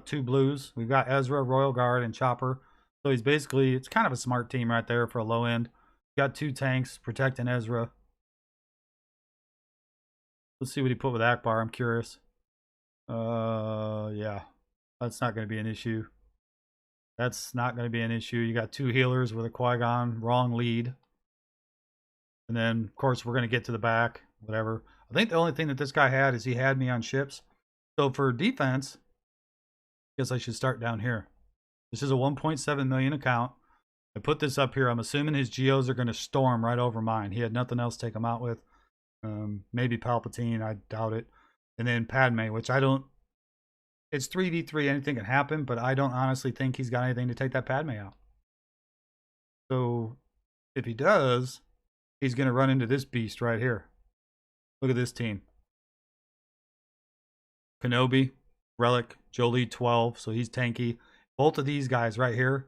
B: 2 blues. We've got Ezra, Royal Guard, and Chopper. So he's basically, it's kind of a smart team right there for a low end. Got 2 tanks protecting Ezra. Let's see what he put with Akbar. I'm curious. Yeah, that's not going to be an issue. That's not going to be an issue. You got 2 healers with a Qui-Gon, wrong lead. And then, of course, we're going to get to the back, whatever. I think the only thing that this guy had is he had me on ships. So for defense, I guess I should start down here. This is a 1.7 million account. I put this up here. I'm assuming his Geos are going to storm right over mine. He had nothing else to take them out with. Maybe Palpatine. I doubt it. And then Padme, which I don't... It's 3v3. Anything can happen, but I don't honestly think he's got anything to take that Padme out. So if he does, he's going to run into this beast right here. Look at this team. Kenobi, Relic, Jolie 12, so he's tanky. Both of these guys right here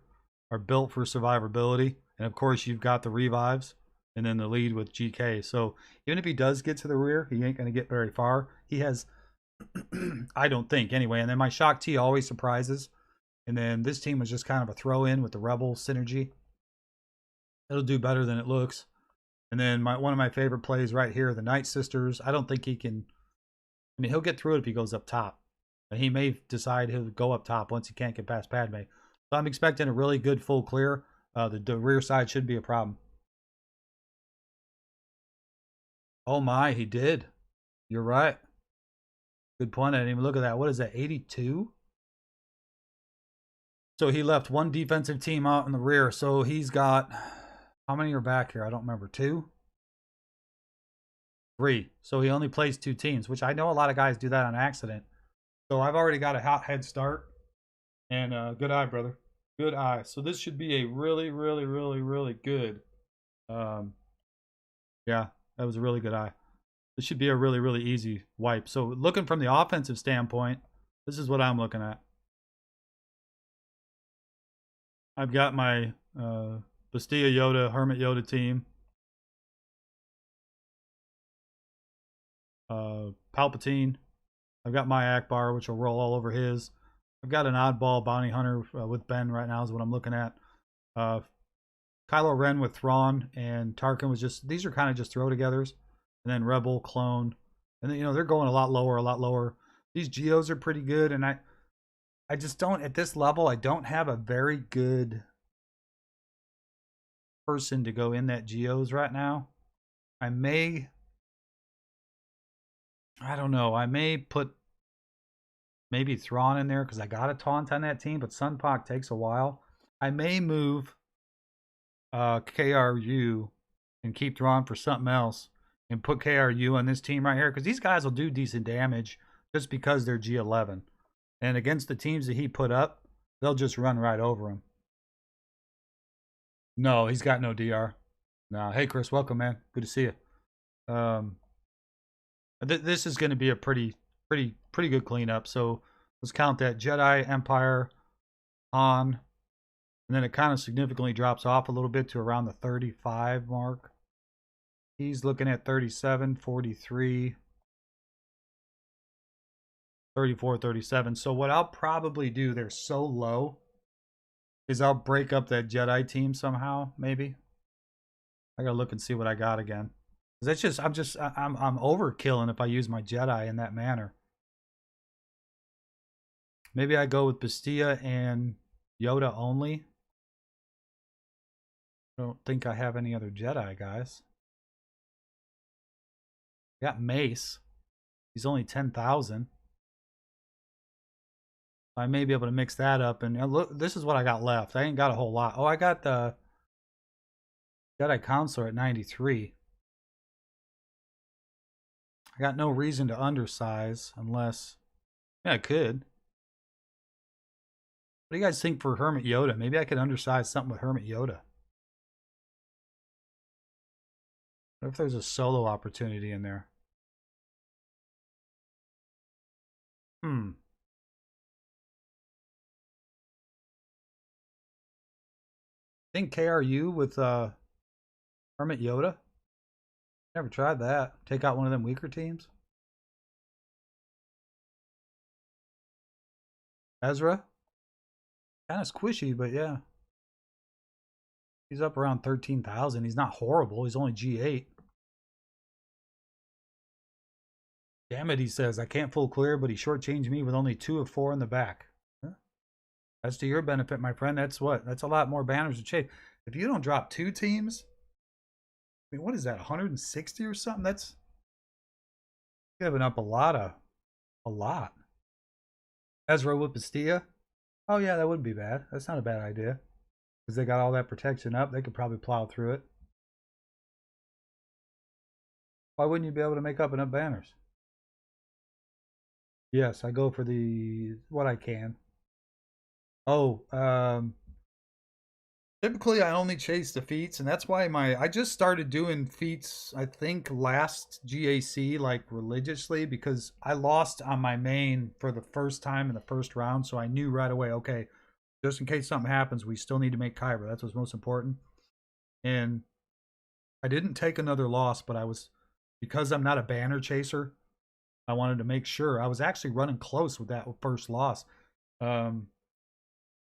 B: are built for survivability. And of course, you've got the revives and then the lead with GK. So even if he does get to the rear, he ain't going to get very far. He has, I don't think anyway. And then my Shock T always surprises. And then this team was just kind of a throw in with the Rebel synergy. It'll do better than it looks. And then one of my favorite plays right here, the Night Sisters. I don't think he can, I mean, he'll get through it if he goes up top. And he may decide he'll go up top once he can't get past Padme. So I'm expecting a really good full clear. The rear side should be a problem. Oh my, he did. You're right. Good point. I didn't even look at that. What is that, 82? So he left one defensive team out in the rear. So he's got, how many are back here? I don't remember. 2? 3. So he only plays 2 teams, which I know a lot of guys do that on accident. So I've already got a hot head start. And good eye, brother. Good eye. So this should be a really, really, really, really good. Yeah, that was a really good eye. This should be a really, really easy wipe. So looking from the offensive standpoint, this is what I'm looking at. I've got my Bastilla Yoda, Hermit Yoda team. Palpatine. I've got my Akbar, which will roll all over his. I've got an oddball bounty hunter with Ben right now is what I'm looking at. Kylo Ren with Thrawn and Tarkin was just, these are kind of just throw togethers. And then Rebel, Clone. And then, you know, they're going a lot lower, a lot lower. These Geos are pretty good. And I just don't, at this level, I don't have a very good person to go in that Geos right now. I don't know. I may put maybe Thrawn in there because I got a taunt on that team, but Sun Pak takes a while. I may move KRU and keep Thrawn for something else and put KRU on this team right here because these guys will do decent damage just because they're G11. And against the teams that he put up, they'll just run right over him. No, he's got no DR. No. Hey, Chris, welcome, man. Good to see you. This is going to be a pretty good cleanup. So let's count that: Jedi, Empire, Han, and then it kind of significantly drops off a little bit to around the 35 mark. He's looking at 37, 43, 34, 37. So what I'll probably do, they're so low, is I'll break up that Jedi team somehow, maybe. I gotta look and see what I got again. That's just, I'm overkilling if I use my Jedi in that manner. Maybe I go with Bastilla and Yoda only. I don't think I have any other Jedi, guys. I got Mace. He's only 10,000. I may be able to mix that up. And look, this is what I got left. I ain't got a whole lot. Oh, I got the Jedi Counselor at 93. I got no reason to undersize unless, yeah, I could. What do you guys think for Hermit Yoda? Maybe I could undersize something with Hermit Yoda. What if there's a solo opportunity in there? Think KRU with Hermit Yoda? Never tried that. Take out one of them weaker teams. Ezra? Kind of squishy, but yeah. He's up around 13,000. He's not horrible. He's only G8. Damn it, he says. I can't full clear, but he shortchanged me with only 2 of 4 in the back. Huh? That's to your benefit, my friend. That's what? That's a lot more banners to chase. If you don't drop 2 teams, I mean, what is that, 160 or something? That's giving up a lot. Ezra with Bastilla? Oh yeah, that wouldn't be bad. That's not a bad idea. Because they got all that protection up, they could probably plow through it. Why wouldn't you be able to make up enough banners? Yes, I go for the what I can. Oh, typically I only chase the feats, and that's why I just started doing feats, I think last GAC, like religiously, because I lost on my main for the first time in the first round, so I knew right away, okay, just in case something happens, we still need to make Kyber. That's what's most important. And I didn't take another loss, but because I'm not a banner chaser, I wanted to make sure. I was actually running close with that first loss.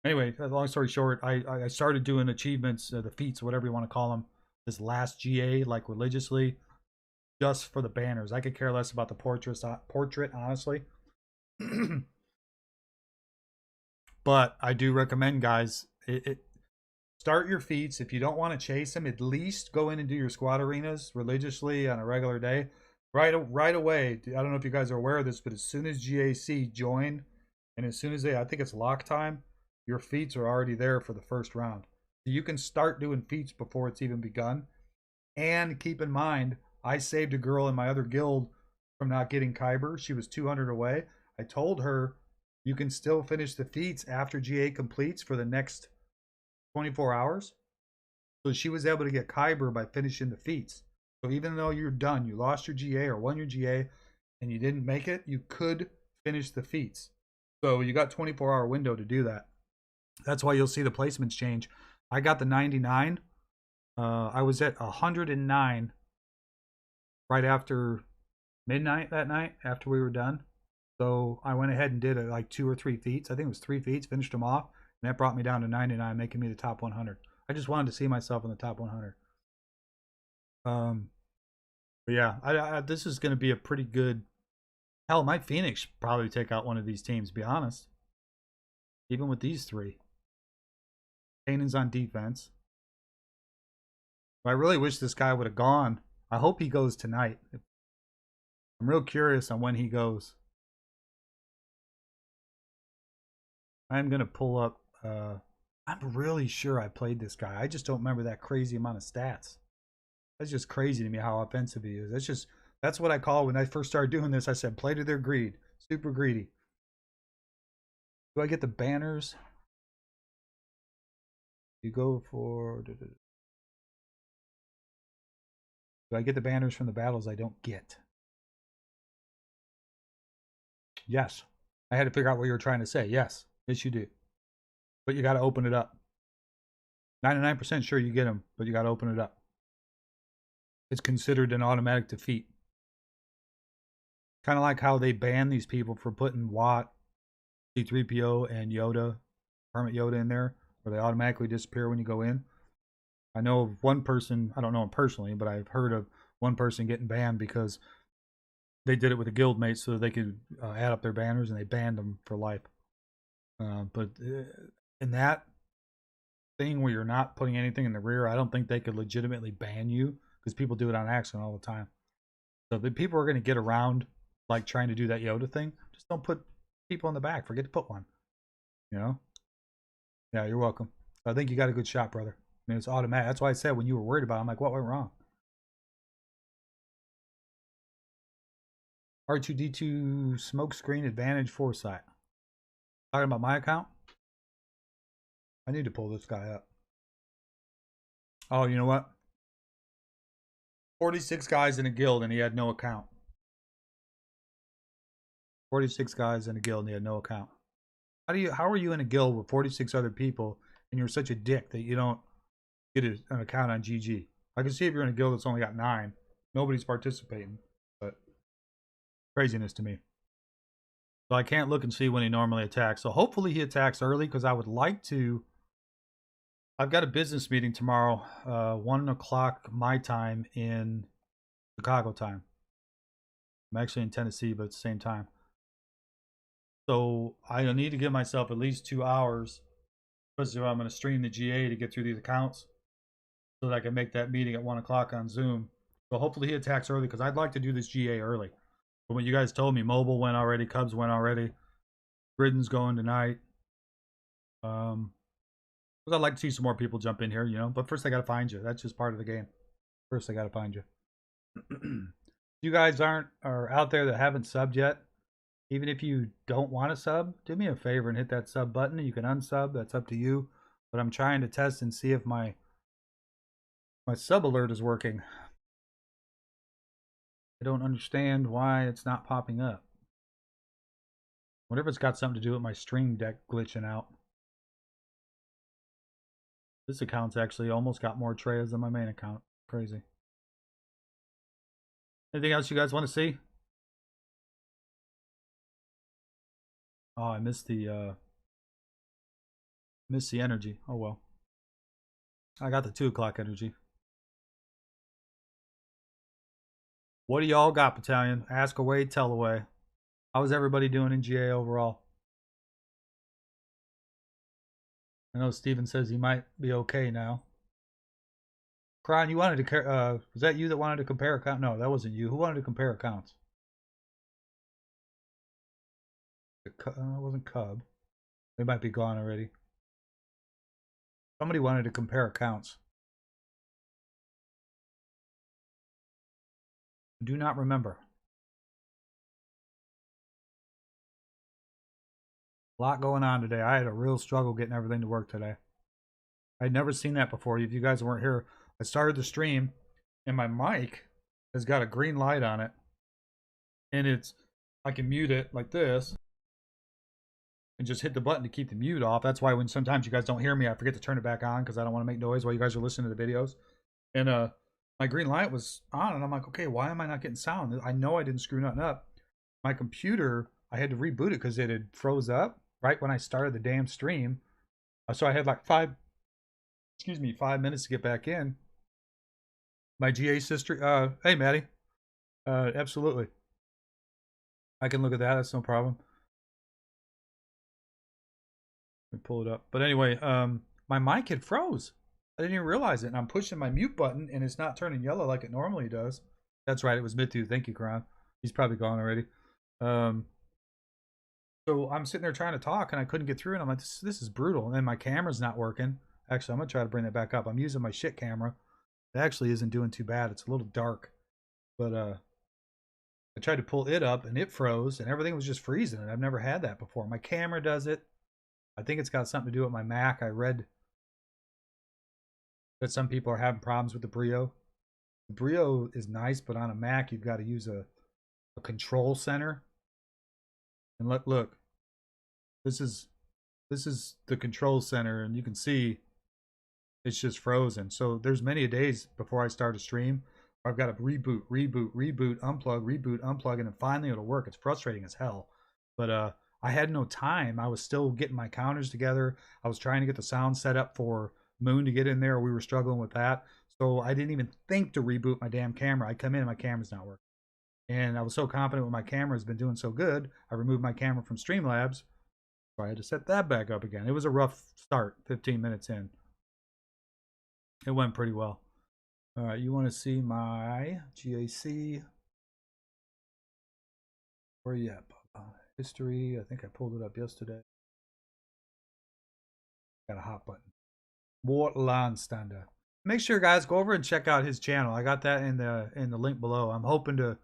B: Anyway, long story short, I started doing achievements, the feats, whatever you want to call them, this last GA, like religiously, just for the banners. I could care less about the portrait, honestly. But I do recommend, guys, start your feats. If you don't want to chase them, at least go in and do your squad arenas religiously on a regular day. Right away, I don't know if you guys are aware of this, but as soon as GAC join, and as soon as I think it's lock time, your feats are already there for the first round. So you can start doing feats before it's even begun. And keep in mind, I saved a girl in my other guild from not getting Kyber. She was 200 away. I told her, you can still finish the feats after GA completes for the next 24 hours. So she was able to get Kyber by finishing the feats. So even though you're done, you lost your GA or won your GA, and you didn't make it, you could finish the feats. So you got 24-hour window to do that. That's why you'll see the placements change. I got the 99. I was at 109 right after midnight that night after we were done. So I went ahead and did like 2 or 3 feats. I think it was 3 feats, finished them off, and that brought me down to 99, making me the top 100. I just wanted to see myself in the top 100. But yeah, this is going to be a pretty good. Hell, my Phoenix should probably take out one of these teams, to be honest. Even with these 3. Kanan's on defense. I really wish this guy would have gone. I hope he goes tonight. I'm real curious on when he goes. I'm going to pull up. I'm really sure I played this guy. I just don't remember that crazy amount of stats. That's just crazy to me how offensive he is. That's what I call when I first started doing this. I said, play to their greed. Super greedy. Do I get the banners? You go for... Do I get the banners from the battles I don't get? Yes. I had to figure out what you were trying to say. Yes. Yes, you do. But you got to open it up. 99% sure you get them, but you got to open it up. It's considered an automatic defeat. Kind of like how they ban these people for putting Watt, C-3PO, and Yoda, Hermit Yoda in there, where they automatically disappear when you go in. I know of one person, I don't know him personally, but I've heard of one person getting banned because they did it with a guildmate so that they could add up their banners, and they banned them for life. But in that thing where you're not putting anything in the rear, I don't think they could legitimately ban you because people do it on accident all the time. So the people are going to get around like trying to do that Yoda thing. Just don't put people in the back. Forget to put one. You know? Yeah, you're welcome. I think you got a good shot, brother. I mean, it's automatic. That's why I said when you were worried about it, I'm like, what went wrong? R2D2 smokescreen advantage foresight. Talking about my account? I need to pull this guy up. Oh, you know what? 46 guys in a guild and he had no account. 46 guys in a guild and he had no account. How are you in a guild with 46 other people and you're such a dick that you don't get an account on GG? I can see if you're in a guild that's only got 9. Nobody's participating. But craziness to me. So I can't look and see when he normally attacks. So hopefully he attacks early because I would like to. I've got a business meeting tomorrow, 1 o'clock my time in Chicago time. I'm actually in Tennessee, but at the same time. So I need to give myself at least 2 hours, especially if I'm going to stream the GA to get through these accounts, so that I can make that meeting at 1 o'clock on Zoom. So hopefully he attacks early because I'd like to do this GA early. But when you guys told me mobile went already, Cubs went already, Gridden's going tonight. Because I'd like to see some more people jump in here, you know. But first I got to find you. That's just part of the game. First I got to find you. You guys are out there that haven't subbed yet, even if you don't want to sub, do me a favor and hit that sub button. You can unsub. That's up to you. But I'm trying to test and see if my sub alert is working. I don't understand why it's not popping up. Wonder if it's got something to do with my stream deck glitching out. This account's actually almost got more trays than my main account. Crazy. Anything else you guys want to see? Oh, I missed the energy. Oh well. I got the 2 o'clock energy. What do y'all got, Battalion? Ask away, tell away. How's everybody doing in GA overall? I know Steven says he might be okay now. Kron, you wanted to was that you that wanted to compare accounts? No, that wasn't you. Who wanted to compare accounts? It wasn't Cub. They might be gone already. Somebody wanted to compare accounts. Do not remember. A lot going on today. I had a real struggle getting everything to work today. I'd never seen that before. If you guys weren't here, I started the stream and my mic has got a green light on it, and I can mute it like this and just hit the button to keep the mute off. That's why when sometimes you guys don't hear me, I forget to turn it back on because I don't want to make noise while you guys are listening to the videos. And my green light was on, and I'm like, okay, why am I not getting sound? I know I didn't screw nothing up. My computer, I had to reboot it because it had froze up right when I started the damn stream. So I had like 5 minutes to get back in. My GA sister, hey Maddie, absolutely. I can look at that. That's no problem. Let me pull it up. But anyway, my mic had froze. I didn't even realize it. And I'm pushing my mute button, and it's not turning yellow like it normally does. That's right. It was Mithu. Thank you, Kron. He's probably gone already. So I'm sitting there trying to talk, and I couldn't get through. And I'm like, this is brutal. And then my camera's not working. Actually, I'm going to try to bring that back up. I'm using my shit camera. It actually isn't doing too bad. It's a little dark. But I tried to pull it up, and it froze, and everything was just freezing. And I've never had that before. My camera does it. I think it's got something to do with my Mac. I read that some people are having problems with the Brio. The Brio is nice, but on a Mac, you've got to use a control center. And look, this is the control center, and you can see it's just frozen. So there's many days before I start a stream where I've got to reboot, unplug, and then finally it'll work. It's frustrating as hell. But I had no time. I was still getting my counters together. I was trying to get the sound set up for Moon to get in there. We were struggling with that. So I didn't even think to reboot my damn camera. I come in and my camera's not working. And I was so confident when my camera has been doing so good, I removed my camera from Streamlabs. So I had to set that back up again. It was a rough start, 15 minutes in. It went pretty well. All right, you want to see my GAC? Where are you at, Bob? History. I think I pulled it up yesterday. Got a hot button. Mort Landstander. Make sure, guys, go over and check out his channel. I got that in the link below. I'm hoping to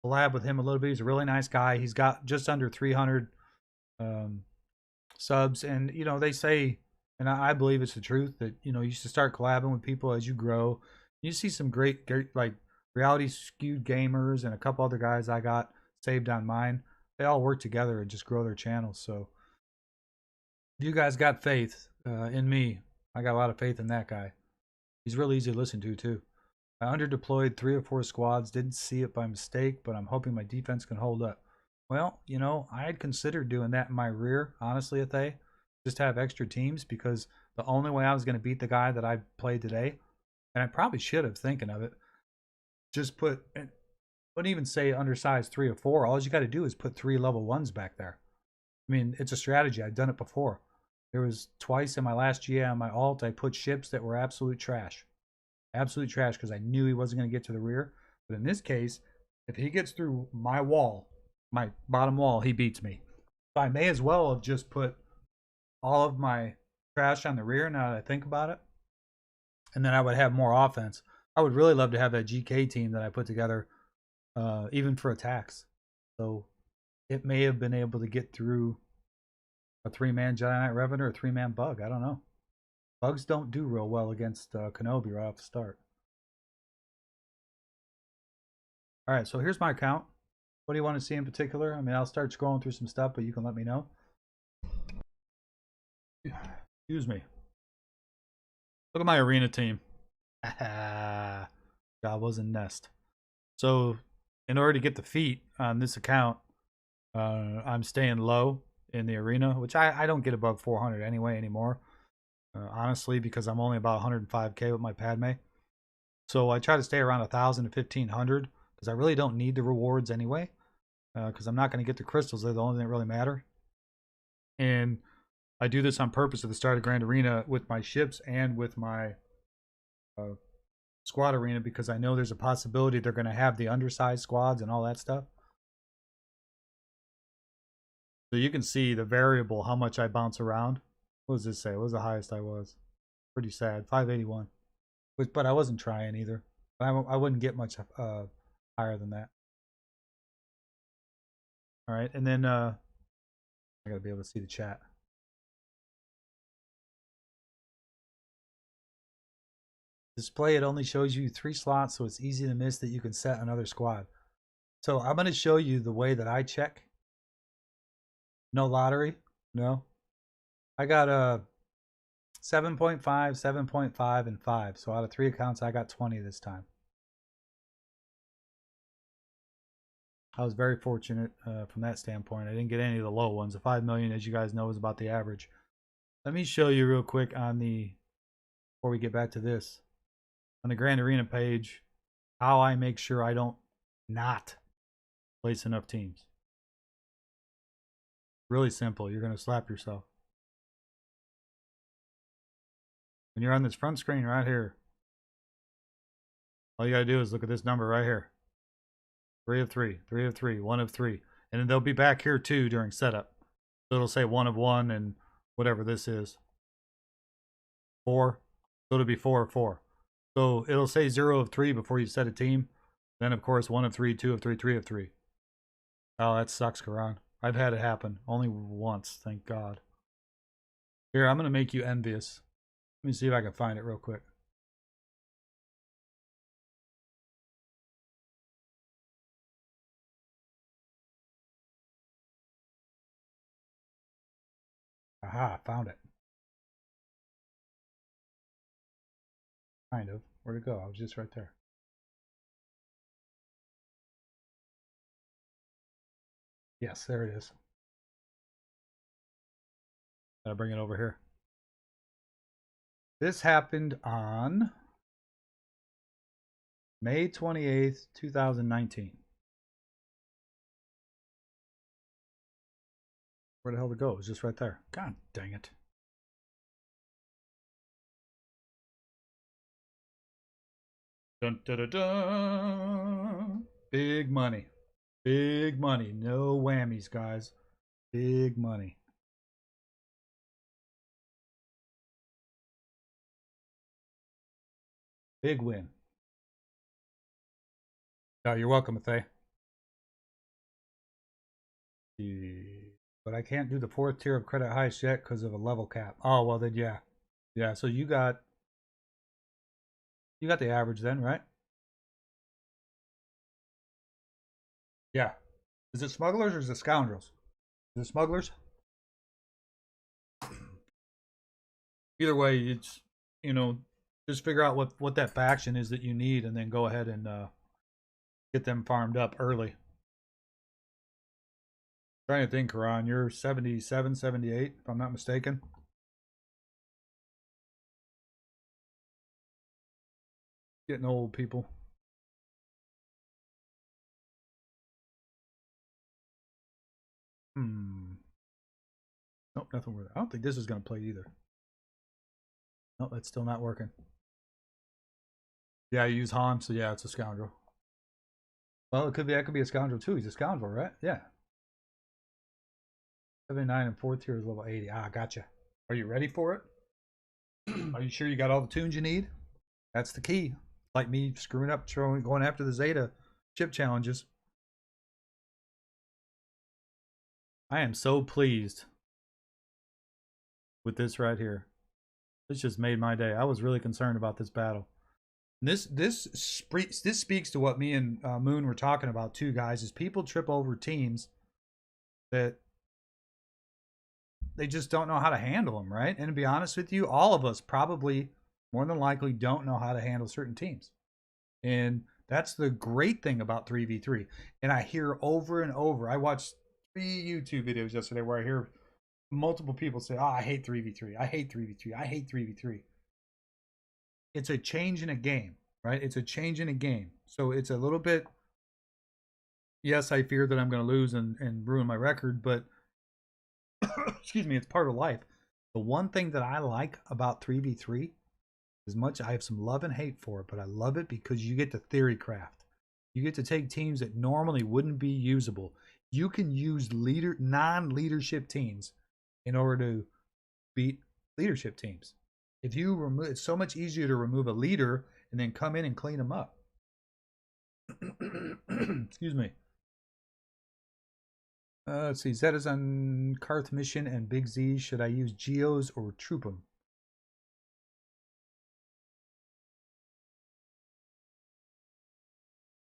B: collab with him a little bit. He's a really nice guy. He's got just under 300 subs, and you know they say, and I believe it's the truth, that you know you should start collabing with people as you grow. You see some great like reality skewed gamers and a couple other guys I got saved on mine. They all work together and just grow their channels. So if you guys got faith in me, I got a lot of faith in that guy. He's really easy to listen to too. I underdeployed 3 or 4 squads, didn't see it by mistake, but I'm hoping my defense can hold up. Well, you know, I had considered doing that in my rear, honestly, if they just have extra teams, because the only way I was going to beat the guy that I played today, and I probably should have, thinking of it, just put, wouldn't even say undersized 3 or 4. All you got to do is put 3 level 1s back there. I mean, it's a strategy. I've done it before. There was twice in my last GA on my alt, I put ships that were absolute trash. Absolute trash, because I knew he wasn't going to get to the rear. But in this case, if he gets through my wall, my bottom wall, he beats me. So I may as well have just put all of my trash on the rear now that I think about it. And then I would have more offense. I would really love to have that GK team that I put together, even for attacks. So it may have been able to get through a 3-man Jedi Knight Revenant or a 3-man Bug. I don't know. Bugs don't do real well against Kenobi right off the start. All right, so here's my account. What do you want to see in particular? I mean, I'll start scrolling through some stuff, but you can let me know. Excuse me. Look at my arena team. Jabba's and Nest. So, in order to get the feat on this account, I'm staying low in the arena, which I don't get above 400 anyway anymore. Honestly, because I'm only about 105k with my Padme. So I try to stay around 1,000 to 1,500 because I really don't need the rewards anyway. Because I'm not going to get the crystals. They're the only thing that really matter. And I do this on purpose at the start of Grand Arena with my ships and with my squad arena, because I know there's a possibility they're going to have the undersized squads and all that stuff. So you can see the variable, how much I bounce around. What does this say? What was the highest I was? Pretty sad. 581. But I wasn't trying either. I wouldn't get much higher than that. All right, and then I gotta be able to see the chat. Display, it only shows you 3 slots, so it's easy to miss that you can set another squad. So I'm going to show you the way that I check. No lottery. No. I got a 7.5, 7.5, and 5. So out of 3 accounts, I got 20 this time. I was very fortunate from that standpoint. I didn't get any of the low ones. The 5 million, as you guys know, is about the average. Let me show you real quick on the, before we get back to this, on the Grand Arena page, how I make sure I don't not place enough teams. Really simple. You're going to slap yourself. When you're on this front screen right here, all you got to do is look at this number right here. 3 of 3, 3 of 3, 1 of 3. And then they'll be back here too during setup. So it'll say 1 of 1 and whatever this is. 4. So it'll be 4 of 4. So it'll say 0 of 3 before you set a team. Then of course 1 of 3, 2 of 3, 3 of 3. Oh, that sucks, Karan. I've had it happen. Only once, thank God. Here, I'm going to make you envious. Let me see if I can find it real quick. Aha, found it. Kind of. Where'd it go? I was just right there. Yes, there it is. Gotta bring it over here. This happened on May 28th, 2019. Where the hell did it go? It was just right there. God dang it. Dun, dun, dun, dun. Big money. Big money. No whammies, guys. Big money. Big win. Oh, you're welcome, Mathay. But I can't do the 4th tier of credit heist yet because of a level cap. Oh, well then, yeah. Yeah, so you got the average then, right? Yeah. Is it smugglers or is it scoundrels? Is it smugglers? Either way, it's, you know, just figure out what that faction is that you need and then go ahead and get them farmed up early. Trying to think, Karan, you're 77, 78, if I'm not mistaken. Getting old, people. Nope, nothing worth it. I don't think this is going to play either. Nope, that's still not working. Yeah, I use Han, so yeah, it's a scoundrel. Well, it could be, that could be a scoundrel too. He's a scoundrel, right? Yeah. 79 and 4th tier is level 80. Ah, gotcha. Are you ready for it? Are you sure you got all the tunes you need? That's the key. Like me screwing up, going after the Zeta chip challenges. I am so pleased with this right here. This just made my day. I was really concerned about this battle. This speaks to what me and Moon were talking about too, guys. Is people trip over teams that they just don't know how to handle them, right? And to be honest with you, all of us probably more than likely don't know how to handle certain teams. And that's the great thing about 3v3. And I hear over and over, I watched 3 YouTube videos yesterday where I hear multiple people say, oh, I hate 3v3. I hate 3v3. I hate 3v3. It's a change in a game, right? It's a change in a game. So it's a little bit, yes, I fear that I'm going to lose and ruin my record, but excuse me, it's part of life. The one thing that I like about 3v3, as much I have some love and hate for it, but I love it because you get to theory craft. You get to take teams that normally wouldn't be usable. You can use non-leadership teams in order to beat leadership teams. If you remove, it's so much easier to remove a leader and then come in and clean them up. Excuse me. Let's see. Zeta's on Karth mission and Big Z. Should I use Geos or troop them?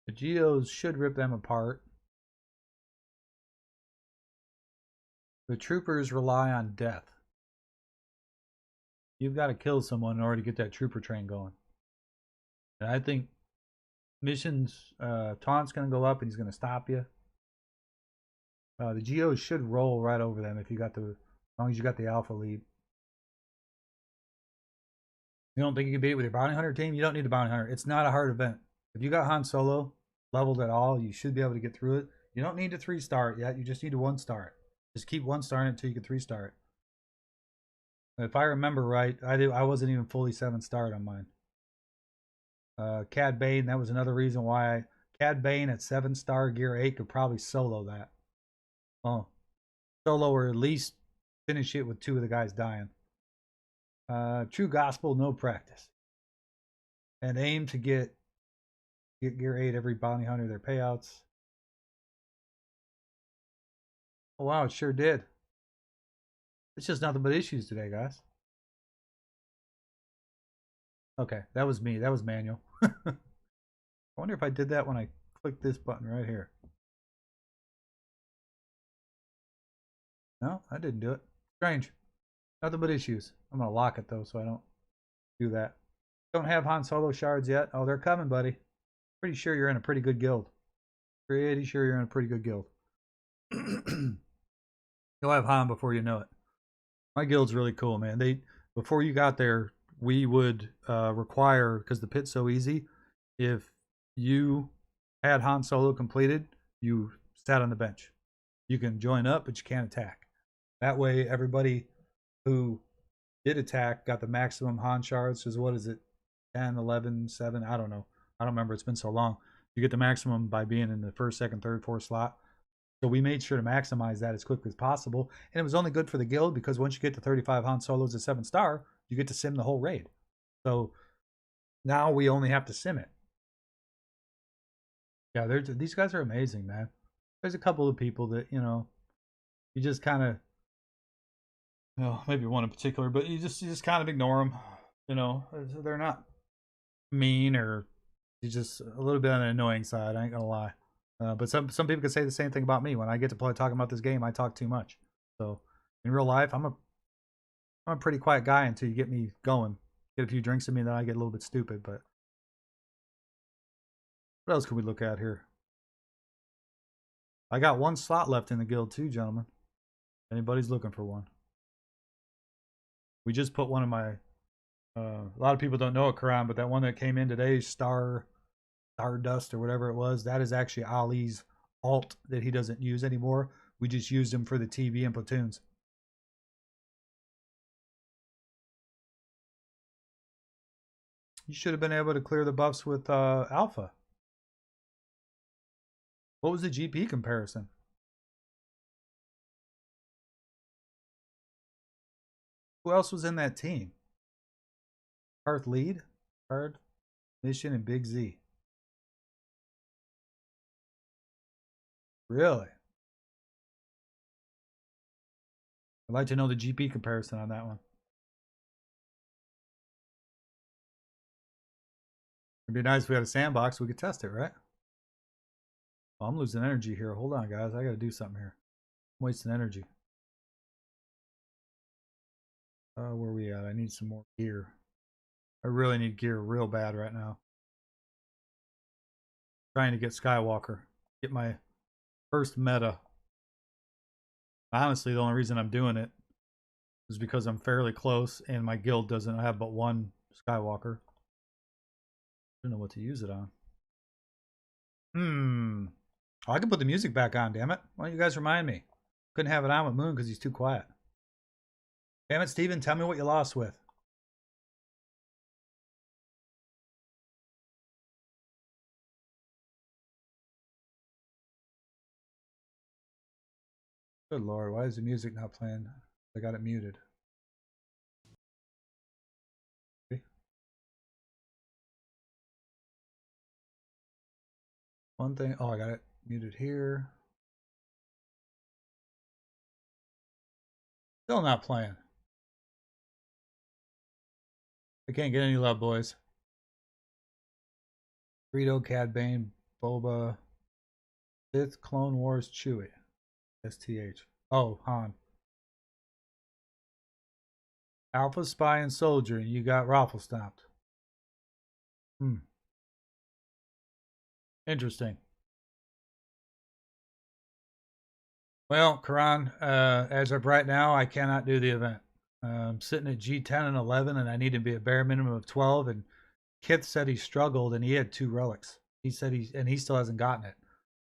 B: The Geos should rip them apart. The troopers rely on death. You've got to kill someone in order to get that trooper train going. And I think missions, Taunt's going to go up and he's going to stop you. The Geos should roll right over them if you got as long as you got the alpha lead. You don't think you can beat it with your bounty hunter team? You don't need a bounty hunter. It's not a hard event. If you got Han Solo leveled at all, you should be able to get through it. You don't need to 3-star it yet. You just need to 1-star it. Just keep 1-starring it until you can 3-star it. If I remember right, I wasn't even fully 7-starred on mine. Cad Bane, that was another reason why Cad Bane at 7-star gear 8 could probably solo that. Oh, solo or at least finish it with 2 of the guys dying. True Gospel, no practice. And aim to get gear 8 every bounty hunter their payouts. Oh wow, it sure did. It's just nothing but issues today, guys. Okay, that was me. That was manual. I wonder if I did that when I clicked this button right here. No, I didn't do it. Strange. Nothing but issues. I'm going to lock it, though, so I don't do that. Don't have Han Solo shards yet. Oh, they're coming, buddy. Pretty sure you're in a pretty good guild. Pretty sure you're in a pretty good guild. You'll have Han before you know it. My guild's really cool, man. Before you got there, we would require, because the pit's so easy, if you had Han Solo completed, you sat on the bench. You can join up, but you can't attack. That way, everybody who did attack got the maximum Han shards. So what is it? 10, 11, 7? I don't know. I don't remember. It's been so long. You get the maximum by being in the 1st, 2nd, 3rd, 4th slot. So we made sure to maximize that as quickly as possible. And it was only good for the guild because once you get to 35 Han Solos at 7-star, you get to sim the whole raid. So now we only have to sim it. Yeah, these guys are amazing, man. There's a couple of people that, you know, you just kind of, well, maybe one in particular, but you just kind of ignore them. You know, they're not mean, or you just a little bit on the annoying side. I ain't gonna lie. But some people could say the same thing about me. When I get to play talking about this game, I talk too much. So in real life, I'm a pretty quiet guy until you get me going. Get a few drinks in me, then I get a little bit stupid. But what else can we look at here? I got 1 slot left in the guild too, gentlemen. Anybody's looking for one. We just put one of my, a lot of people don't know it, Karan, but that one that came in today, Stardust or whatever it was, that is actually Ali's alt that he doesn't use anymore. We just used him for the TV and platoons. You should have been able to clear the buffs with Alpha. What was the GP comparison? Who else was in that team? Hearth Lead, Card, Mission, and Big Z. Really? I'd like to know the GP comparison on that one. It'd be nice if we had a sandbox, we could test it, right? Oh, I'm losing energy here. Hold on, guys. I got to do something here. I'm wasting energy. Where are we at? I need some more gear. I really need gear real bad right now. Trying to get Skywalker. Get my first meta. Honestly, the only reason I'm doing it is because I'm fairly close and my guild doesn't have but 1 Skywalker. I don't know what to use it on. Oh, I can put the music back on, damn it. Why don't you guys remind me? Couldn't have it on with Moon because he's too quiet. Damn it, Steven, tell me what you lost with. Good lord, why is the music not playing? I got it muted. Okay. One thing, oh, I got it muted here. Still not playing. I can't get any love, boys. Greedo, Cad Bane, Boba. Sith Clone Wars Chewie. STH. Oh, Han. Alpha Spy and Soldier, and you got Raffle stopped. Interesting. Well, Karan, as of right now, I cannot do the event. I'm sitting at G10 and 11, and I need to be a bare minimum of 12. And Kith said he struggled, and he had 2 relics. He said he still hasn't gotten it.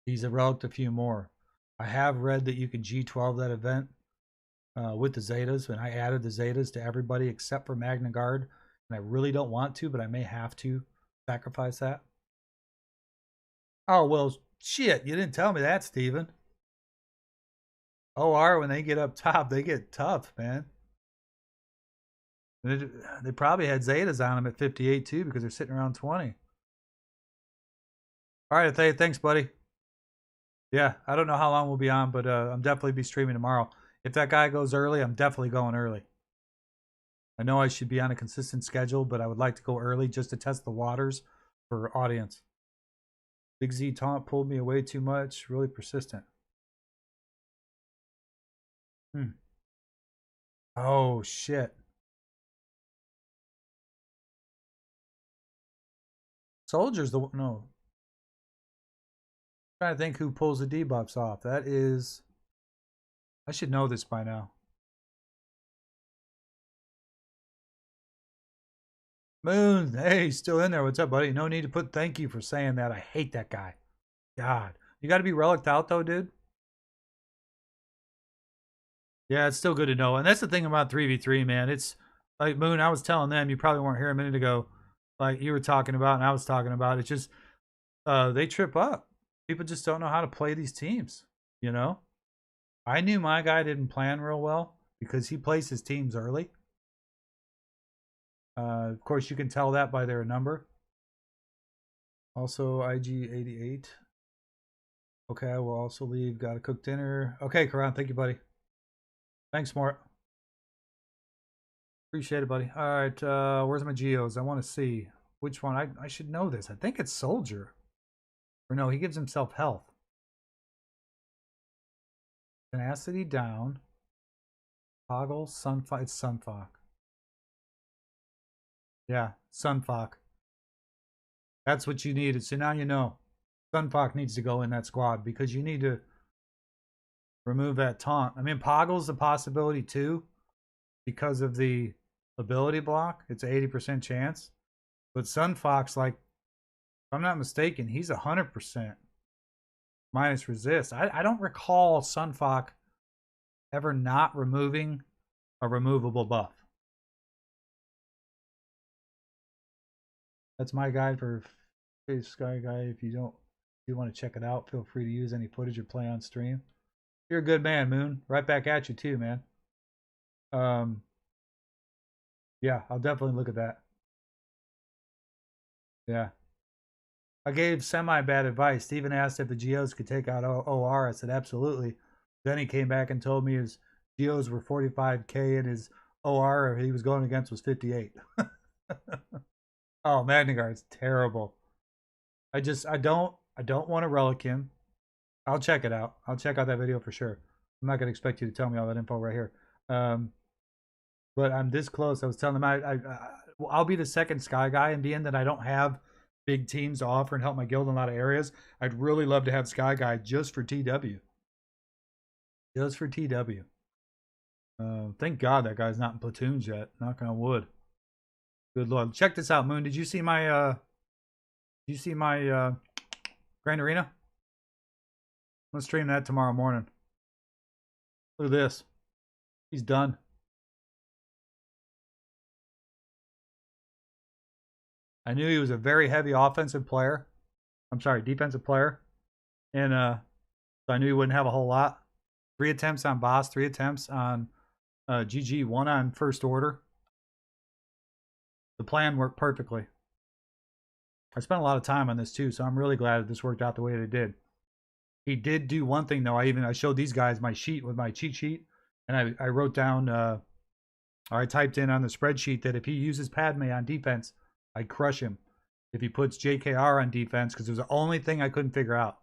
B: He's a relic a few more. I have read that you can G12 that event with the Zetas, and I added the Zetas to everybody except for Magna Guard. And I really don't want to, but I may have to sacrifice that. Oh, well, shit. You didn't tell me that, Steven. OR, when they get up top, they get tough, man. They probably had Zetas on them at 58, too, because they're sitting around 20. All right, Athay, thanks, buddy. Yeah, I don't know how long we'll be on, but I'm definitely be streaming tomorrow. If that guy goes early, I'm definitely going early. I know I should be on a consistent schedule, but I would like to go early just to test the waters for audience. Big Z taunt pulled me away too much. Really persistent. Oh, shit. Soldier's the... No. I'm trying to think who pulls the debuffs off. That is... I should know this by now. Moon, hey, still in there. What's up, buddy? No need to put thank you for saying that. I hate that guy. God. You got to be relicked out, though, dude. Yeah, it's still good to know. And that's the thing about 3v3, man. It's like, Moon, I was telling them, you probably weren't here a minute ago, like you were talking about and I was talking about. It's just, they trip up. People just don't know how to play these teams, you know? I knew my guy didn't plan real well because he plays his teams early. Of course, you can tell that by their number. Also, IG88. Okay, I will also leave. Gotta cook dinner. Okay, Karan, thank you, buddy. Thanks, Mort. Appreciate it, buddy. All right, where's my geos? I want to see which one. I should know this. I think it's Soldier. Or no, he gives himself health. Tenacity down. Toggle, Sunfok. It's Sunfok. Yeah, Sunfok. That's what you needed. So now you know. Sunfok needs to go in that squad because you need to remove that taunt. I mean, Poggle's a possibility too because of the ability block. It's an 80% chance. But Sunfok's like, if I'm not mistaken, he's 100% minus resist. I don't recall Sunfok ever not removing a removable buff. That's my guide for Sky Guy. If you want to check it out, feel free to use any footage or play on stream. You're a good man, Moon. Right back at you too, man. Yeah, I'll definitely look at that. Yeah. I gave semi-bad advice. Steven asked if the Geos could take out OR. I said, absolutely. Then he came back and told me his Geos were 45k and his OR he was going against was 58. Oh, Magna Guard's terrible. I don't want to relic him. I'll check it out. I'll check out that video for sure. I'm not going to expect you to tell me all that info right here. But I'm this close. I was telling them I'll be the second Sky Guy and being that I don't have big teams to offer and help my guild in a lot of areas. I'd really love to have Sky Guy just for TW. Just for TW. Thank God that guy's not in platoons yet. Knock on wood. Good Lord. Check this out, Moon. Did you see my Grand Arena? I'm gonna stream that tomorrow morning. Look at this. He's done. I knew he was a very heavy offensive player. I'm sorry, defensive player. And so I knew he wouldn't have a whole lot. 3 attempts on boss, 3 attempts on GG, 1 on first order. The plan worked perfectly. I spent a lot of time on this too, so I'm really glad that this worked out the way that it did. He did do one thing though. I showed these guys my sheet with my cheat sheet, and I wrote down, or I typed in on the spreadsheet that if he uses Padme on defense, I'd crush him. if he puts JKR on defense, because it was the only thing I couldn't figure out.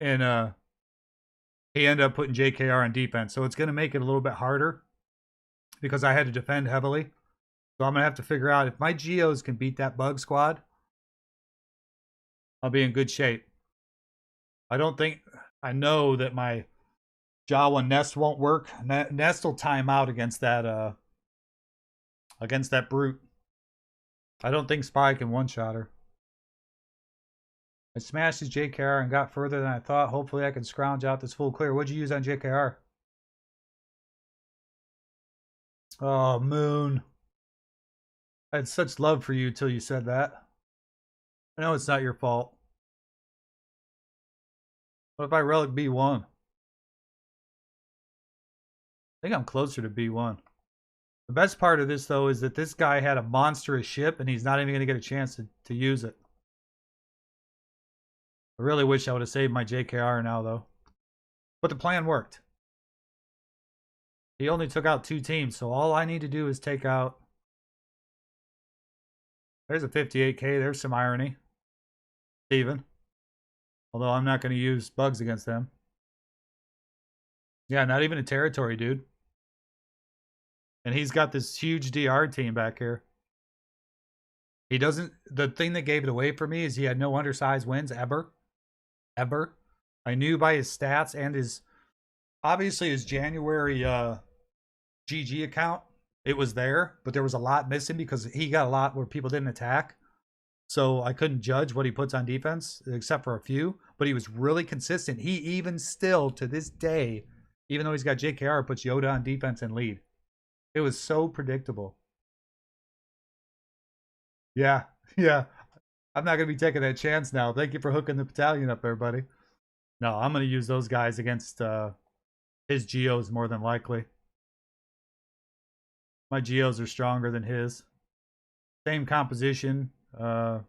B: And he ended up putting JKR on defense. So it's going to make it a little bit harder because I had to defend heavily. So I'm going to have to figure out if my Geos can beat that bug squad, I'll be in good shape. I know that my Jawa Nest won't work. Nest will time out against that brute. I don't think Spy can one-shot her. I smashed his JKR and got further than I thought. Hopefully I can scrounge out this full clear. What'd you use on JKR? Oh, Moon. I had such love for you till you said that. I know it's not your fault. What if I relic B1? I think I'm closer to B1. The best part of this, though, is that this guy had a monstrous ship, and he's not even going to get a chance to use it. I really wish I would have saved my JKR now, though. But the plan worked. He only took out 2 teams, so all I need to do is take out... There's a 58k. There's some irony. Steven. Although I'm not going to use bugs against them. Yeah, not even a territory, dude. And he's got this huge DR team back here. He doesn't... The thing that gave it away for me is he had no undersized wins ever. Ever. I knew by his stats and his... Obviously, his January GG account, it was there. But there was a lot missing because he got a lot where people didn't attack. So I couldn't judge what he puts on defense, except for a few. But he was really consistent. He even still, to this day, even though he's got JKR, puts Yoda on defense and lead. It was so predictable. Yeah, yeah. I'm not going to be taking that chance now. Thank you for hooking the battalion up there, buddy. No, I'm going to use those guys against his Geos more than likely. My Geos are stronger than his. Same composition. The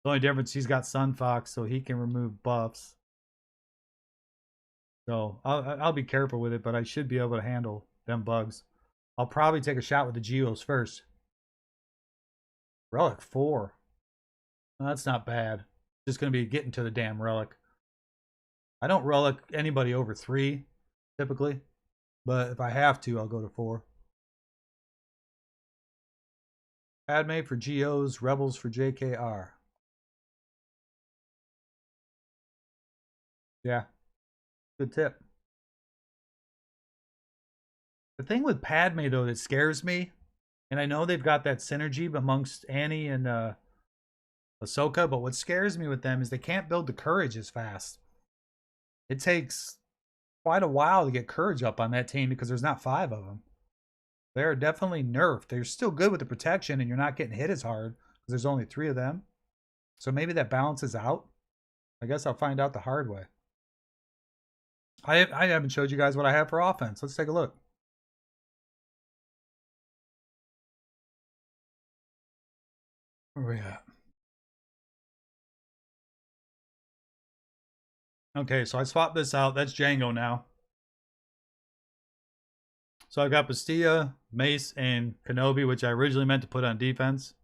B: only difference, he's got Sun Fox, so he can remove buffs. So I'll be careful with it, but I should be able to handle them bugs. I'll probably take a shot with the Geos first. Relic 4. Well, that's not bad. Just going to be getting to the damn relic. I don't relic anybody over 3, typically. But if I have to, I'll go to 4. Padme for Geos, Rebels for JKR. Yeah. Good tip. The thing with Padme, though, that scares me, and I know they've got that synergy amongst Annie and Ahsoka, but what scares me with them is they can't build the courage as fast. It takes quite a while to get courage up on that team because there's not 5 of them. They're definitely nerfed. They're still good with the protection, and you're not getting hit as hard because there's only 3 of them. So maybe that balances out. I guess I'll find out the hard way. I haven't showed you guys what I have for offense. Let's take a look. Where are we at? Okay, so I swapped this out. That's Django now. So I've got Bastilla, Mace, and Kenobi, which I originally meant to put on defense.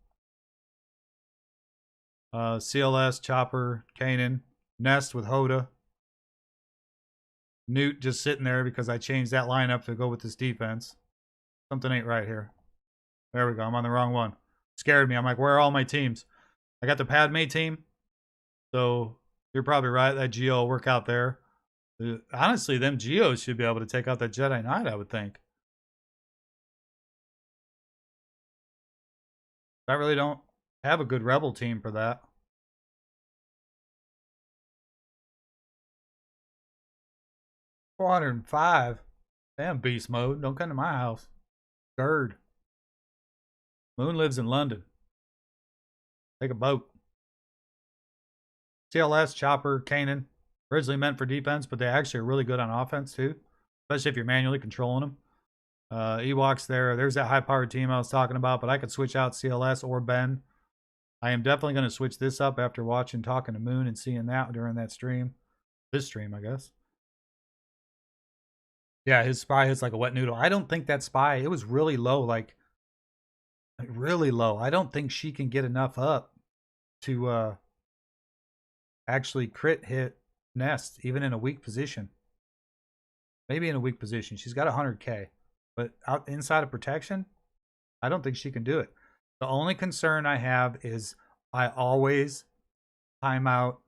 B: CLS, Chopper, Kanan, Nest with Hoda. Newt just sitting there because I changed that lineup to go with this defense. Something ain't right here. There we go. I'm on the wrong one. Scared me. I'm like, where are all my teams? I got the Padme team. So you're probably right. That Geo will work out there. Honestly, them Geos should be able to take out that Jedi Knight, I would think. I really don't have a good Rebel team for that. $405. Damn, beast mode. Don't come to my house. Gerd. Moon lives in London. Take a boat. CLS, Chopper, Kanan. Originally meant for defense, but they actually are really good on offense too. Especially if you're manually controlling them. Ewoks there. There's that high-powered team I was talking about, but I could switch out CLS or Ben. I am definitely going to switch this up after talking to Moon and seeing that during that stream. This stream, I guess. Yeah, his spy hits like a wet noodle. I don't think that spy, it was really low, like really low. I don't think she can get enough up to actually crit hit Nest, even in a weak position. Maybe in a weak position. She's got 100k, but out inside of protection, I don't think she can do it. The only concern I have is I always time out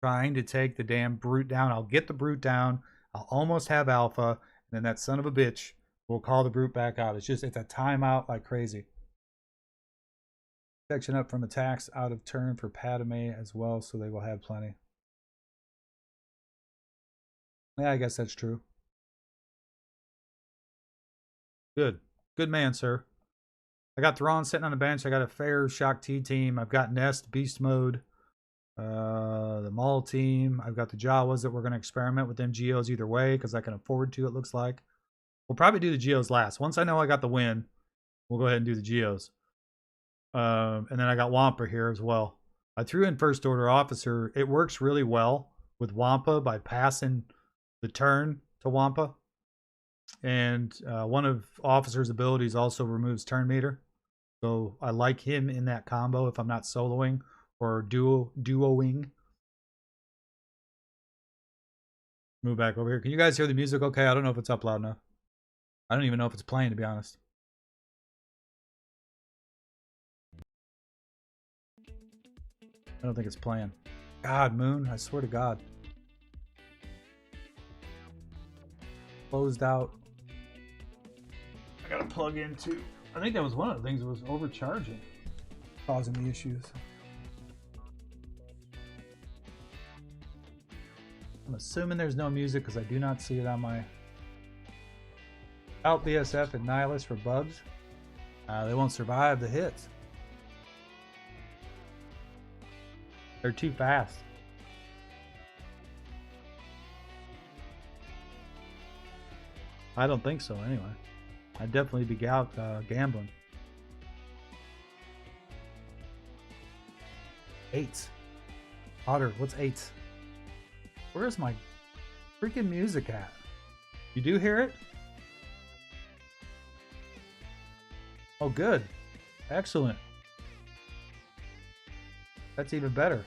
B: trying to take the damn brute down. I'll get the brute down. I'll almost have alpha, and then that son of a bitch will call the brute back out. It's a timeout like crazy. Section up from attacks out of turn for Padme as well, so they will have plenty. Yeah, I guess that's true. Good. Good man, sir. I got Thrawn sitting on the bench. I got a fair Shock T team. I've got Nest, Beast Mode, the Maul team. I've got the Jawas that we're going to experiment with them Geos either way because I can afford to, it looks like. We'll probably do the Geos last. Once I know I got the win, we'll go ahead and do the Geos. And then I got Wampa here as well. I threw in First Order Officer. It works really well with Wampa by passing the turn to Wampa. And one of Officer's abilities also removes turn meter. So I like him in that combo if I'm not soloing or duoing. Move back over here. Can you guys hear the music okay? I don't know if it's up loud enough. I don't even know if it's playing, to be honest. I don't think it's playing. God, Moon, I swear to God. Closed out. I gotta plug into. I think that was one of the things that was overcharging, causing the issues. I'm assuming there's no music because I do not see it on my out BSF and Nihilus for bugs. They won't survive the hits. They're too fast. I don't think so anyway. I'd definitely be out gambling. 8s. Otter, what's 8s? Where's my freaking music at? You do hear it? Oh, good. Excellent. That's even better.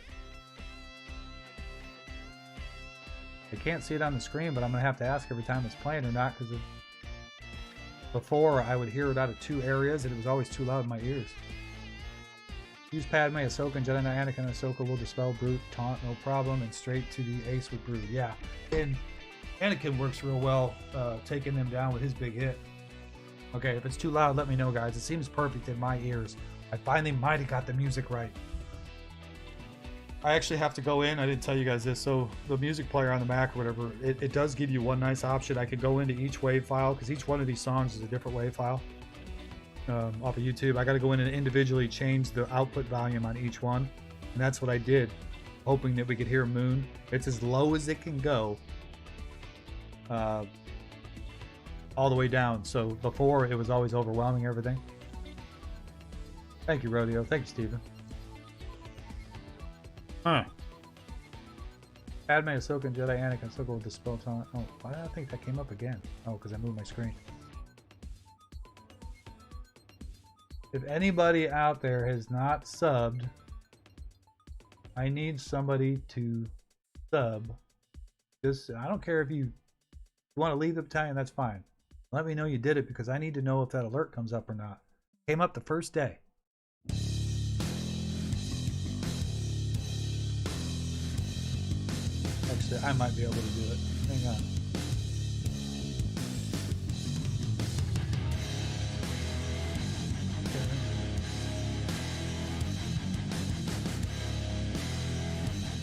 B: I can't see it on the screen, but I'm going to have to ask every time it's playing or not, because before I would hear it out of 2 areas and it was always too loud in my ears. Use Padme, Ahsoka, and Jedi Knight Anakin and Ahsoka will dispel Brute, taunt, no problem, and straight to the ace with Brute. Yeah, and Anakin works real well taking them down with his big hit. Okay, if it's too loud, let me know, guys. It seems perfect in my ears. I finally might have got the music right. I actually have to go in. I didn't tell you guys this. So the music player on the Mac or whatever, it does give you one nice option. I could go into each WAV file because each one of these songs is a different WAV file off of YouTube. I got to go in and individually change the output volume on each one. And that's what I did, hoping that we could hear Moon. It's as low as it can go all the way down. So before, it was always overwhelming everything. Thank you, Rodeo. Thank you, Steven. Huh. Padme, Ahsoka, and Jedi Anakin. Ahsoka will dispel taunt. Oh, why did I think that came up again? Oh, because I moved my screen. If anybody out there has not subbed, I need somebody to sub. Just, I don't care if you want to leave the battalion, that's fine. Let me know you did it because I need to know if that alert comes up or not. Came up the first day. Actually, I might be able to do it. Hang on. Okay.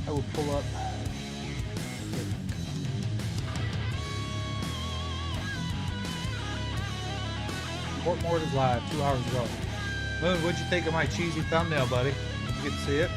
B: I will pull up. Fort Mort is live 2 hours ago. Moon, what'd you think of my cheesy thumbnail, buddy? Did you get to see it?